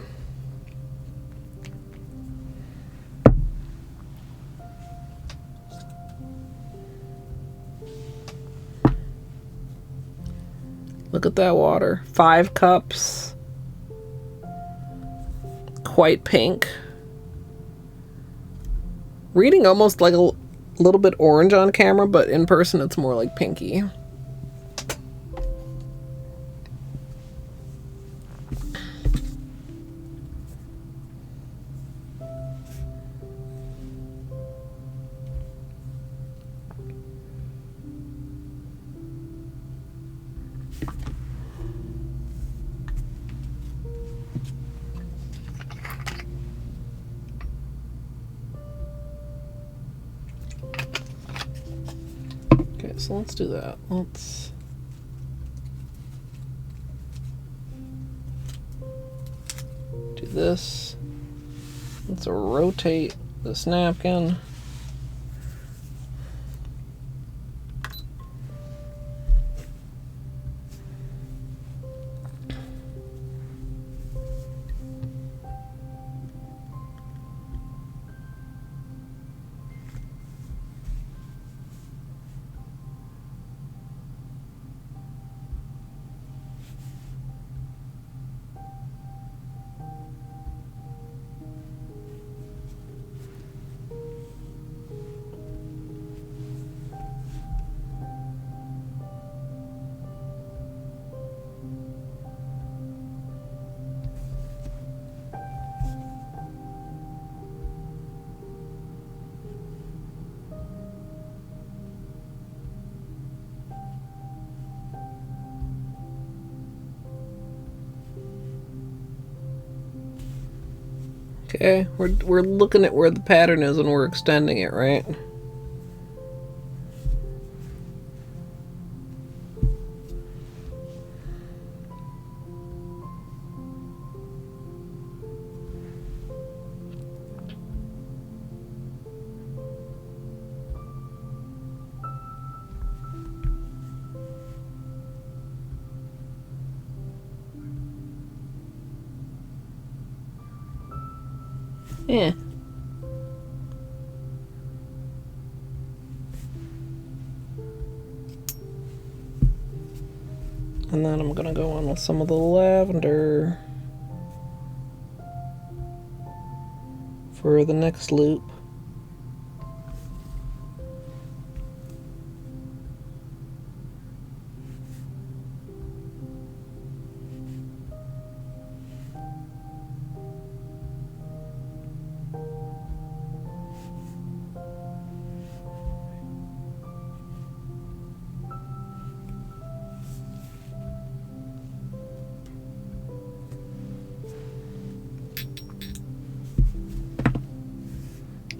Look at that water. 5 cups. Quite pink. Reading almost like a little bit orange on camera, but in person it's more like pinky. So let's do that. Let's do this. Let's rotate this napkin. Okay, we're looking at where the pattern is and we're extending it, right? Yeah. And then I'm gonna go on with some of the lavender for the next loop.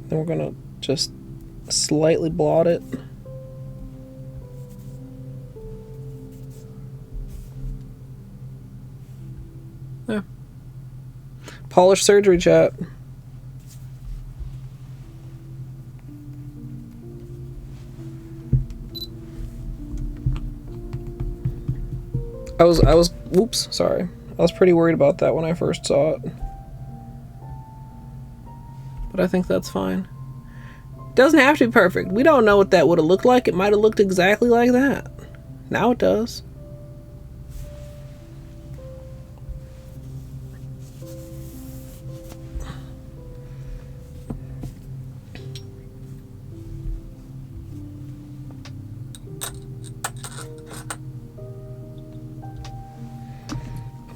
Then we're gonna just slightly blot it. Yeah. Polish surgery, chat. I was whoops, sorry. I was pretty worried about that when I first saw it. But I think that's fine. Doesn't have to be perfect. We don't know what that would have looked like. It might have looked exactly like that. Now it does.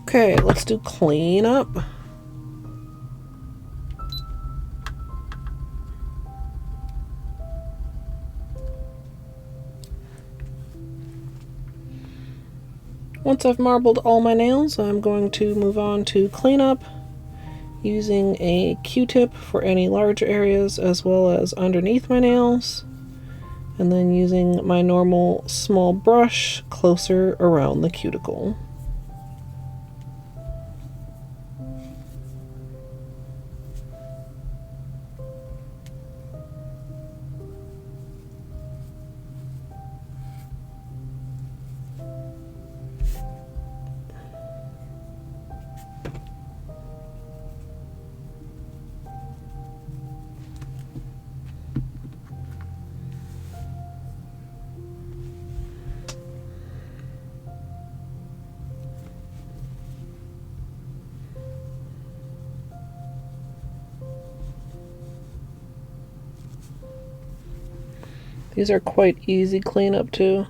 Okay, let's do cleanup. Once I've marbled all my nails, I'm going to move on to cleanup using a Q-tip for any large areas as well as underneath my nails, and then using my normal small brush closer around the cuticle. These are quite easy cleanup too.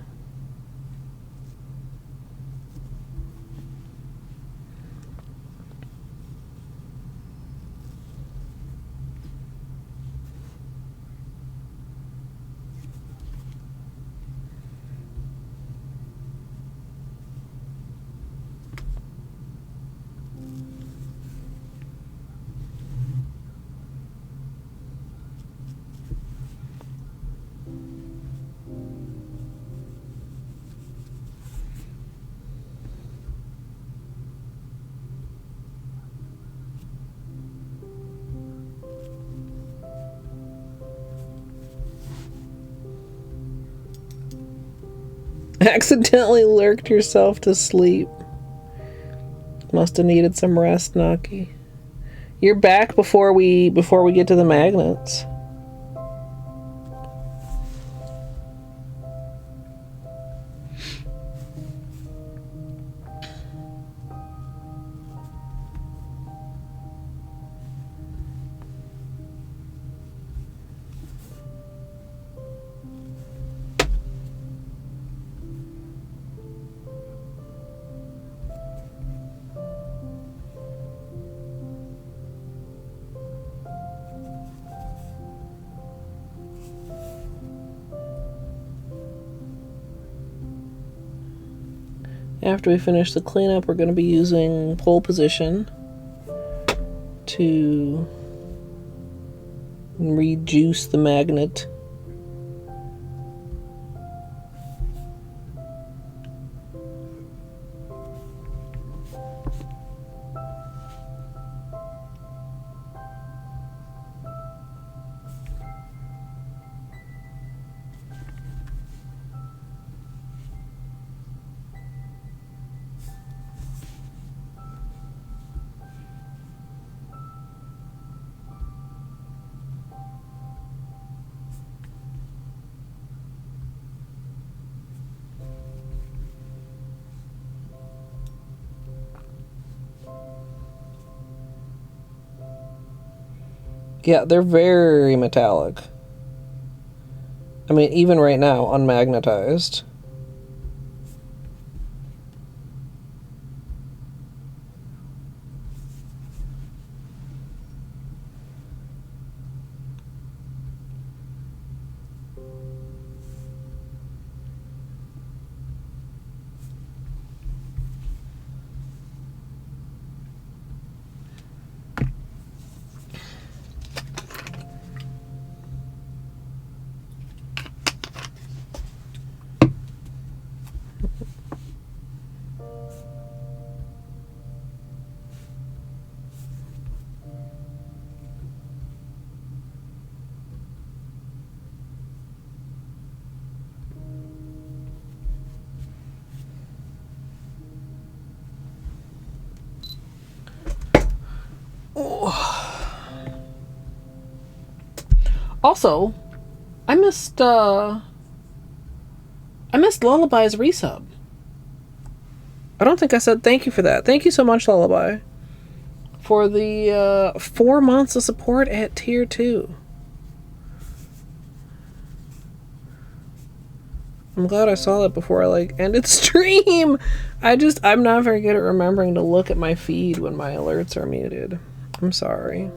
Accidentally lurked yourself to sleep. Must have needed some rest, Naki. You're back before we get to the magnets. After we finish the cleanup, we're going to be using pole position to rejuice the magnet. Yeah, they're very metallic. I mean, even right now, unmagnetized. Also, I missed Lullaby's resub. I don't think I said thank you for that. Thank you so much, Lullaby, for the 4 months of support at tier 2. I'm glad I saw that before I ended stream. I'm not very good at remembering to look at my feed when my alerts are muted. I'm sorry.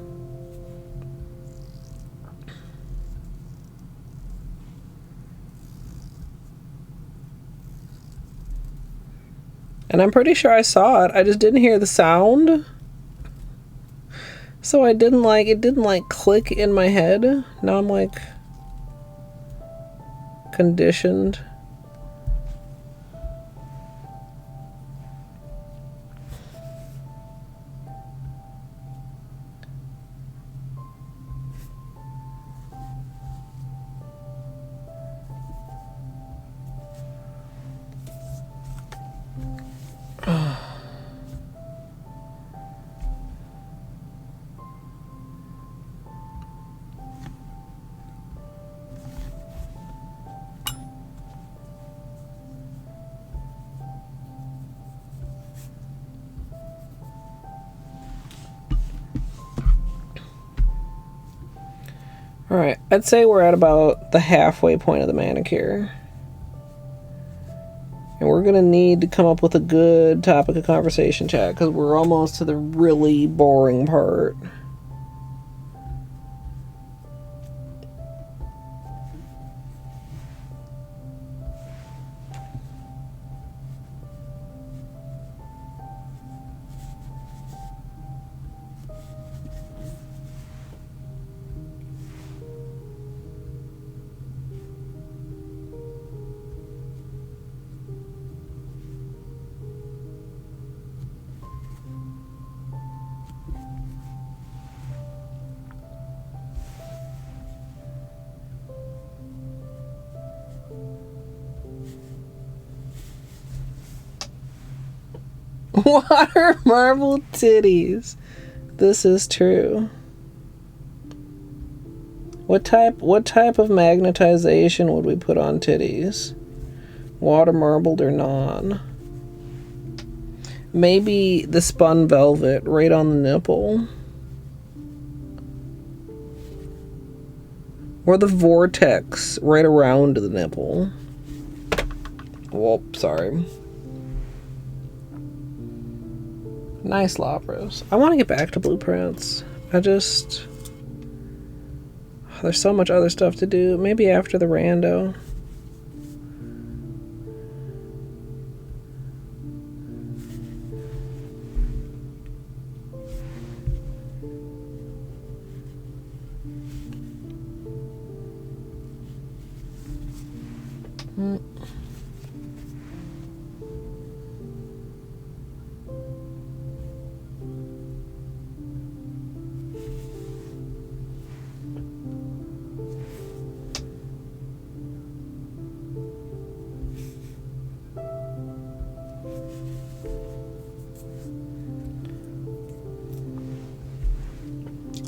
And I'm pretty sure I saw it. I just didn't hear the sound. So it didn't click in my head. Now I'm like conditioned. Alright, I'd say we're at about the halfway point of the manicure. And we're going to need to come up with a good topic of conversation, chat, because we're almost to the really boring part. Water marble titties. This is true. What type of magnetization would we put on titties? Water marbled or non? Maybe the spun velvet right on the nipple. Or the vortex right around the nipple. Whoop, sorry. Nice Lapras. I want to get back to blueprints. There's so much other stuff to do. Maybe after the rando.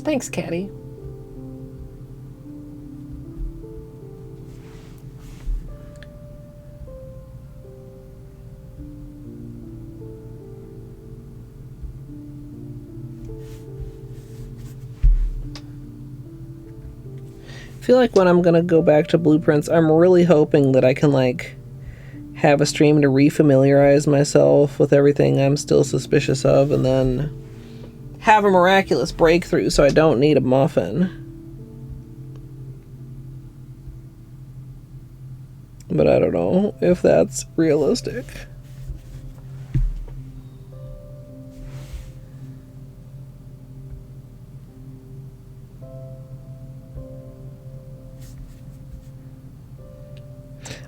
Thanks, Caddy. I feel like when I'm gonna go back to blueprints, I'm really hoping that I can like have a stream to refamiliarize myself with everything I'm still suspicious of, and then have a miraculous breakthrough so I don't need a muffin. But I don't know if that's realistic.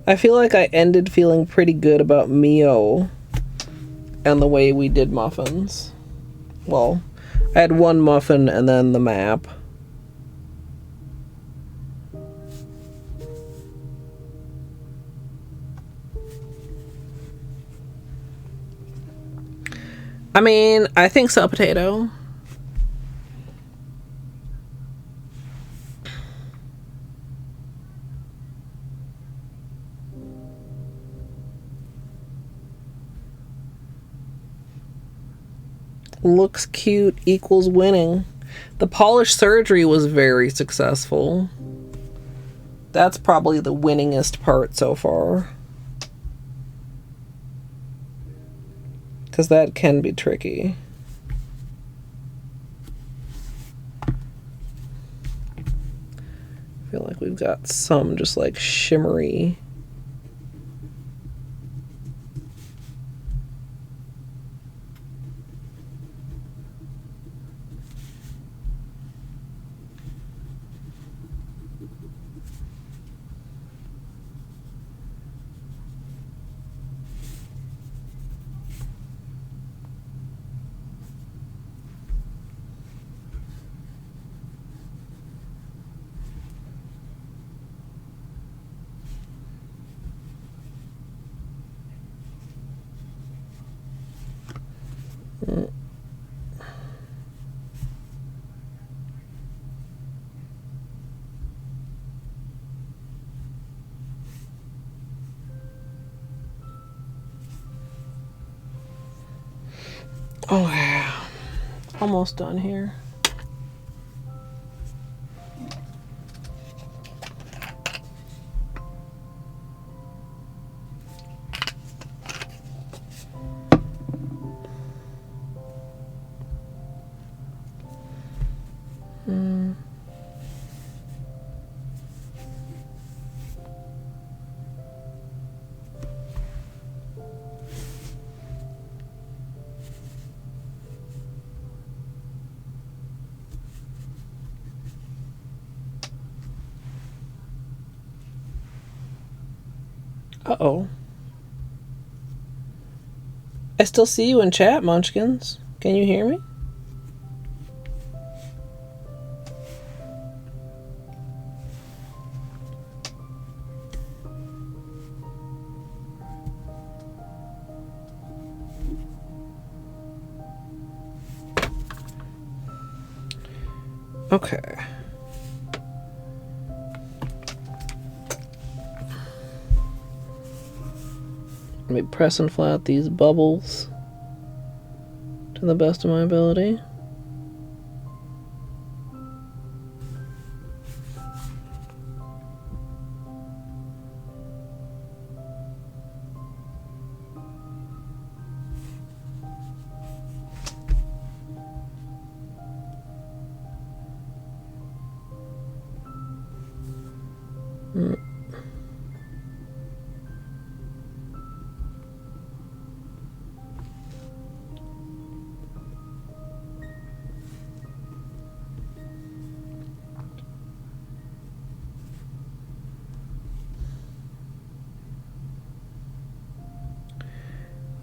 I feel like I ended feeling pretty good about Mio and the way we did muffins. Well, I had one muffin and then the map. I mean, I think so, potato. Looks cute equals winning. The polish surgery was very successful. That's probably the winningest part so far. Because that can be tricky. I feel like we've got some just like shimmery. Oh yeah, almost done here. Uh-oh. I still see you in chat, Munchkins. Can you hear me? Okay. Let me press and flat these bubbles to the best of my ability.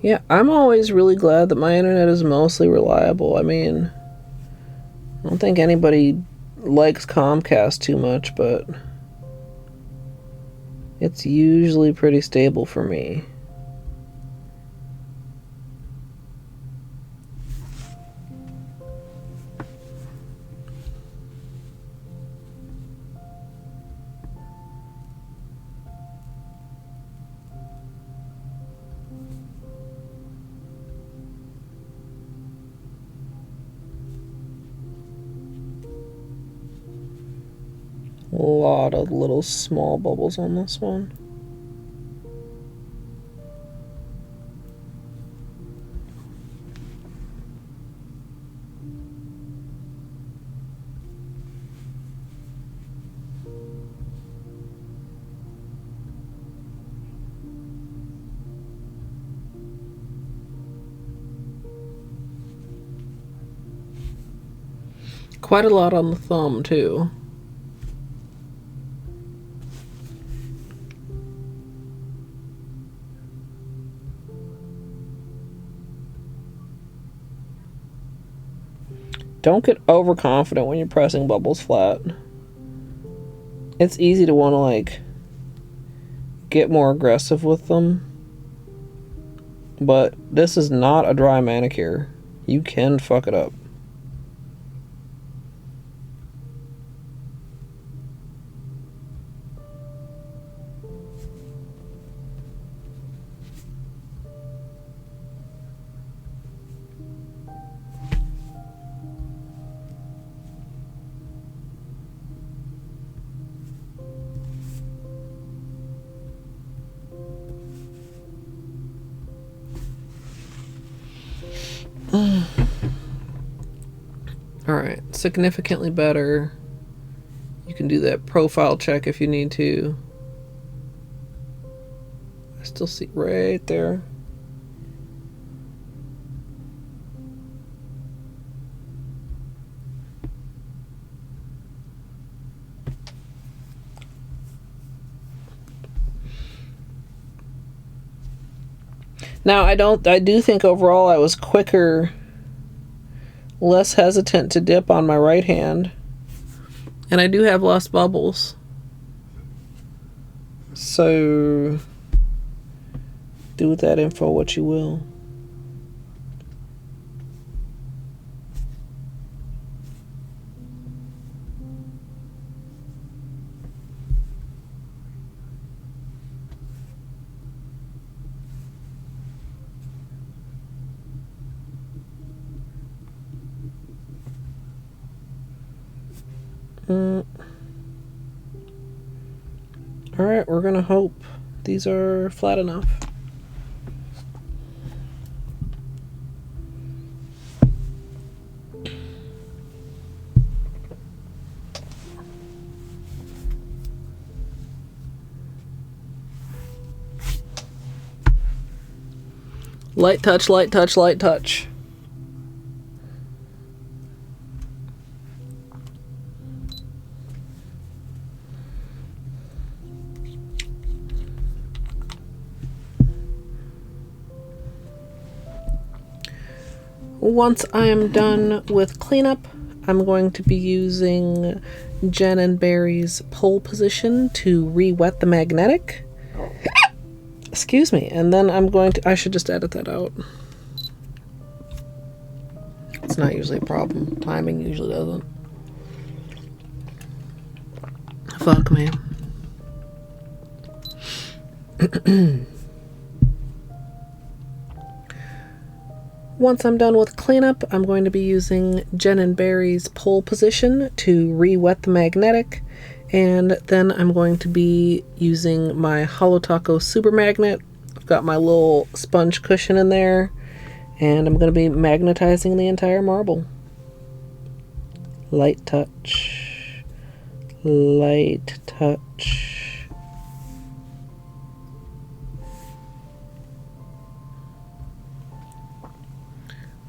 Yeah, I'm always really glad that my internet is mostly reliable. I mean, I don't think anybody likes Comcast too much, but it's usually pretty stable for me. A lot of little small bubbles on this one. Quite a lot on the thumb, too. Don't get overconfident when you're pressing bubbles flat. It's easy to want to, like, get more aggressive with them. But this is not a dry manicure. You can fuck it up. Alright, significantly better. You can do that profile check if you need to. I still see right there. Now, I do think overall I was quicker, less hesitant to dip on my right hand. And I do have less bubbles. So, do with that info what you will. Alright, we're gonna hope these are flat enough. Light touch, light touch, light touch. Once I am done with cleanup, I'm going to be using Jen and Barry's pole position to re-wet the magnetic. Excuse me. And then I'm going to... I should just edit that out. It's not usually a problem. Timing usually doesn't. Fuck me. Once I'm done with cleanup, I'm going to be using Jen and Barry's pole position to re-wet the magnetic, and then I'm going to be using my Holo Taco Super Magnet. I've got my little sponge cushion in there, and I'm going to be magnetizing the entire marble. Light touch. Light touch.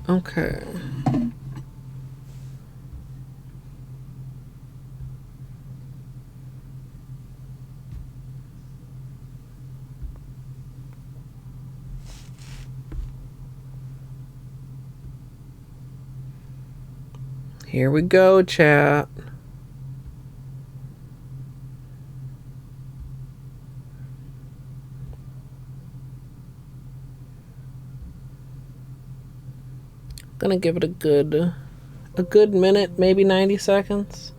Okay. Here we go, chat. Gonna give it a good minute, maybe 90 seconds.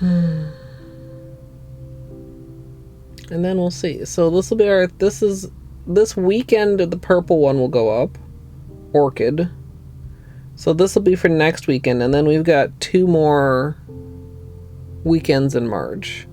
And then we'll see. So this will be our, this weekend the purple one will go up. Orchid. So this will be for next weekend, and then we've got 2 more weekends in March.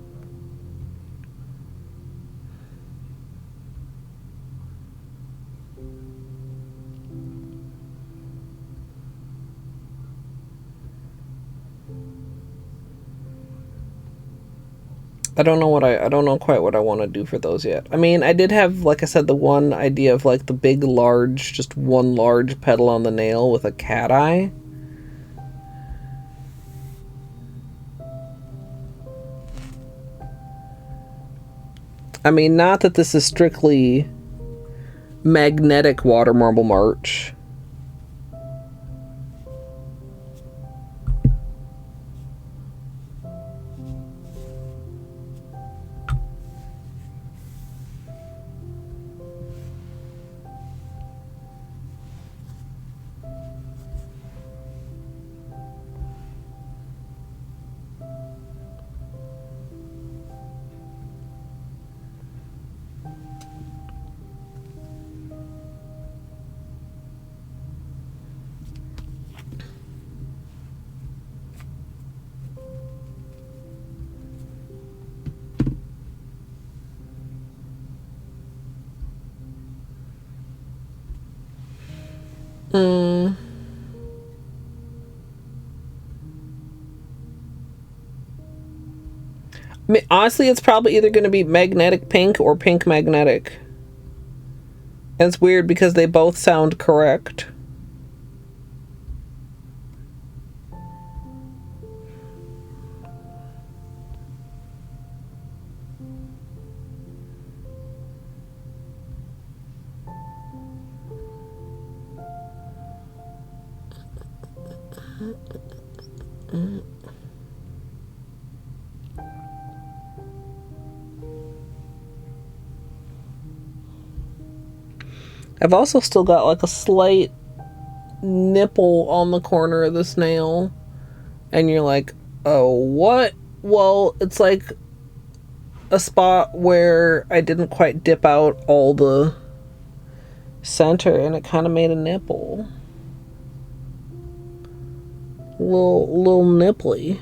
I don't know quite what I want to do for those yet. I mean, I did have, like I said, the one idea of like the big, large, just one large petal on the nail with a cat eye. I mean, not that this is strictly magnetic water marble March. Honestly, it's probably either going to be magnetic pink or pink magnetic. And it's weird because they both sound correct. I've also still got like a slight nipple on the corner of this nail. And you're like, oh, what? Well, it's like a spot where I didn't quite dip out all the center and it kind of made a nipple. Little nipply.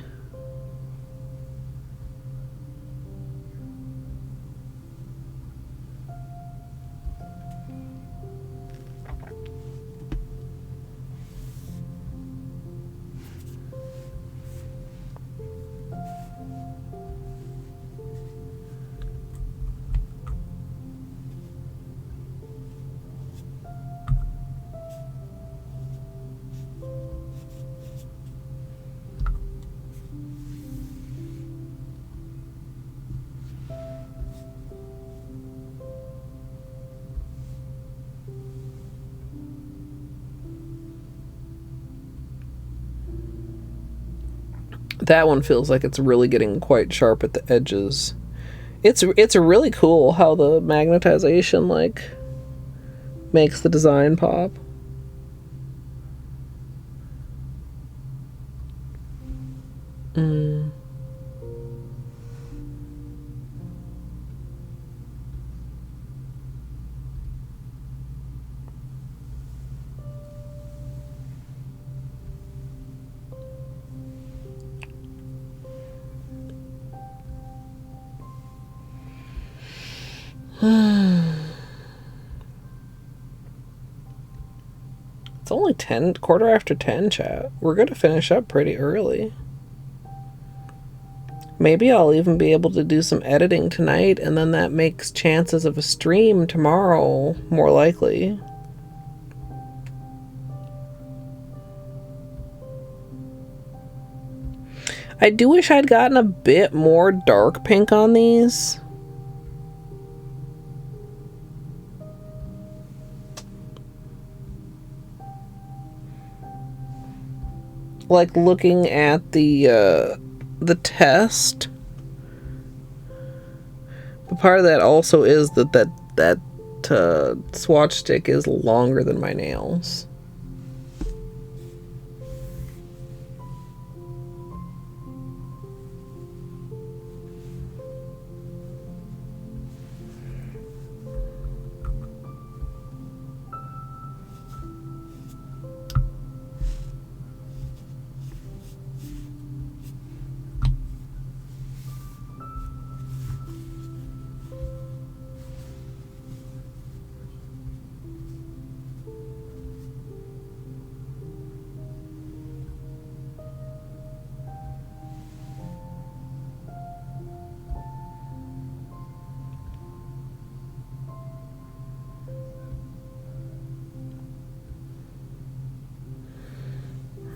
That one feels like it's really getting quite sharp at the edges. It's really cool how the magnetization like makes the design pop. It's only 10, quarter after 10, chat. We're gonna finish up pretty early. Maybe I'll even be able to do some editing tonight, and then that makes chances of a stream tomorrow more likely. I do wish I'd gotten a bit more dark pink on these. Like looking at the test, but part of that also is that swatch stick is longer than my nails.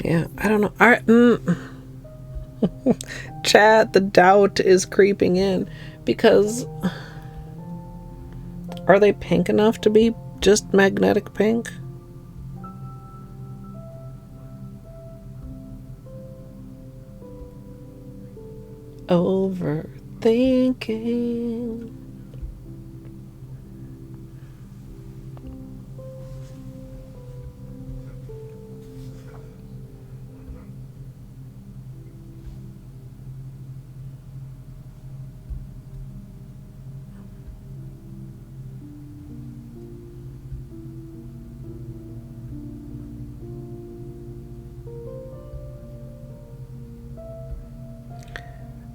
Yeah, I don't know. Chat, the doubt is creeping in because are they pink enough to be just magnetic pink? Overthinking.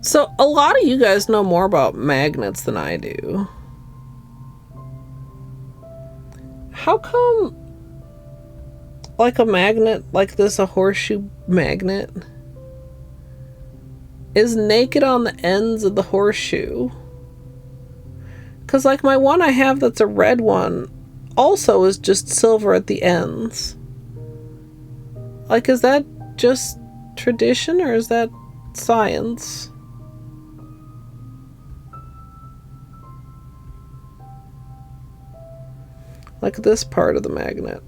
So, a lot of you guys know more about magnets than I do. How come, like a magnet like this, a horseshoe magnet, is naked on the ends of the horseshoe. Because, like, my one I have that's a red one also is just silver at the ends. Like, is that just tradition or is that science? Like this part of the magnet.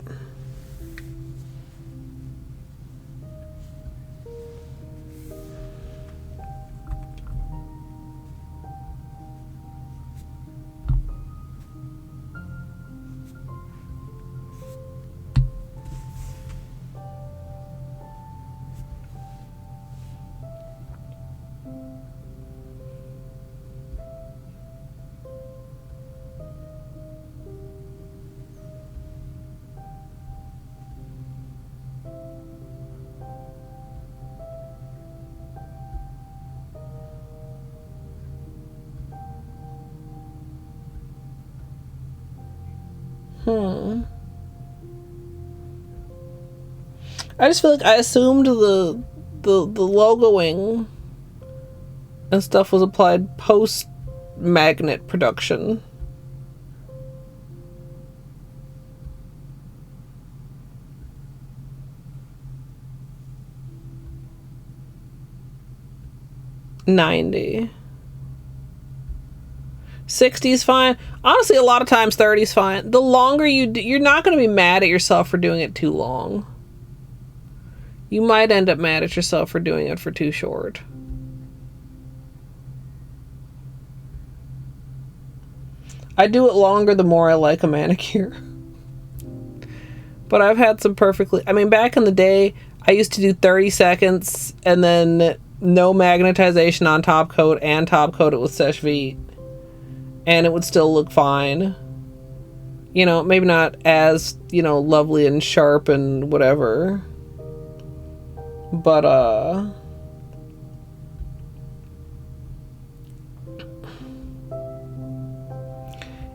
I just feel like I assumed the logoing and stuff was applied post magnet production. $90. $60's fine. Honestly, a lot of times $30's fine. The longer you do, you're not going to be mad at yourself for doing it too long. You might end up mad at yourself for doing it for too short. I do it longer the more I like a manicure. But I've had some perfectly... I mean, back in the day, I used to do 30 seconds and then no magnetization on top coat and top coat it with Seche Vite. And it would still look fine. You know, maybe not as, you know, lovely and sharp and whatever. But,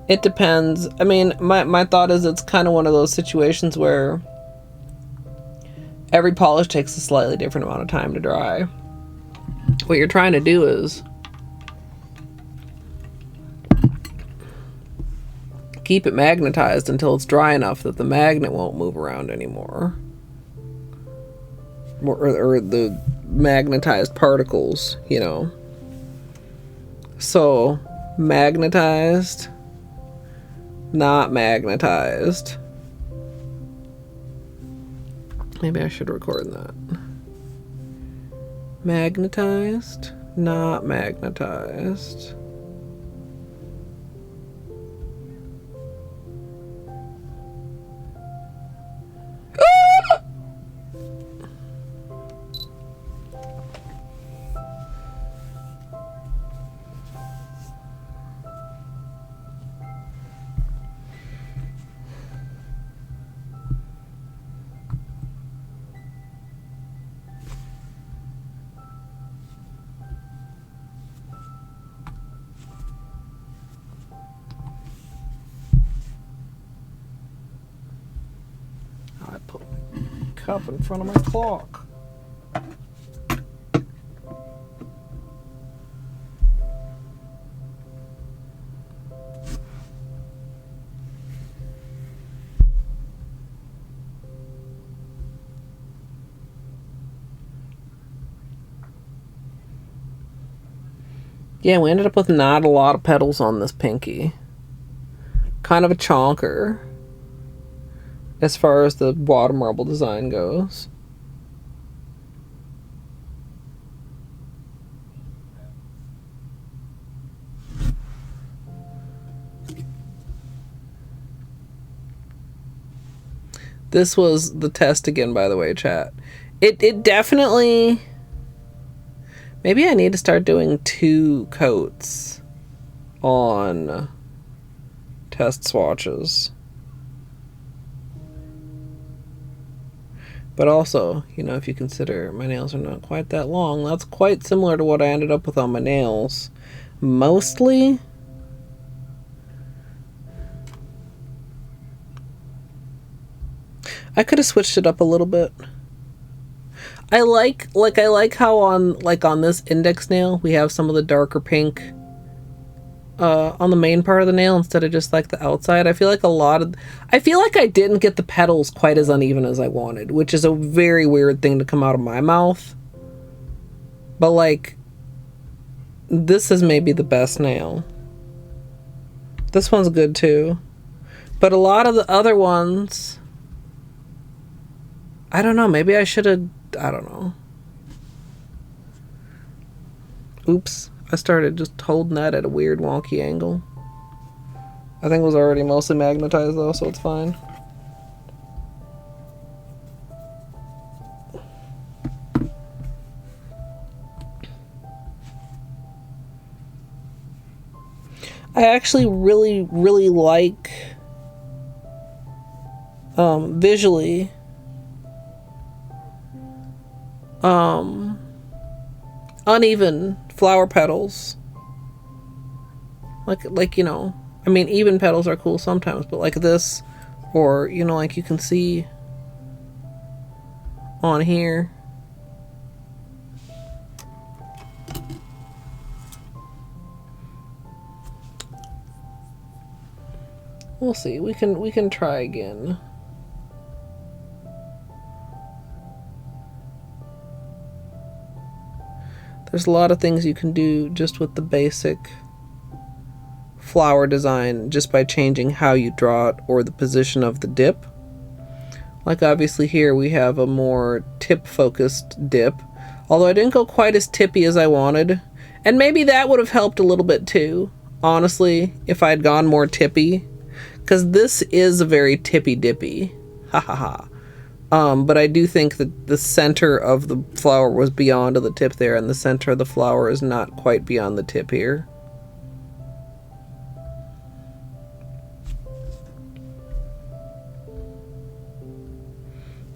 it depends. I mean, my thought is it's kind of one of those situations where every polish takes a slightly different amount of time to dry. What you're trying to do is keep it magnetized until it's dry enough that the magnet won't move around anymore. Or the magnetized particles, you know. So, magnetized, not magnetized. Maybe I should record that. Magnetized, not magnetized. Up in front of my clock. Yeah, we ended up with not a lot of petals on this pinky. Kind of a chonker. As far as the water marble design goes. This was the test again, by the way, chat. It definitely... Maybe I need to start doing 2 coats on test swatches. But also, you know, if you consider my nails are not quite that long, that's quite similar to what I ended up with on my nails. Mostly. I could have switched it up a little bit. I like how on this index nail we have some of the darker pink on the main part of the nail instead of just like the outside. I feel like I didn't get the petals quite as uneven as I wanted, which is a very weird thing to come out of my mouth. But like, this is maybe the best nail. This one's good too. But a lot of the other ones, I don't know, maybe I should have, I don't know. Oops, I started just holding that at a weird wonky angle. I think it was already mostly magnetized though, so it's fine. I actually really like visually uneven flower petals. Like you know, I mean, even petals are cool sometimes, but like this, or you know, like you can see on here. We'll see. We can try again. There's a lot of things you can do just with the basic flower design just by changing how you draw it or the position of the dip. Like obviously here we have a more tip focused dip, although I didn't go quite as tippy as I wanted, and maybe that would have helped a little bit too, honestly, if I had gone more tippy. Because this is a very tippy-dippy. Ha ha ha. But I do think that the center of the flower was beyond the tip there, and the center of the flower is not quite beyond the tip here.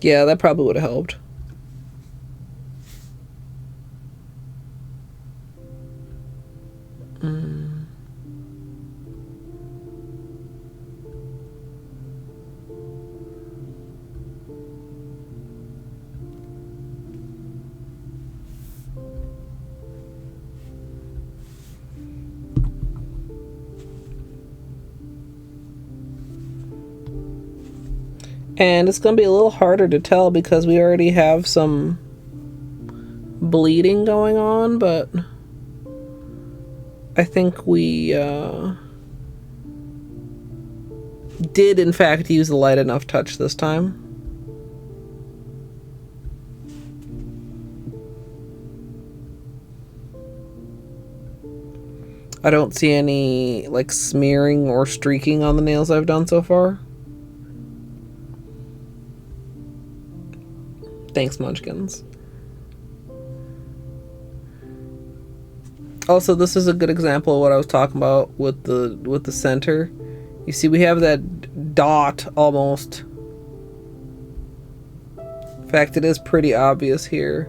Yeah, that probably would have helped. And it's going to be a little harder to tell because we already have some bleeding going on, but I think we did in fact use a light enough touch this time. I don't see any like smearing or streaking on the nails I've done so far. Thanks, Munchkins. Also, this is a good example of what I was talking about with the center. You see, we have that dot almost. In fact, it is pretty obvious here.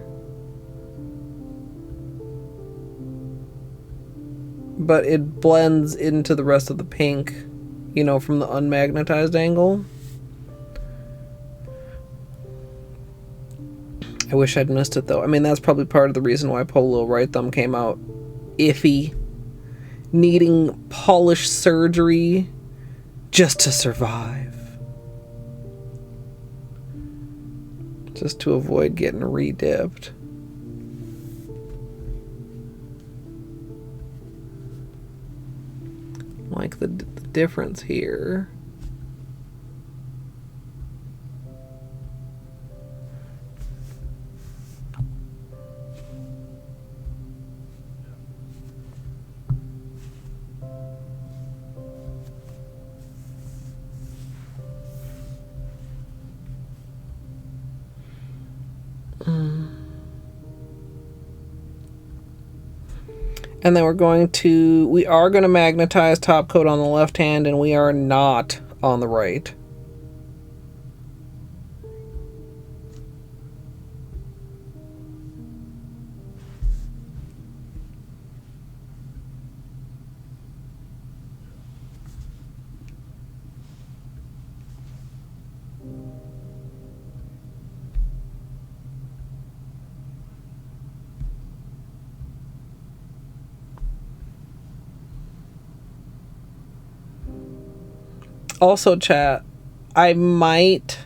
But it blends into the rest of the pink, you know, from the unmagnetized angle. I wish I'd missed it though. I mean, that's probably part of the reason why Polo right thumb came out iffy, needing polish surgery just to survive, just to avoid getting re-dipped. Like the difference here. And then we are going to magnetize top coat on the left hand, and we are not on the right. Also, chat, I might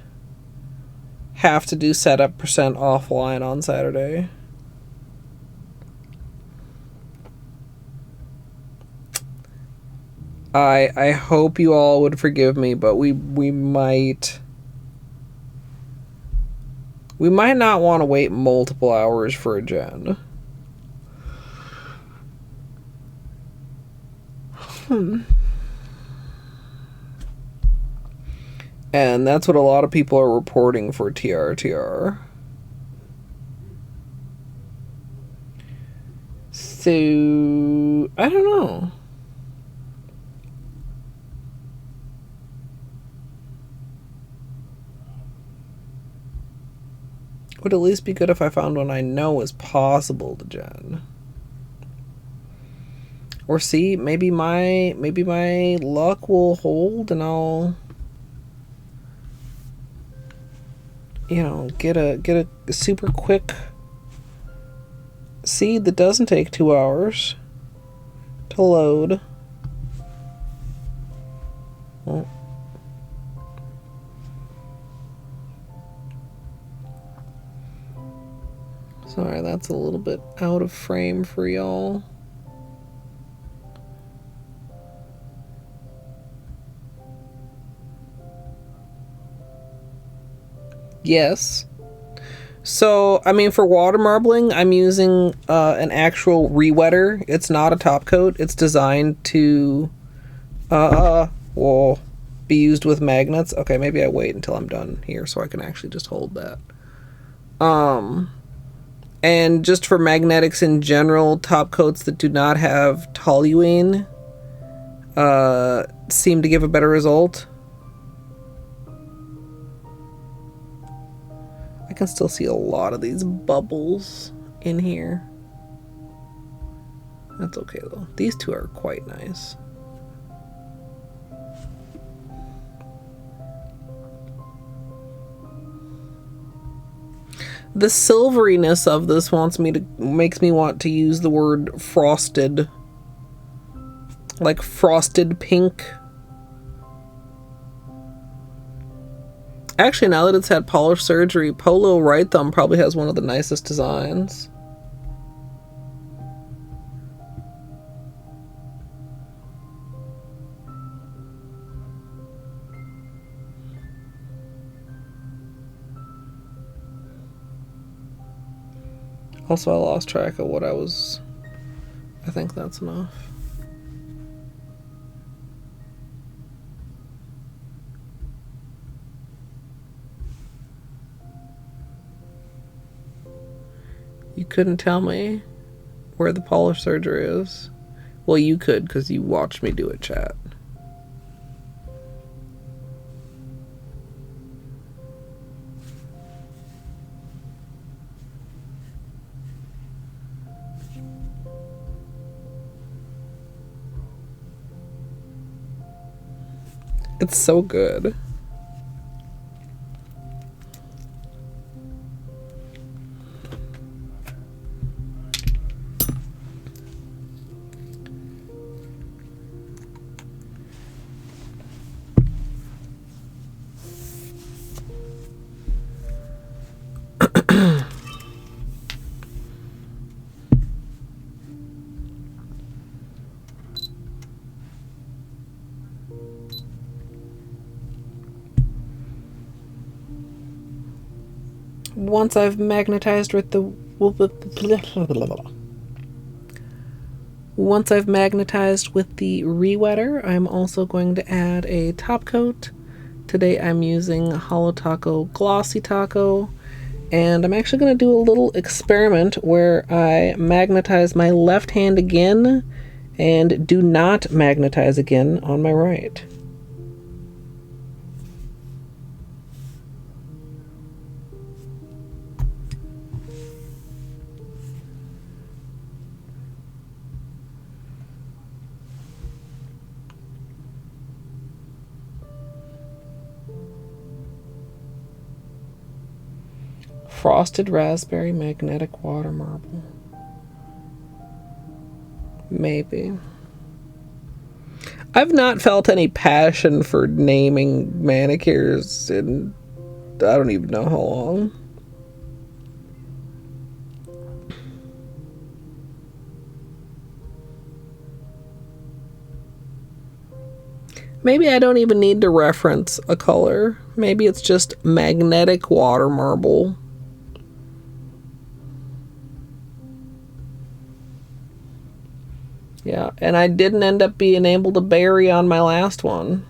have to do setup percent offline on Saturday. I hope you all would forgive me, but we might not want to wait multiple hours for a gen. And that's what a lot of people are reporting for TRTR. So, I don't know. Would at least be good if I found one I know is possible to gen. Or see, maybe my luck will hold and I'll, you know, get a super quick seed that doesn't take 2 hours to load. Oh. Sorry, that's a little bit out of frame for y'all. Yes. So, I mean, for water marbling, I'm using an actual rewetter. It's not a top coat. It's designed to be used with magnets. Okay, maybe I wait until I'm done here so I can actually just hold that. And just for magnetics in general, top coats that do not have toluene seem to give a better result. I can still see a lot of these bubbles in here. That's okay though. These two are quite nice. The silveriness of this makes me want to use the word frosted. Like frosted pink. Actually, now that it's had polish surgery, Polo Right Thumb probably has one of the nicest designs. Also, I lost track of what I think that's enough. You couldn't tell me where the polish surgery is? Well, you could, because you watched me do it, chat. It's so good. Once I've magnetized with the rewetter, I'm also going to add a top coat. Today I'm using Holo Taco Glossy Taco, and I'm actually going to do a little experiment where I magnetize my left hand again and do not magnetize again on my right. Frosted raspberry magnetic water marble. Maybe. I've not felt any passion for naming manicures in I don't even know how long. Maybe I don't even need to reference a color. Maybe it's just magnetic water marble. Yeah, and I didn't end up being able to bury on my last one.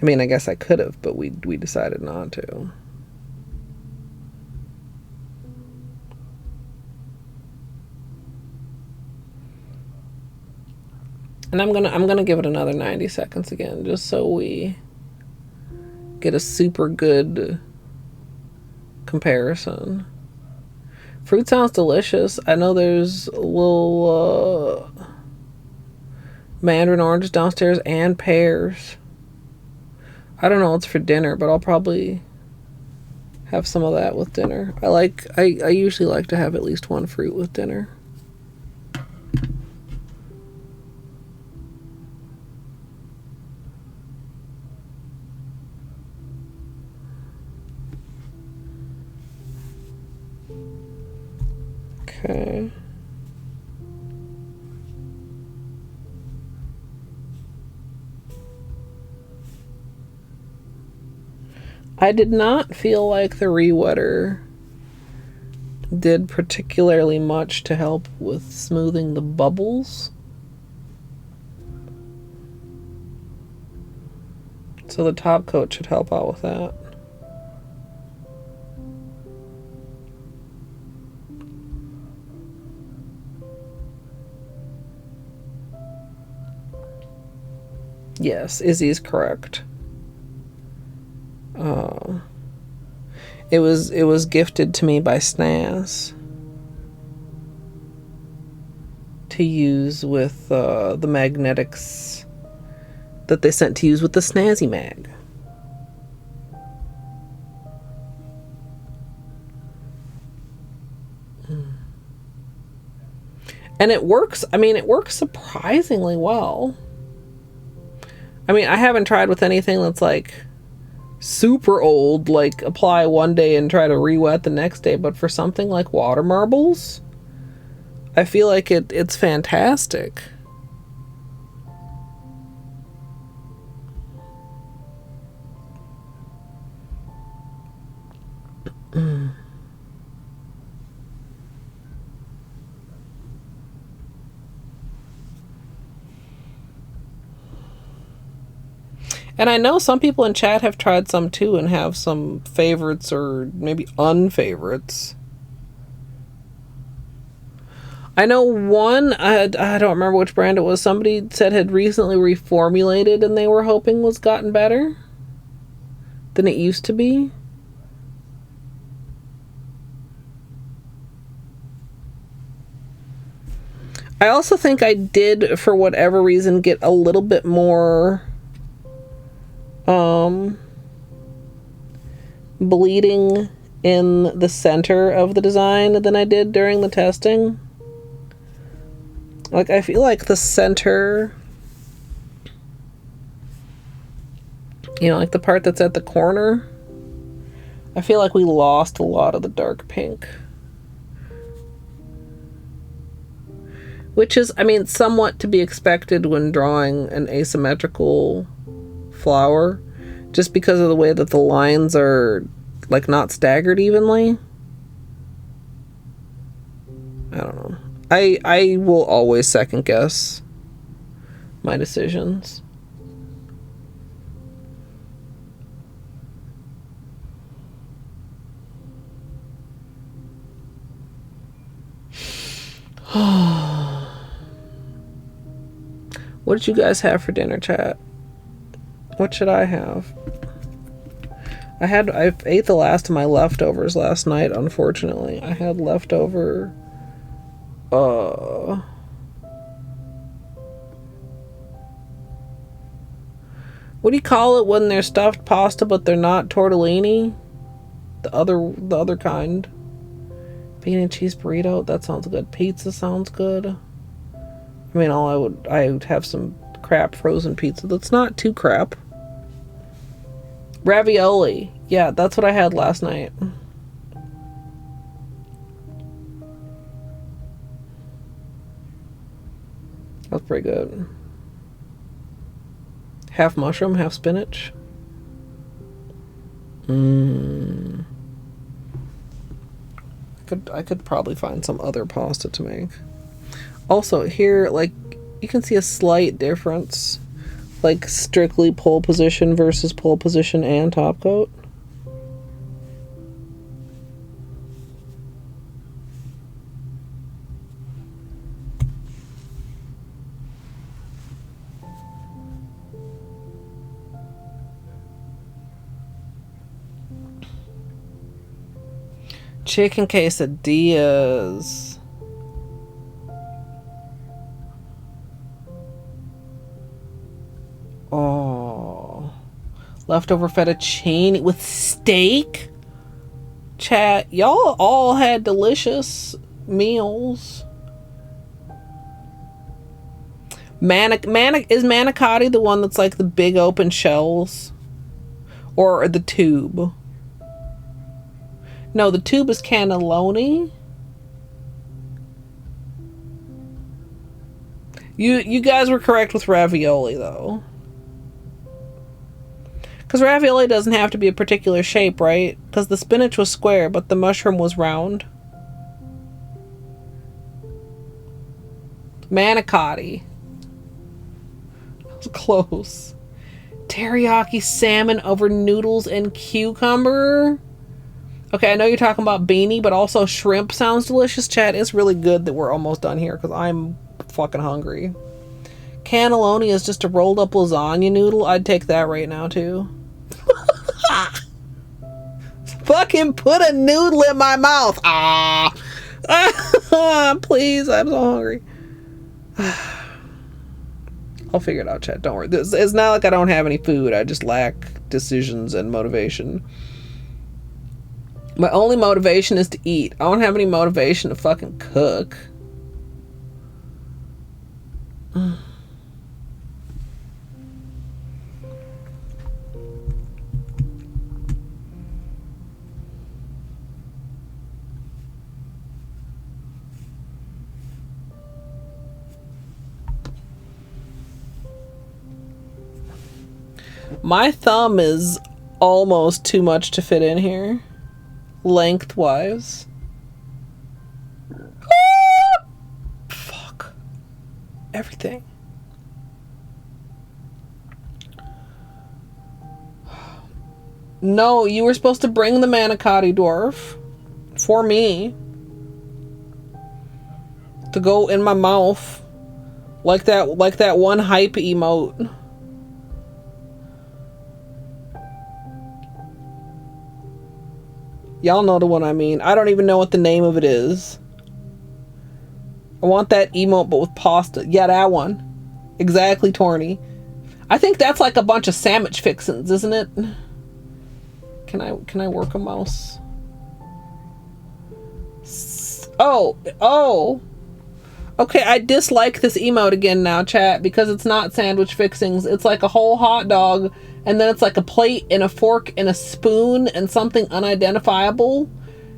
I mean, I guess I could have, but we decided not to. And I'm gonna give it another 90 seconds again, just so we get a super good comparison. Fruit sounds delicious. I know there's a little mandarin oranges downstairs and pears. I don't know what's for dinner, but I'll probably have some of that with dinner. I usually like to have at least one fruit with dinner. Okay. I did not feel like the rewetter did particularly much to help with smoothing the bubbles. So the top coat should help out with that. Yes, Izzy's correct. It was gifted to me by Snaz to use with the magnetics that they sent to use with the Snazzy Mag. And it works. I mean, it works surprisingly well. I mean, I haven't tried with anything that's like super old, like apply one day and try to re-wet the next day, but for something like water marbles, I feel like it's fantastic. And I know some people in chat have tried some too and have some favorites or maybe unfavorites. I know one, I don't remember which brand it was, somebody said had recently reformulated and they were hoping was gotten better than it used to be. I also think I did, for whatever reason, get a little bit more bleeding in the center of the design than I did during the testing. Like, I feel like the center, you know, like the part that's at the corner, I feel like we lost a lot of the dark pink. Which is, I mean, somewhat to be expected when drawing an asymmetrical flower, just because of the way that the lines are, like, not staggered evenly. I don't know. I will always second guess my decisions. What did you guys have for dinner, chat? What should I have? I ate the last of my leftovers last night, unfortunately. I had leftover what do you call it when they're stuffed pasta but they're not tortellini? The other kind. Bean and cheese burrito, that sounds good. Pizza sounds good. I mean, I would have some crap frozen pizza that's not too crap. Ravioli. Yeah, that's what I had last night. That's pretty good. Half mushroom, half spinach. I could probably find some other pasta to make. Also, here, like, you can see a slight difference. Like, strictly pole position versus pole position and top coat. Chicken quesadillas. Oh. Leftover fettuccine with steak. Chat, y'all all had delicious meals. Is manicotti the one that's like the big open shells? Or the tube? No, the tube is cannelloni. You guys were correct with ravioli, though. Because ravioli doesn't have to be a particular shape, right? Because the spinach was square, but the mushroom was round. Manicotti. That was close. Teriyaki salmon over noodles and cucumber. Okay, I know you're talking about beanie, but also shrimp sounds delicious. Chat, it's really good that we're almost done here because I'm fucking hungry. Cannelloni is just a rolled up lasagna noodle. I'd take that right now, too. Fucking put a noodle in my mouth. Ah. Please, I'm so hungry. I'll figure it out, chat. Don't worry. It's not like I don't have any food. I just lack decisions and motivation. My only motivation is to eat. I don't have any motivation to fucking cook. My thumb is almost too much to fit in here. Lengthwise. Ah! Fuck. Everything. No, you were supposed to bring the manicotti, dwarf. For me. To go in my mouth. Like that one hype emote. Y'all know the one I mean. I don't even know what the name of it is. I want that emote, but with pasta. Yeah, that one. Exactly, Torny. I think that's like a bunch of sandwich fixins, isn't it? Can I work a mouse? Oh. Okay, I dislike this emote again now, chat, because it's not sandwich fixings. It's like a whole hot dog, and then it's like a plate and a fork and a spoon and something unidentifiable.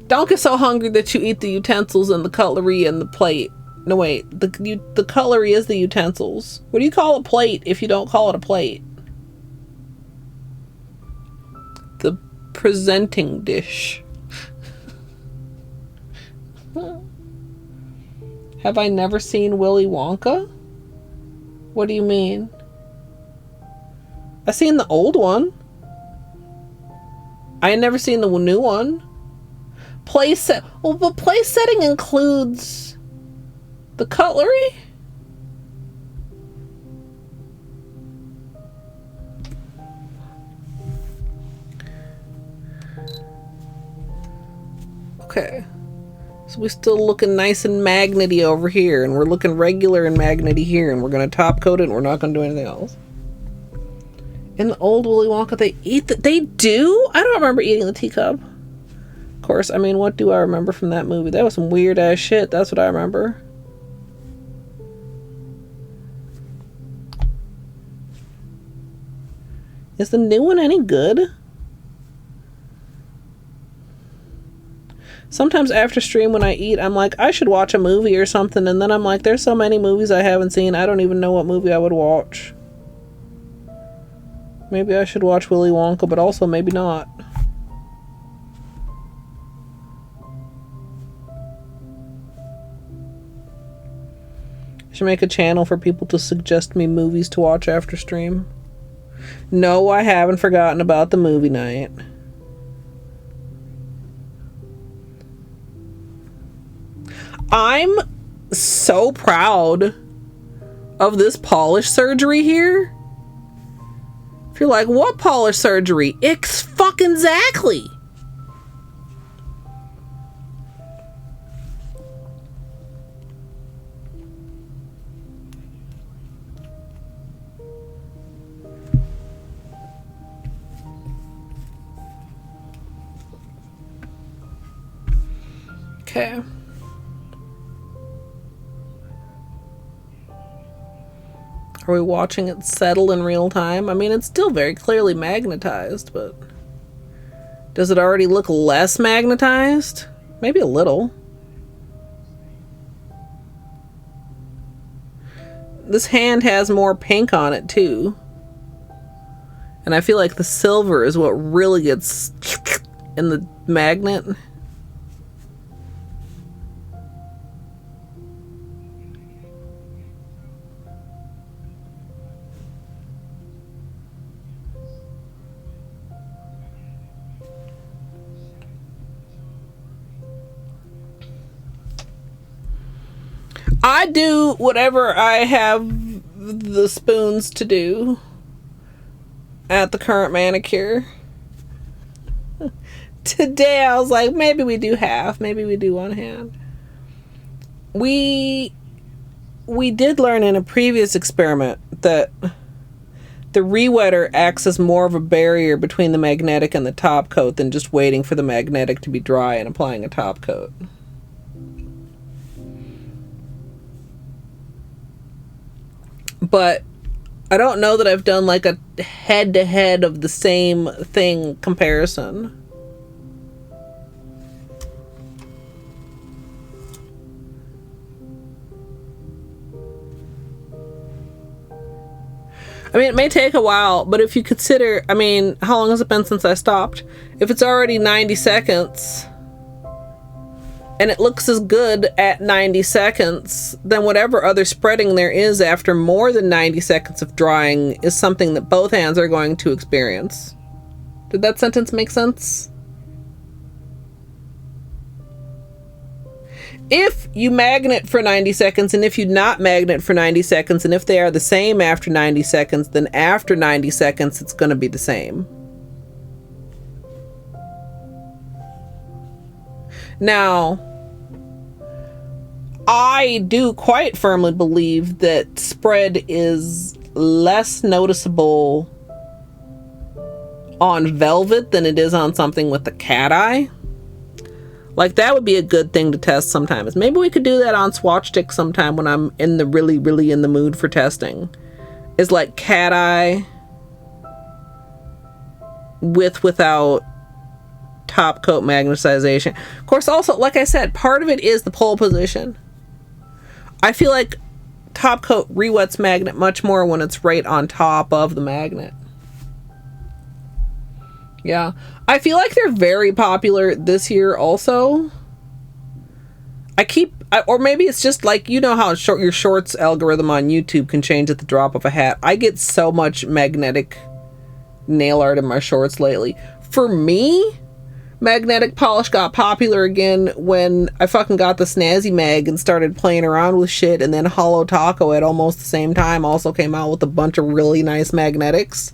Don't get so hungry that you eat the utensils and the cutlery and the plate. No, wait. The cutlery is the utensils. What do you call a plate if you don't call it a plate? The presenting dish. Have I never seen Willy Wonka? What do you mean? I've seen the old one. I had never seen the new one. Place set. Well, but place setting includes the cutlery? Okay. So we're still looking nice and magnety over here, and we're looking regular and magnety here, and we're going to top coat it, and we're not going to do anything else. In the old Willy Wonka, they eat they do? I don't remember eating the teacup. Of course, I mean, what do I remember from that movie? That was some weird ass shit. That's what I remember. Is the new one any good? Sometimes after stream when I eat, I'm like, I should watch a movie or something. And then I'm like, there's so many movies I haven't seen. I don't even know what movie I would watch. Maybe I should watch Willy Wonka, but also maybe not. I should make a channel for people to suggest me movies to watch after stream. No, I haven't forgotten about the movie night. I'm so proud of this polish surgery here. If you're like, what polish surgery? It's fucking exactly. Okay. Are we watching it settle in real time? I mean, it's still very clearly magnetized, but does it already look less magnetized? Maybe a little. This hand has more pink on it too. And I feel like the silver is what really gets in the magnet. I do whatever I have the spoons to do at the current manicure. Today I was like, maybe we do half, maybe we do one hand. We did learn in a previous experiment that the rewetter acts as more of a barrier between the magnetic and the top coat than just waiting for the magnetic to be dry and applying a top coat. But I don't know that I've done like a head-to-head of the same thing comparison. I mean, it may take a while, but if you consider, I mean, how long has it been since I stopped? If it's already 90 seconds... and it looks as good at 90 seconds, then whatever other spreading there is after more than 90 seconds of drying is something that both hands are going to experience. Did that sentence make sense? If you magnet for 90 seconds and if you not magnet for 90 seconds, and if they are the same after 90 seconds, then after 90 seconds it's going to be the same. Now, I do quite firmly believe that spread is less noticeable on velvet than it is on something with the cat eye. Like, that would be a good thing to test sometimes. Maybe we could do that on swatch stick sometime when I'm in the really in the mood for testing. Is like cat eye without top coat magnetization. Of course, also, like I said, part of it is the pole position. I feel like top coat rewets magnet much more when it's right on top of the magnet. Yeah. I feel like they're very popular this year also. Or maybe it's just like, you know how your shorts algorithm on YouTube can change at the drop of a hat. I get so much magnetic nail art in my shorts lately. For me, magnetic polish got popular again when I fucking got the Snazzy Mag and started playing around with shit, and then Holo Taco at almost the same time also came out with a bunch of really nice magnetics.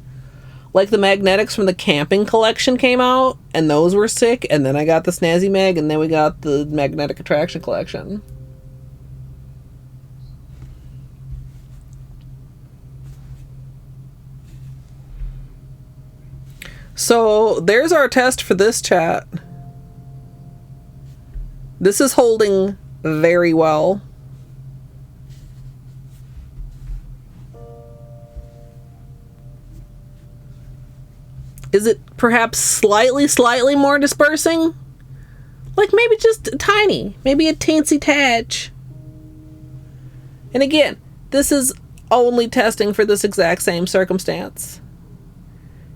Like, the magnetics from the camping collection came out, and those were sick, and then I got the Snazzy Mag, and then we got the Magnetic Attraction collection. So, there's our test for this chat. This is holding very well. Is it perhaps slightly more dispersing? Like maybe just tiny, maybe a teensy touch. And again, this is only testing for this exact same circumstance.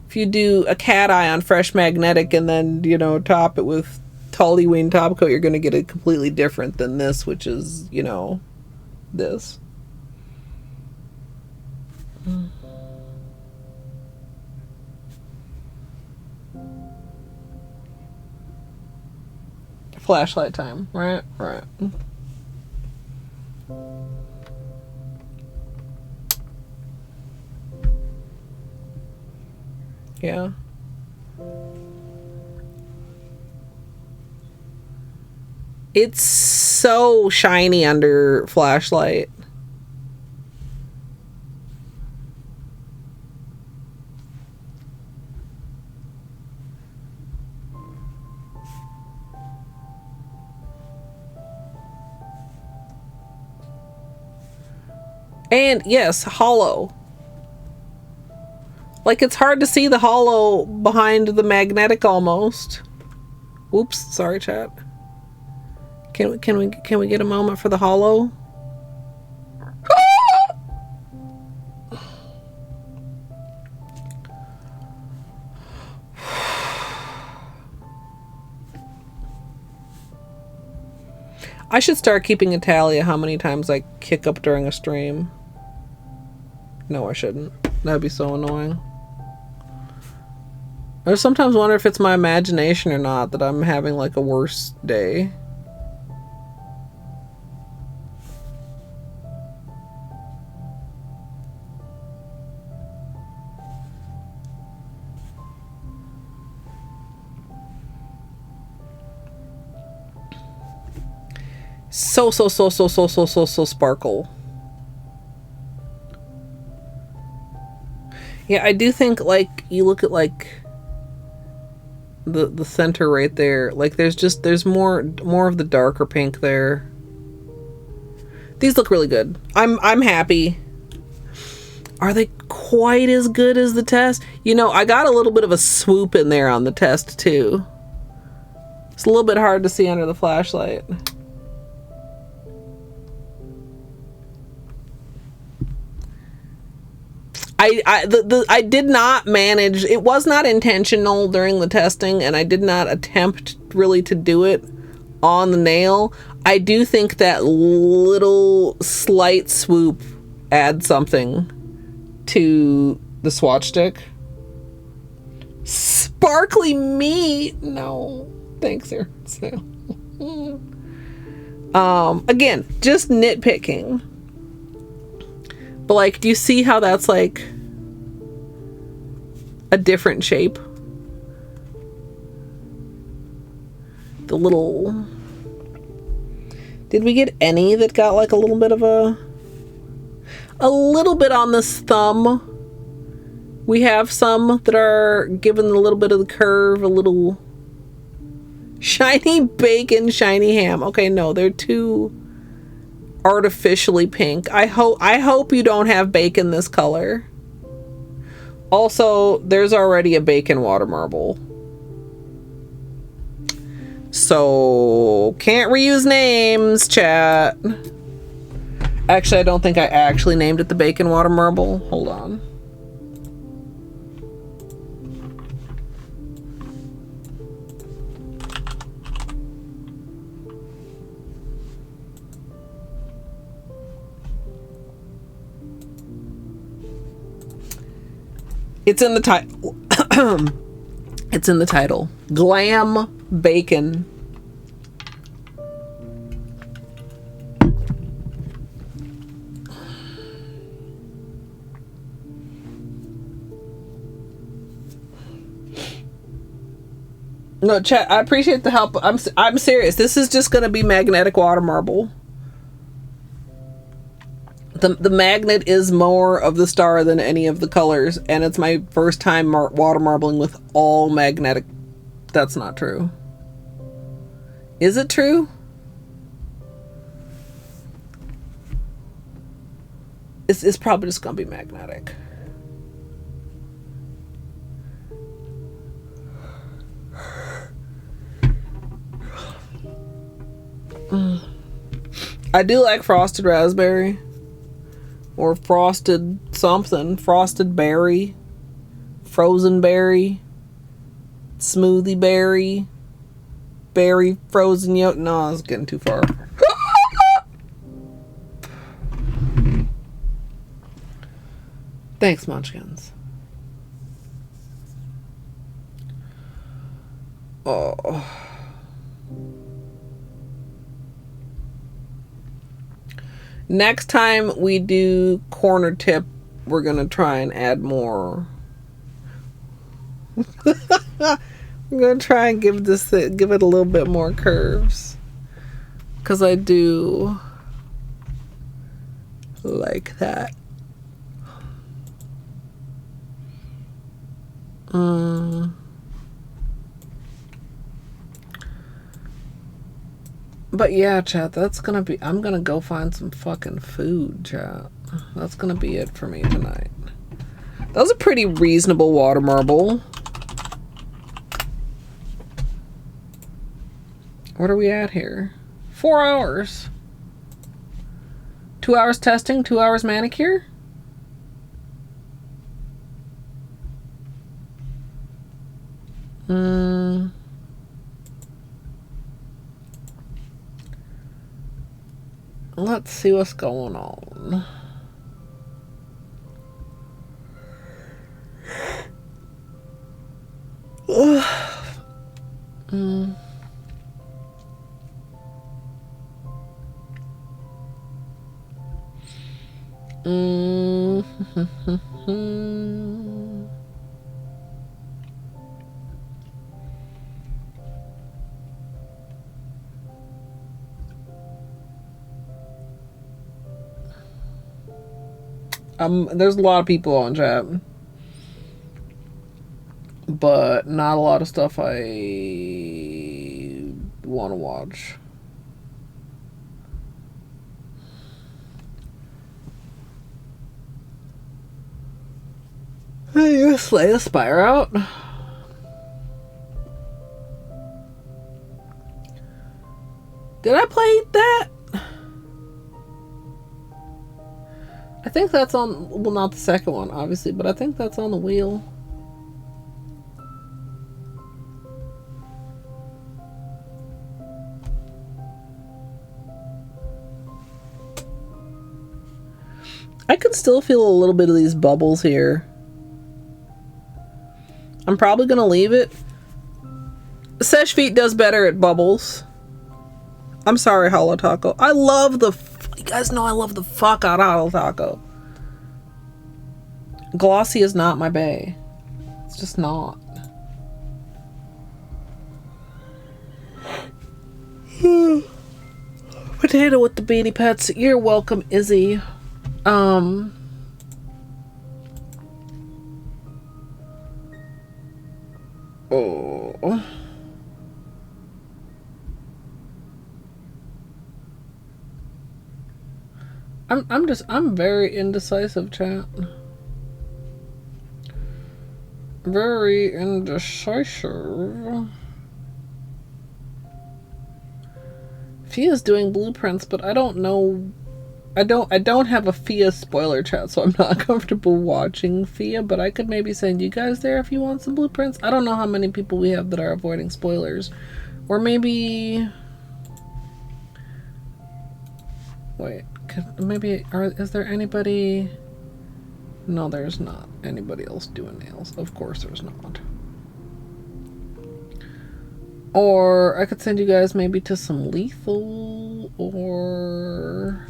If you do a cat eye on fresh magnetic and then, you know, top it with Toluene top coat, you're going to get it completely different than this, which is, you know, this. Flashlight time, right? Right. Yeah. It's so shiny under flashlight. And yes, holo. Like it's hard to see the holo behind the magnetic almost. Oops, sorry chat. Can we get a moment for the holo? I should start keeping a tally of how many times I kick up during a stream. No, I shouldn't. That'd be so annoying. I sometimes wonder if it's my imagination or not that I'm having like a worse day. So sparkle. Yeah, I do think like you look at like the center right there, like there's more of the darker pink there. These look really good. I'm happy. Are they quite as good as the test? You know, I got a little bit of a swoop in there on the test too. It's a little bit hard to see under the flashlight. I did not manage, it was not intentional during the testing, and I did not attempt really to do it on the nail. I do think that little slight swoop adds something to the swatch stick. Sparkly meat! No. Thanks, sir. Again, just nitpicking. But like, do you see how that's like a different shape? The little... Did we get any that got like a little bit of a little bit on this thumb? We have some that are given a little bit of the curve, a little shiny bacon, shiny ham. Okay, no, they're too artificially pink. I hope you don't have bacon this color. Also, there's already a bacon water marble, so can't reuse names, chat. Actually, I don't think I actually named it the bacon water marble. Hold on. It's in the title. It's in the title. Glam Bacon. No, chat, I appreciate the help. I'm serious. This is just going to be magnetic water marble. The magnet is more of the star than any of the colors, and it's my first time water marbling with all magnetic. That's not true. Is it true? It's probably just gonna be magnetic. I do like frosted raspberry. Or frosted something. Frosted berry. Frozen berry. Smoothie berry. Berry frozen yolk. No, I was getting too far. Thanks, Munchkins. Oh. Next time we do corner tip, we're gonna try and add more. I'm gonna try and give it a little bit more curves, cause I do like that. But yeah, chat, that's gonna be, I'm gonna go find some fucking food, chat. That's gonna be it for me tonight. That was a pretty reasonable water marble. What are we at here? 4 hours. 2 hours testing, 2 hours manicure? Let's see what's going on. There's a lot of people on chat, but not a lot of stuff I want to watch. Hey, you slay the spire out. Did I play that? I think that's on, well, not the second one, obviously, but I think that's on the wheel. I can still feel a little bit of these bubbles here. I'm probably gonna leave it. Sesh Feet does better at bubbles. I'm sorry, Holo Taco. I love the... You guys know I love the fuck out of Holo Taco. Glossy is not my bae. It's just not. Potato with the beanie pets. You're welcome, Izzy. Oh. I'm very indecisive, chat. Very indecisive. Fia's doing blueprints, but I don't know. I don't have a Fia spoiler, chat, so I'm not comfortable watching Fia, but I could maybe send you guys there if you want some blueprints. I don't know how many people we have that are avoiding spoilers. Or maybe... Wait, maybe... Is there anybody... No, there's not anybody else doing nails. Of course there's not. Or I could send you guys maybe to some lethal, or...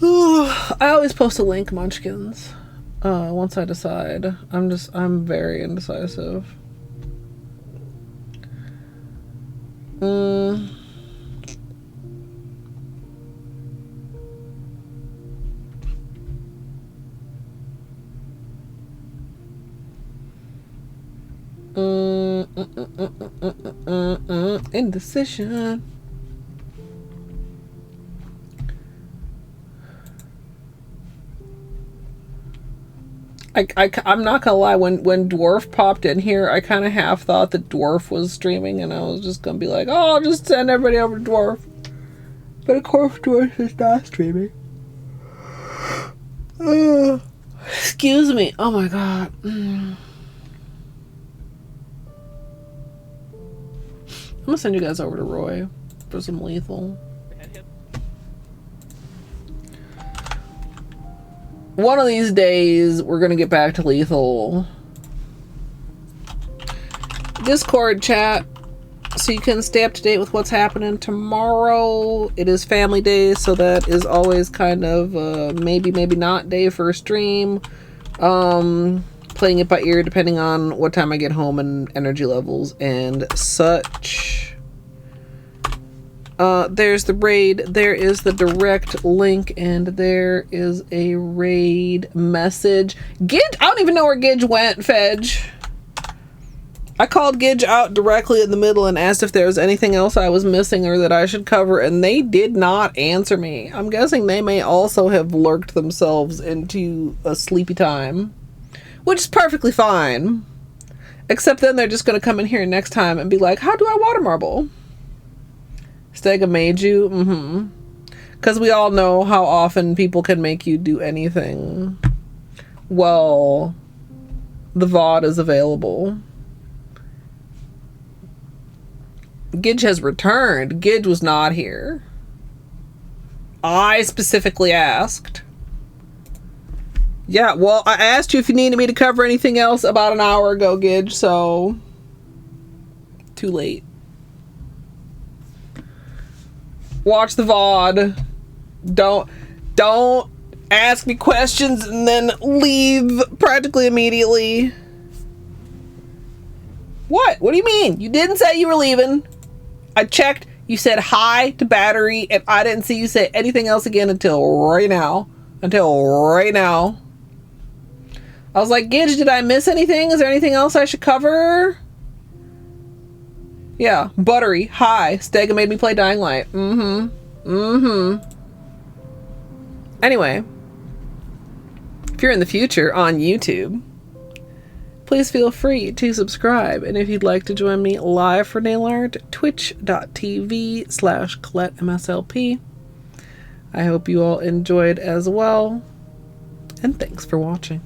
I always post a link, Munchkins. Once I decide. I'm very indecisive. Indecision. I'm not gonna lie, when Dwarf popped in here, I kind of half thought that Dwarf was streaming, and I was just gonna be like, oh, I'll just send everybody over to Dwarf. But of course, Dwarf is not streaming. Excuse me. Oh my god. I'm gonna send you guys over to Roy for some lethal. One of these days, we're gonna get back to lethal. Discord chat, so you can stay up to date with what's happening tomorrow. It is family day, so that is always kind of maybe not day for a stream. Playing it by ear depending on what time I get home and energy levels and such. There's the raid, there is the direct link, and there is a raid message. Gidge, I don't even know where Gidge went, Fedge. I called Gidge out directly in the middle and asked if there was anything else I was missing or that I should cover, and they did not answer me. I'm guessing they may also have lurked themselves into a sleepy time, which is perfectly fine. Except then they're just going to come in here next time and be like, how do I water marble? Stega made you? Because we all know how often people can make you do anything. Well, the VOD is available. Gidge has returned. Gidge was not here. I specifically asked. Yeah, well, I asked you if you needed me to cover anything else about an hour ago, Gidge, so... Too late. Watch the VOD. Don't ask me questions and then leave practically immediately. What? What do you mean? You didn't say you were leaving. I checked. You said hi to Battery, and I didn't see you say anything else again until right now. I was like, Gidge, did I miss anything? Is there anything else I should cover? Yeah, Buttery, hi. Stega made me play Dying Light. Anyway, if you're in the future on YouTube, please feel free to subscribe. And if you'd like to join me live for nail art, twitch.tv/Colette MSLP. I hope you all enjoyed as well. And thanks for watching.